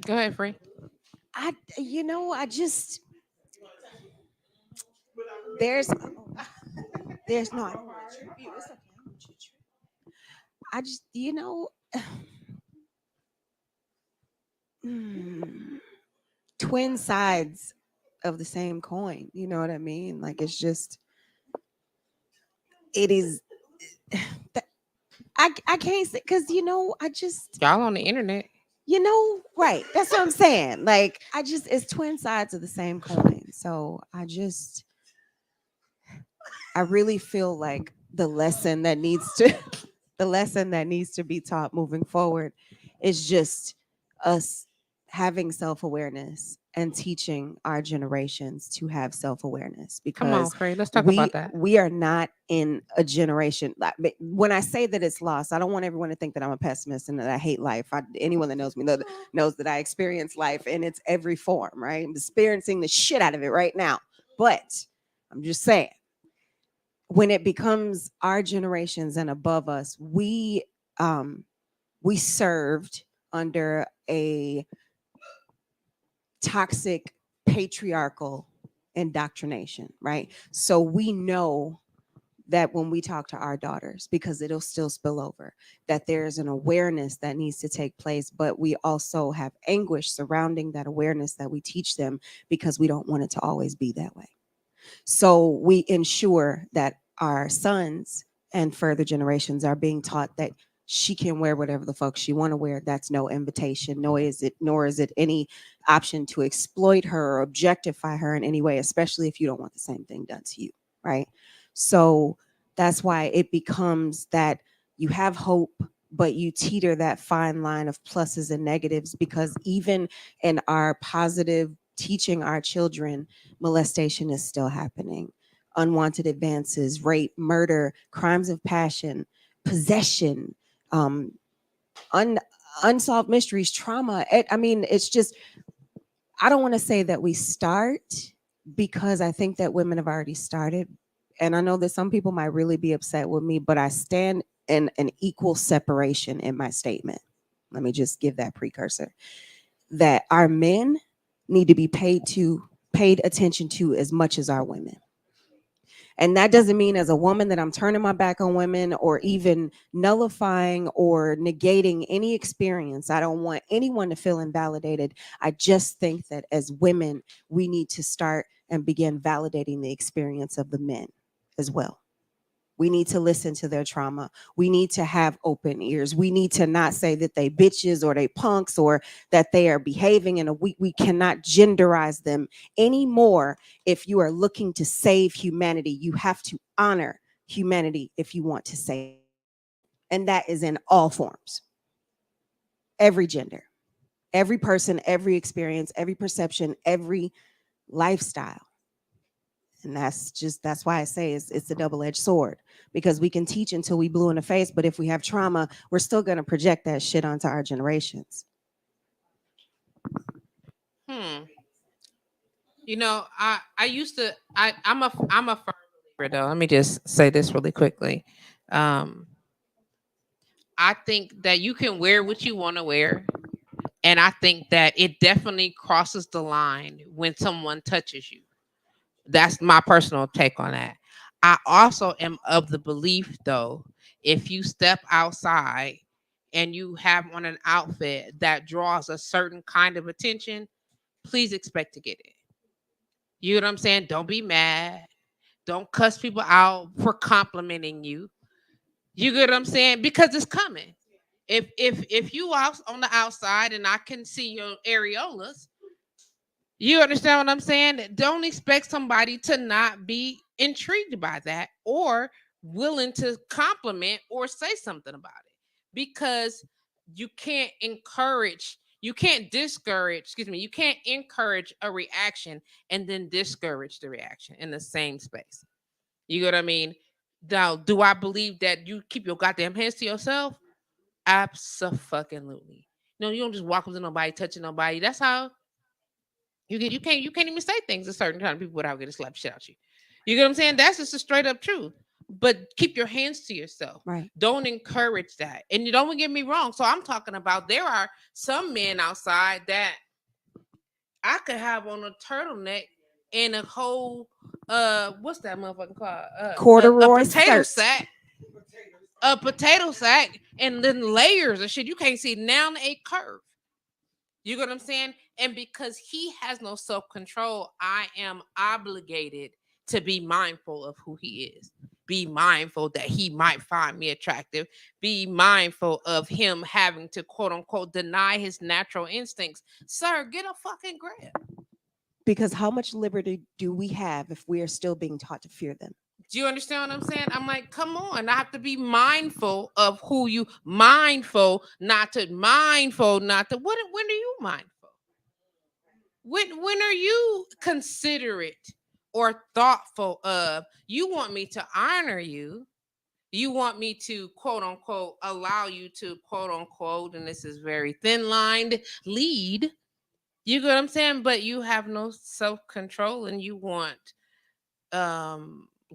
Go ahead, Free. I just there's there's no. I don't want to trip you. It's okay. I don't want you to trip. I just twin sides of the same coin. You know what I mean? Like it's just it is. I can't say because I just Y'all on the internet. right. That's what I'm saying. Like I just it's twin sides of the same coin. So I really feel like the lesson that needs to the lesson that needs to be taught moving forward is just us having self-awareness and teaching our generations to have self-awareness Come on, because Free. Let's talk we about that. we are not in a generation when I say that it's lost, I don't want everyone to think that I'm a pessimist and that I hate life. Anyone that knows me knows that I experience life in its every form, right? I'm experiencing the shit out of it right now, but I'm just saying when it becomes our generations and above us, we served under a toxic patriarchal indoctrination, right? So we know that when we talk to our daughters, because it'll still spill over, that there's an awareness that needs to take place, but we also have anguish surrounding that awareness that we teach them because we don't want it to always be that way. So we ensure that our sons and further generations are being taught that she can wear whatever the fuck she want to wear. That's no invitation, nor is it any option to exploit her or objectify her in any way, especially if you don't want the same thing done to you, right? So that's why it becomes that you have hope, but you teeter that fine line of pluses and negatives because even in our positive teaching our children, molestation is still happening. Unwanted advances, rape, murder, crimes of passion, possession, um, unsolved mysteries, trauma. I mean, it's just, I don't want to say that we start because I think that women have already started. And I know that some people might really be upset with me, but I stand in an equal separation in my statement. Let me just give that precursor that our men need to be paid attention to as much as our women. And that doesn't mean as a woman that I'm turning my back on women or even nullifying or negating any experience. I don't want anyone to feel invalidated. I just think that as women, we need to start and begin validating the experience of the men as well. We need to listen to their trauma. We need to have open ears. We need to not say that they bitches or they punks or that they are behaving in a we cannot genderize them anymore. If you are looking to save humanity, you have to honor humanity if you want to save. And that is in all forms. Every gender, every person, every experience, every perception, every lifestyle. And that's why I say it's a double-edged sword because we can teach until we blue in the face, but if we have trauma, we're still going to project that shit onto our generations. You know, I used to I'm a firm believer though. Let me just say this really quickly. Um, I think that you can wear what you want to wear, and I think that it definitely crosses the line when someone touches you. That's my personal take on that. I also am of the belief though, if you step outside and you have on an outfit that draws a certain kind of attention, please expect to get it. You know what I'm saying? Don't be mad. Don't cuss people out for complimenting you. You get what I'm saying? Because it's coming. If you out on the outside and I can see your areolas, you understand what I'm saying? Don't expect somebody to not be intrigued by that or willing to compliment or say something about it. Because you can't discourage, excuse me, you can't encourage a reaction and then discourage the reaction in the same space. You get what I mean? Now, do I believe that you keep your goddamn hands to yourself? Absolutely. No, you don't just walk up to nobody, touching nobody. That's how you can't even say things to certain kind of people without getting slapped shit out you. You get what I'm saying? That's just a straight up truth. But keep your hands to yourself. Right. Don't encourage that. And you don't get me wrong. So I'm talking about there are some men outside that I could have on a turtleneck and a whole what's that motherfucking called? A Corduroy potato skirt. sack. A potato sack and then layers of shit. You can't see down a curve. You get what I'm saying? And because he has no self control, I am obligated to be mindful of who he is. Be mindful that he might find me attractive. Be mindful of him having to quote unquote deny his natural instincts. Sir, get a fucking grip. Because how much liberty do we have if we are still being taught to fear them? Do you understand what I'm saying? I'm like, come on. I have to be mindful of who you mindful not to when are you mindful? When are you considerate or thoughtful of you want me to honor you? You want me to quote unquote allow you to quote unquote, and this is very thin lined, lead. You get what I'm saying? But you have no self-control and you want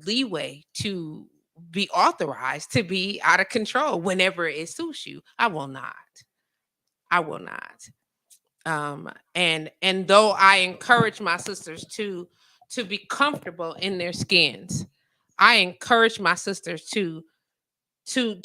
leeway to be authorized to be out of control whenever it suits you. I will not. I will not. And though I encourage my sisters to be comfortable in their skins, I encourage my sisters to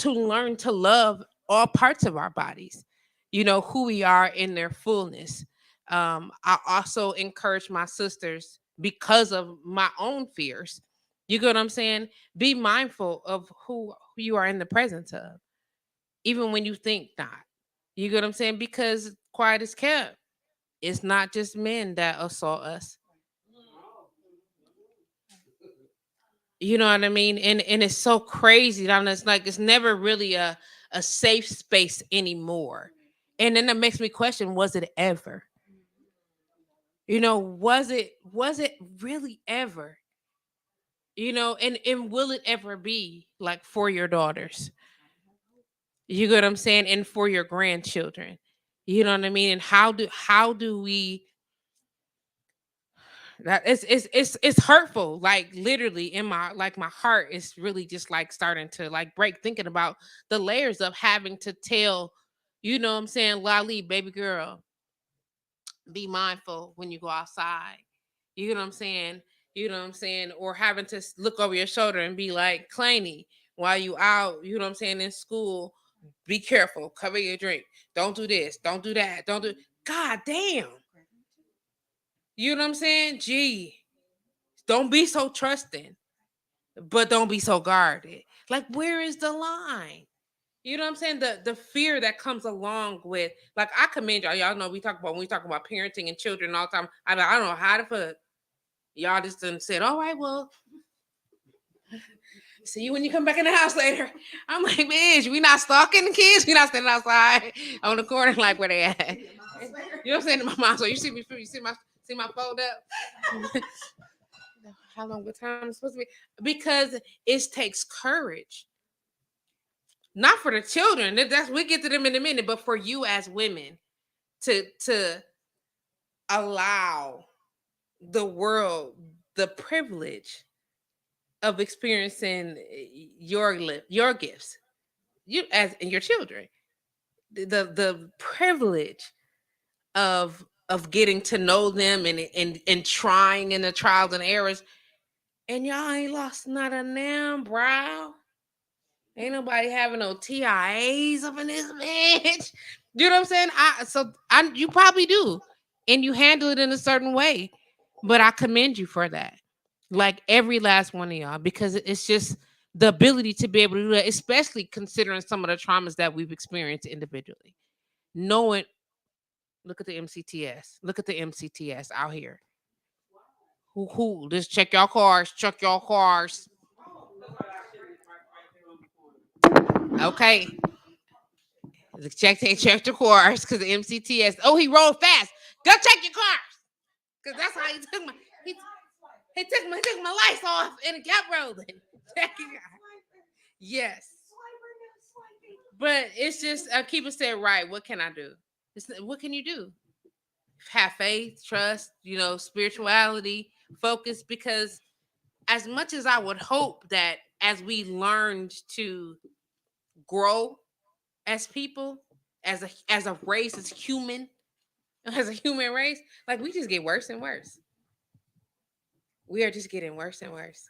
learn to love all parts of our bodies, you know, who we are in their fullness. I also encourage my sisters because of my own fears. You get what I'm saying? Be mindful of who you are in the presence of, even when you think not. You get what I'm saying? Because quiet is kept. It's not just men that assault us. You know what I mean? And it's so crazy. That it's like it's never really a safe space anymore. And then that makes me question, was it ever? You know, was it really ever? You know, and will it ever be like for your daughters? You get what I'm saying? And for your grandchildren. You know what I mean? And how do we that it's hurtful, like literally in my heart is really just like starting to like break thinking about the layers of having to tell, you know what I'm saying, Lali, baby girl, be mindful when you go outside. You know what I'm saying? You know what I'm saying? Or having to look over your shoulder and be like, Claney, while you out, you know what I'm saying, in school, be careful, cover your drink. Don't do this, don't do that, don't do. God damn. You know what I'm saying? Gee, don't be so trusting, but don't be so guarded. Like, where is the line? You know what I'm saying? The fear that comes along with, like, I commend y'all. Y'all know we talk about when we talk about parenting and children all the time. I don't know how to put y'all just done said, all right, well, see you when you come back in the house later. I'm like, bitch, we not stalking the kids. We not standing outside on the corner like where they at. You know what I'm saying to my mom? So you see my fold up. How long the time is supposed to be? Because it takes courage, not for the children. That's we get to them in a minute, but for you as women to allow the world the privilege of experiencing your gifts, you as and your children, the privilege of getting to know them and trying in the trials and errors, and y'all ain't lost not a damn brow. Ain't nobody having no TIAs up in this bitch. You know what I'm saying? You probably do. and you handle it in a certain way. But I commend you for that. Like every last one of y'all, because it's just the ability to be able to do that, especially considering some of the traumas that we've experienced individually. Knowing, look at the MCTS. Look at the MCTS out here. Who? Just check your cars. Check your cars. Okay. Check your cars because the MCTS. Oh, he rolled fast. Go check your cars. Because that's how he took my he took my lights off and it kept rolling. Check your car. Yes. But it's just Keeper said right. What can I do? What can you do? Have faith, trust, spirituality, focus. Because as much as I would hope that as we learned to grow as people, as a race, as a human race, like we just get worse and worse. We are just getting worse and worse.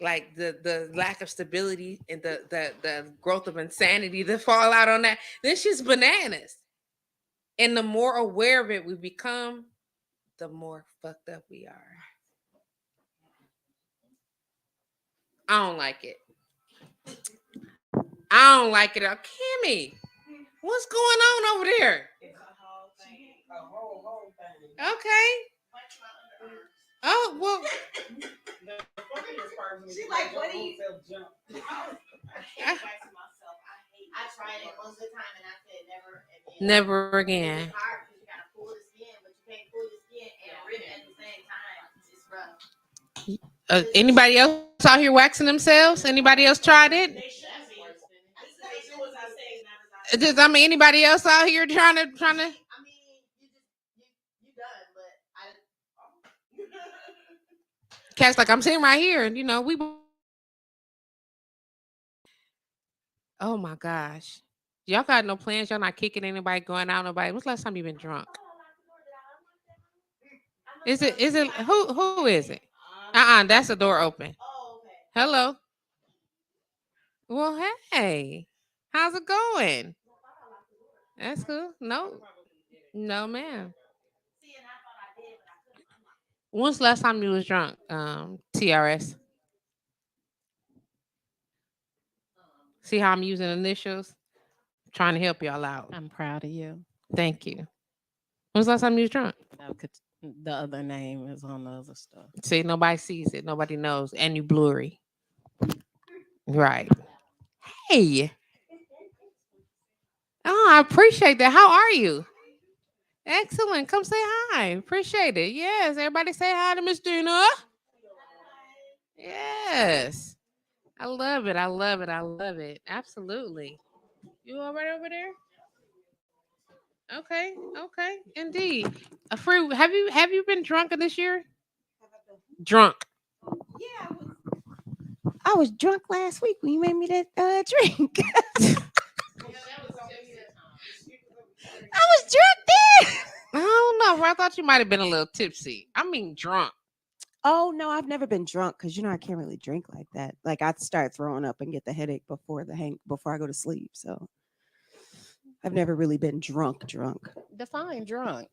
Like the lack of stability and the growth of insanity, the fallout on that. This is bananas. And the more aware of it we become, the more fucked up we are. I don't like it. I don't like it. Kimmy, what's going on over there? Okay. Oh well. She's like, what do you? I tried it one good time and I said never again. Never again. It's hard because you gotta pull the skin, but you can't pull the skin and rip at the same time. It's rough. Anybody else out here waxing themselves? Anybody else tried it? Anybody else out here trying to? I mean, you done, but Cat's like, I'm sitting right here, and we. Oh my gosh, y'all got no plans? Y'all not kicking anybody, going out? Nobody? When's the last time you been drunk? Is it? Who is it? That's the door open. Hello. Well, hey, how's it going? That's cool. No, ma'am. When's the last time you was drunk? TRS. See how I'm using initials? Trying to help y'all out. I'm proud of you. Thank you. When's the last time you was drunk? The other name is on the other stuff. See, nobody sees it. Nobody knows. And you blurry. Right. Hey. Oh, I appreciate that. How are you? Excellent. Come say hi. Appreciate it. Yes. Everybody say hi to Miss Dina. Yes. I love it. I love it. I love it. Absolutely. You all right over there? Okay. Okay. Indeed. A free. Have you been drunk this year? Drunk. Yeah, I was drunk last week when you made me that drink. I was drunk then. I don't know. I thought you might have been a little tipsy. I mean, drunk. Oh no, I've never been drunk because I can't really drink like that. Like I'd start throwing up and get the headache before I go to sleep. So I've never really been drunk. Define drunk.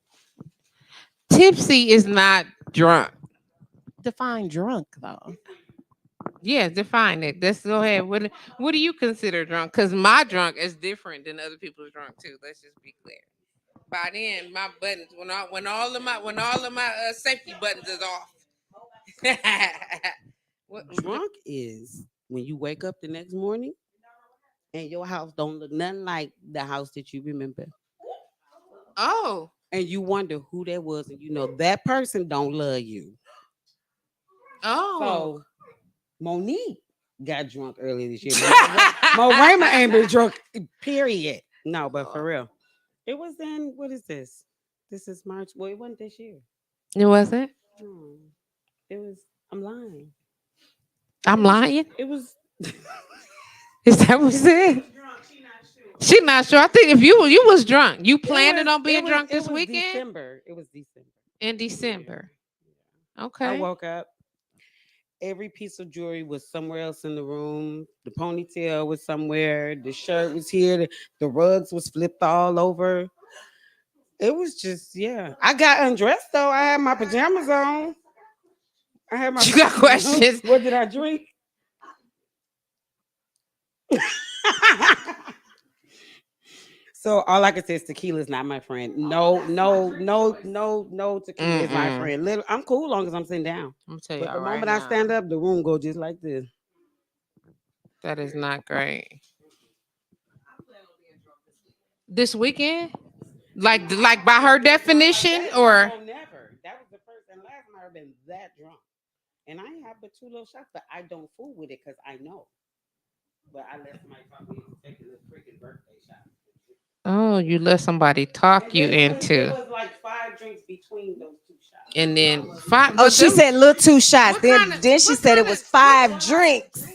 Tipsy is not drunk. Define drunk though. Yeah, define it. Let's go ahead. What do you consider drunk? Because my drunk is different than other people's drunk too. Let's just be clear. By then, my buttons when all of my safety buttons is off. Drunk is when you wake up the next morning and your house don't look nothing like the house that you remember. Oh. And you wonder who that was, and that person don't love you. Oh. So Monique got drunk earlier this year. Mo Raymond ain't been drunk, period. No, but for real. It was in, what is this? This is March. Well, it wasn't this year. It wasn't? It was, I'm lying. I'm lying? It was. Is that what you said? She not sure. I think if you was drunk, you planning on being drunk this weekend? December. It was December. In December. Okay. I woke up. Every piece of jewelry was somewhere else in the room. The ponytail was somewhere. The shirt was here. The rugs was flipped all over. It was just, yeah. I got undressed though. I had my pajamas on. I had my You got pajamas on. questions? What did I drink? So all I can say is tequila is not my friend. No, tequila is my Mm-mm. friend. I'm cool long as I'm sitting down. I'm gonna tell But the y'all right moment I now, stand up, the room go just like this. that is not great. This weekend, like by her definition, or Oh, never. That was the first and last time I've been that drunk. And I ain't have but 2 little shots, but I don't fool with it because I know. But I let somebody talk me into taking a freaking birthday shot. oh, you let somebody talk you It into, was like 5 drinks between those 2 shots. and then five. Oh, But she them, said little 2 shots. what Then kinda- then she what said it kinda- was 5 drinks.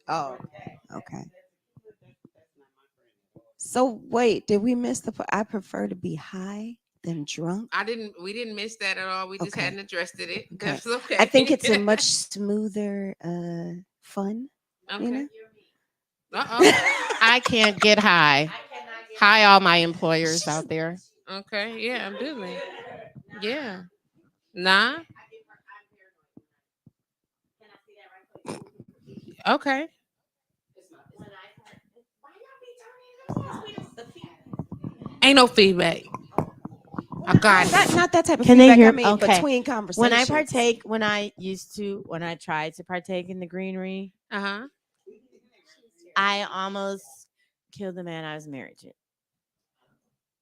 Oh, okay. So wait, did we miss the? I prefer to be high than drunk. We didn't miss that at all. We just Okay. hadn't addressed it. Okay. That's okay. I think it's a much smoother fun. okay. You know? I can't get high. Hi, all my employers out there. Okay. Yeah, I'm doing. Yeah. Nah. Okay. Ain't no feedback. I got it. Not that type of Can they feedback. hear I me? mean, Okay. between conversations. When I tried to partake in the greenery, Uh-huh. I almost killed the man I was married to.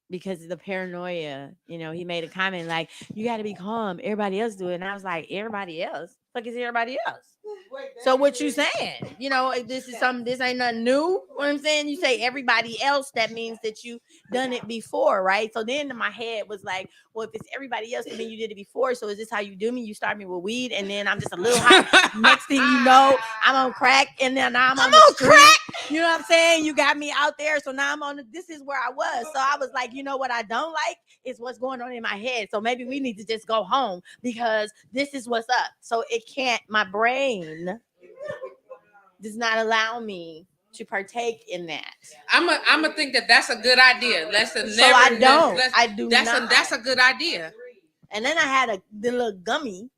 Because of the paranoia, he made a comment like, "You got to be calm. Everybody else do it," and I was like, "Everybody else? Fuck is everybody else?" So what you saying? This is something. This ain't nothing new. What I'm saying, you say everybody else, that means that you done it before, right? So then in my head was like, well, if it's everybody else, then you did it before. So is this how you do me? You start me with weed, and then I'm just a little high. Next thing you know, I'm on crack, and then now I'm on the street. Crack. You know what I'm saying? You got me out there, so now I'm on. This is where I was. So I was like, you know what I don't like is what's going on in my head. So maybe we need to just go home because this is what's up. So it can't. My brain does not allow me to partake in that. I'm a think that's a good idea. I do not. That's a good idea. And then I had the little gummy.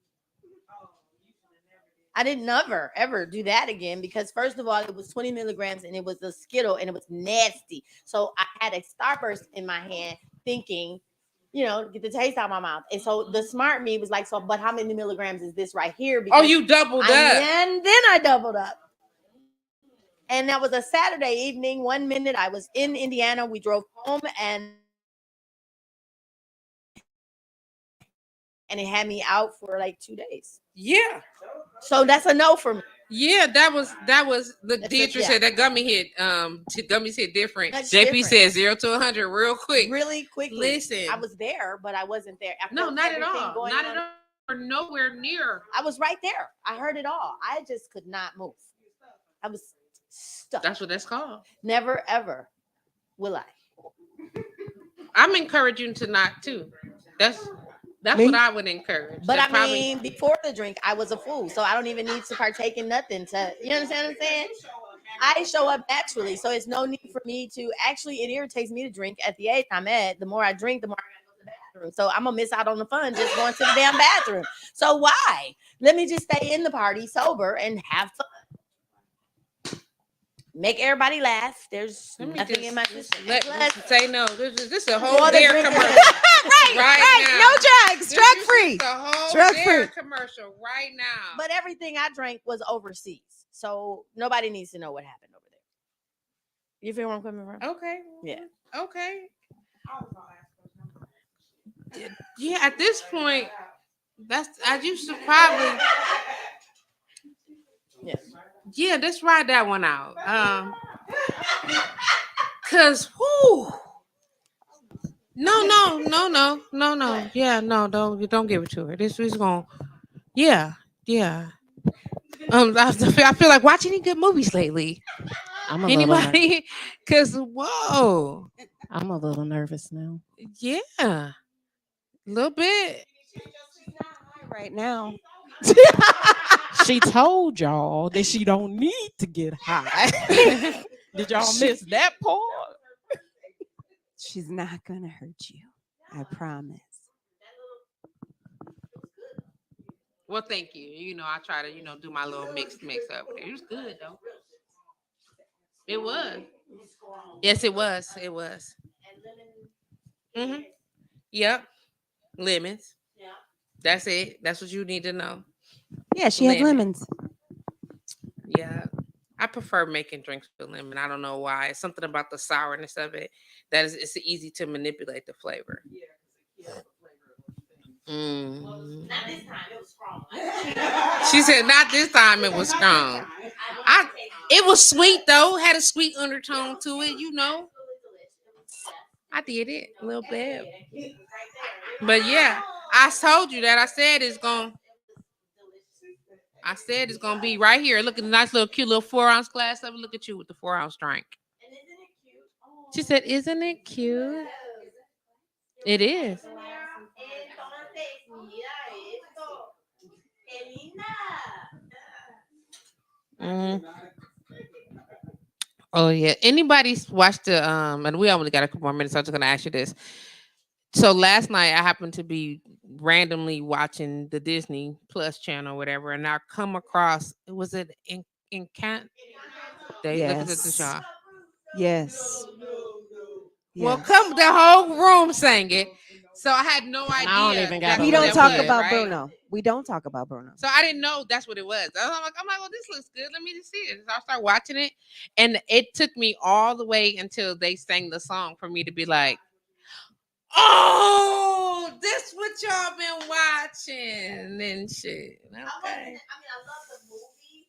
I didn't ever do that again because first of all, it was 20 milligrams and it was a Skittle and it was nasty. So I had a Starburst in my hand thinking, get the taste out of my mouth. And so the smart me was like, so, but how many milligrams is this right here? Because you doubled up. And then I doubled up. And that was a Saturday evening. 1 minute I was in Indiana. We drove home and it had me out for like 2 days. Yeah. So that's a no for me. Yeah, that was the Deidre said that gummy hit gummies hit different. That's JP different. said 0 to 100 real quick. Really quickly. Listen. I was there, but I wasn't there. No, not at all. Not at all. Or nowhere near. I was right there. I heard it all. I just could not move. I was stuck. That's what that's called. Never ever will I. I'm encouraging to not too. That's what I would encourage. But I mean, before the drink, I was a fool, so I don't even need to partake in nothing. You understand what I'm saying? I show up naturally, so it's no need for me to. Actually, it irritates me to drink at the age I'm at. The more I drink, the more I go to the bathroom. So I'm gonna miss out on the fun just going to the damn bathroom. So why? Let me just stay in the party sober and have fun. Make everybody laugh. There's nothing in my system. Say no. This is a whole dare commercial. right. Now. No drugs. Drug free. The whole Drug dare free. commercial right now. But everything I drank was overseas, so nobody needs to know what happened over there. You feel where I'm coming from? Okay. Yeah. Okay. Yeah. At this point, I used to probably. Yeah. Yeah, let's ride that one out. Cause whoo. No. Yeah, no, don't give it to her. This is gonna. Yeah. I feel like watching any good movies lately. Anybody? Cause whoa. I'm a little nervous now. Yeah. A little bit. Right now. She told y'all that she don't need to get high. Did y'all miss that part? She's not gonna hurt you. I promise. Well, thank you. I try to, do my little mix up. It was good though. It was. Yes, it was. It was. Mm-hmm. Yep. Lemons. That's it. That's what you need to know. Yeah, she had Lemon. lemons. Yeah. I prefer making drinks with lemon. I don't know why. It's something about the sourness of it that is it's easy to manipulate the flavor. Not this time. It was strong. She said, "Not this time. It was strong. It was sweet though. Had a sweet undertone to it. I did it a little bit, but yeah, I told you that. I said it's gonna be right here. Look at the nice little cute little 4-ounce glass of it. Look at you with the 4-ounce drink." She said, "Isn't it cute?" It is. Mm. Oh yeah. Anybody's watched the and we only got a couple more minutes, so I'm just gonna ask you this. So last night I happened to be randomly watching the Disney Plus channel, whatever, and I come across was it in Can't they look at the Yes. show. Yes. Well, Yes. come the whole room sang it. So I had no And I don't idea even that's gotta We what don't that talk was, about right? Bruno. We don't talk about Bruno. So I didn't know that's what it was. I'm like, well, this looks good. Let me just see it. So I started watching it, and it took me all the way until they sang the song for me to be like, "Oh, this what y'all been watching and shit." Okay. I love the movie,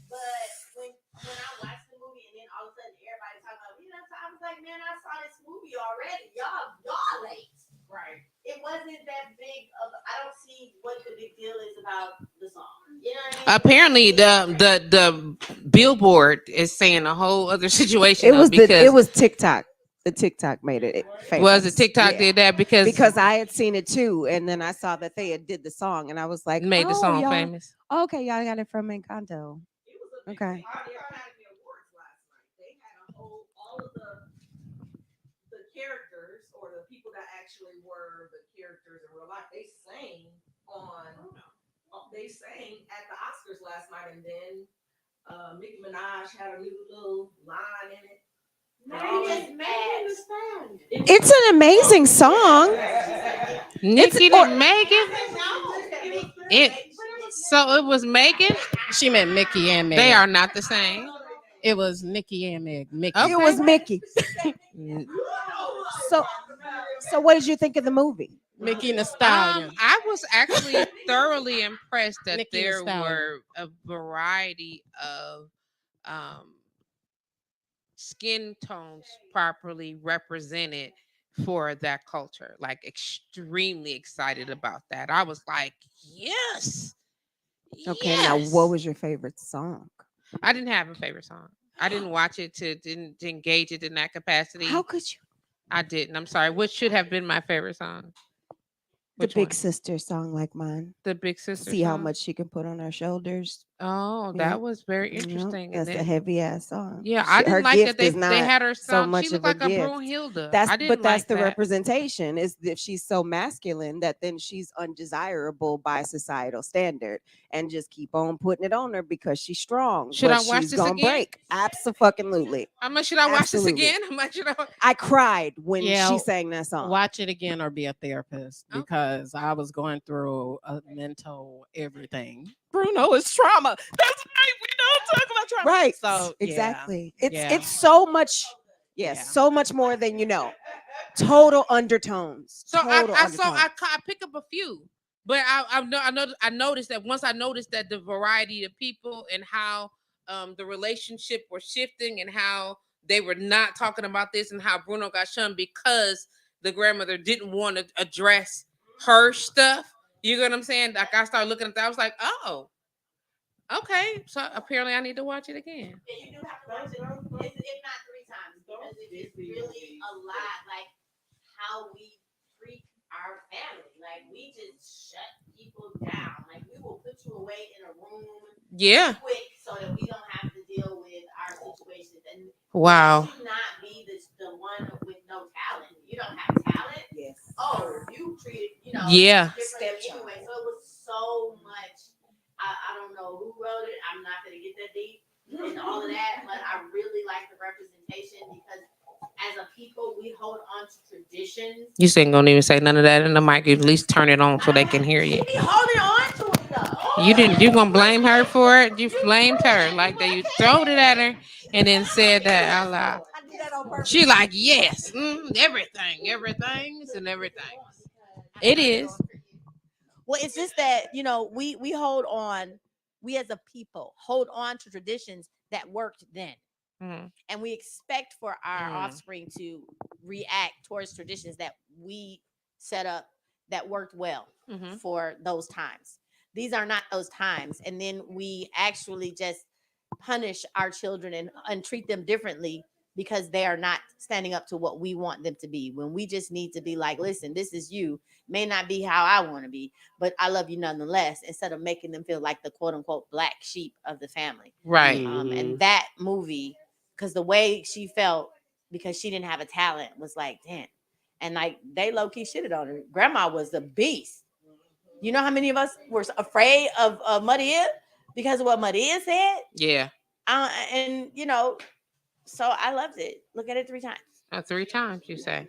but when I watched the movie and then all of a sudden everybody talking about, I was like, man, I saw this movie already. Y'all late. Right. It wasn't that big of. I don't see what the big deal is about the song. You know what I mean? Apparently, the billboard is saying a whole other situation. It was because it was TikTok. The TikTok made it famous. was it TikTok Yeah. did that because I had seen it too, and then I saw that they had did the song, and I was like, made the "Oh, song y'all, famous. okay, y'all got it from Encanto." Okay. All of the characters or the people that actually were the characters in real life, they sang at the Oscars last night, and then Nicki Minaj had a new little line in it. It's an amazing song. Nicki and Megan. It so it was Megan. She meant Mickey and Meg. They are not the same. It was Nikki and Meg. Mickey. Okay. It was Mickey. So, what did you think of the movie? Mickey and the Stallion. I was actually thoroughly impressed that Nicki and there Stallion. were a variety of skin tones properly represented for that culture. Like extremely excited about that. I was like, yes. Okay, now what was your favorite song? I didn't have a favorite song. I didn't watch it to engage it in that capacity. How could you? I didn't. I'm sorry. What should have been my favorite song? The Which Big one? Sister song like mine. The Big Sister. See how song? much she can put on her shoulders. Oh, Yeah. that was very You know, interesting. that's And a then, heavy ass song. yeah, I Her didn't like gift that is they not had her so song. much She looked of a like a gift. Brunhilde. That's I didn't but that's like the that. representation. Is if she's so masculine that then she's undesirable by societal standard, and just keep on putting it on her because she's strong. Should but I watch she's this gonna again? break. Absolutely. How much should I watch Absolutely. this again? How much should I? I cried when Yeah, she sang that song. Watch it again or be a therapist Okay. because I was going through a mental everything. Bruno is trauma. That's right. We don't talk about trauma. Right. So yeah. Exactly. It's Yeah. it's so much. Yes, Yeah. so much more than you know. Total undertones. So Total I saw undertones. I pick up a few, but I noticed that once I noticed that the variety of people and how the relationship were shifting and how they were not talking about this and how Bruno got shunned because the grandmother didn't want to address her stuff. You know what I'm saying? Like I started looking at that, I was like, oh, okay. So apparently I need to watch it again. Yeah, you do have to watch it, if not 3 times, because it's really a lot. Like how we treat our family, like we just shut people down. Like we will put you away in a room, Yeah. quick, so that we don't have to deal with our situations. And Wow. you should not be the one with no talent. Yeah. different anyway. So it was so much. I don't know who wrote it. I'm not gonna get that deep and all of that, but I really like the representation because as a people we hold on to traditions. You ain't gonna even say none of that in the mic. At least turn it on so they can hear She you. be holding on to it though. You didn't. You gonna blame her for it? You blamed her like that. You throwed it at her and then said that out loud. I did that on purpose. She like yes, everything's and everything. It is. Well, it's just that we hold on. We as a people hold on to traditions that worked then, Mhm. and we expect for our Mm. offspring to react towards traditions that we set up that worked well Mhm. for those times. These are not those times, and then we actually just punish our children and treat them differently because they are not standing up to what we want them to be, when we just need to be like, listen, this is you, may not be how I want to be, but I love you nonetheless, instead of making them feel like the quote unquote black sheep of the family. Right. And that movie, because the way she felt because she didn't have a talent was like, damn. And like they low key shitted on her. Grandma was the beast. You know how many of us were afraid of Maria because of what Maria said? Yeah. And so I loved it. Look at it 3 times. 3 times you say.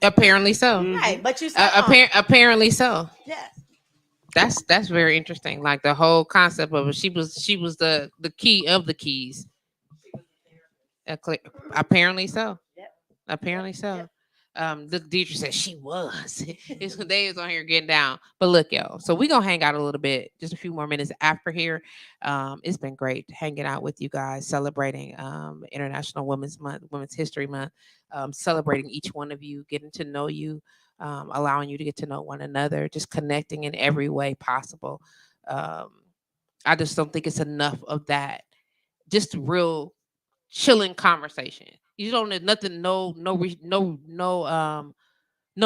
Apparently so. Right, but you saw Apparently so. yeah. That's very interesting. Like the whole concept of it. She was the key of the keys. Cle- Apparently so. Yep. Apparently so. Yep. The teacher said she was. They was on here getting down. But look, y'all. So we gonna hang out a little bit, just a few more minutes after here. It's been great hanging out with you guys, celebrating International Women's Month, Women's History Month, celebrating each one of you, getting to know you, allowing you to get to know one another, just connecting in every way possible. Um, I just don't think it's enough of that. Just real chilling conversation. You don't need nothing, no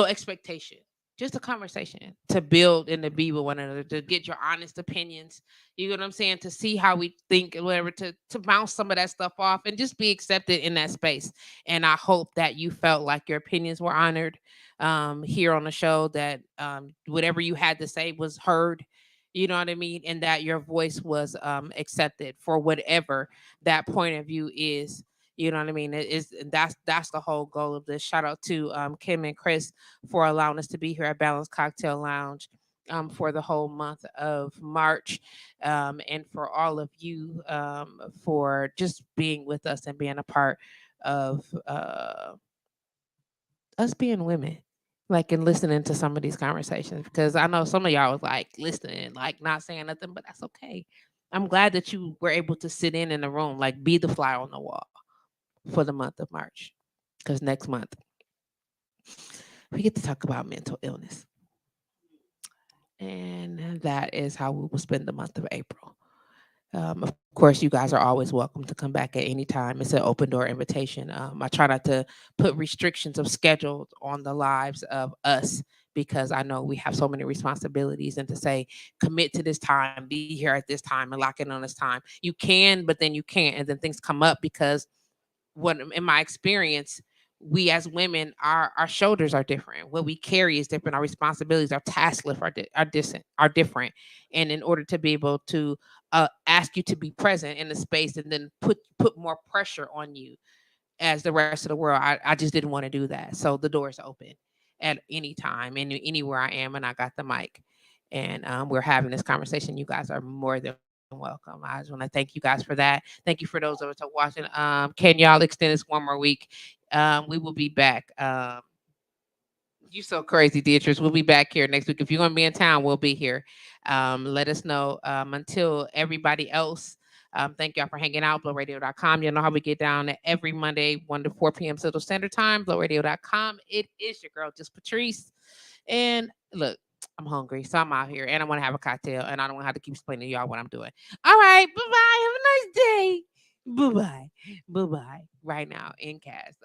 expectation. Just a conversation to build and to be with one another, to get your honest opinions. You know what I'm saying? To see how we think and whatever, to bounce some of that stuff off and just be accepted in that space. And I hope that you felt like your opinions were honored here on the show, that whatever you had to say was heard. You know what I mean? And that your voice was accepted for whatever that point of view is. You know what I mean? It is that's the whole goal of this. Shout out to Kim and Chris for allowing us to be here at Balance Cocktail Lounge for the whole month of March, and for all of you for just being with us and being a part of us being women. Like, and listening to some of these conversations, because I know some of y'all was like listening, like not saying nothing, but that's okay. I'm glad that you were able to sit in the room, like be the fly on the wall for the month of March. Because next month, we get to talk about mental illness. And that is how we will spend the month of April. Of course, you guys are always welcome to come back at any time. It's an open door invitation. I try not to put restrictions of schedule on the lives of us, because I know we have so many responsibilities, and to say commit to this time, be here at this time, and lock in on this time. You can, but then you can't, and then things come up because what in my experience, we as women, our shoulders are different. What we carry is different. Our responsibilities, our task list are different. And in order to be able to ask you to be present in the space and then put more pressure on you as the rest of the world, I just didn't want to do that. So the door is open at any time and anywhere I am, and I got the mic. And we're having this conversation. You guys are more than welcome. I just want to thank you guys for that. Thank you for those of us who are watching. Can y'all extend this one more week? We will be back. You so crazy, Beatrice. We'll be back here next week. If you're gonna be in town, we'll be here. Let us know. Until everybody else, thank y'all for hanging out. BlowRadio.com. You know how we get down every Monday, 1 to 4 p.m. Central Standard Time. BlowRadio.com. It is your girl, JustPatrice. And look, I'm hungry, so I'm out here, and I want to have a cocktail, and I don't want to have to keep explaining to y'all what I'm doing. All right, bye bye. Have a nice day. Bye bye. Bye bye. Right now in cast.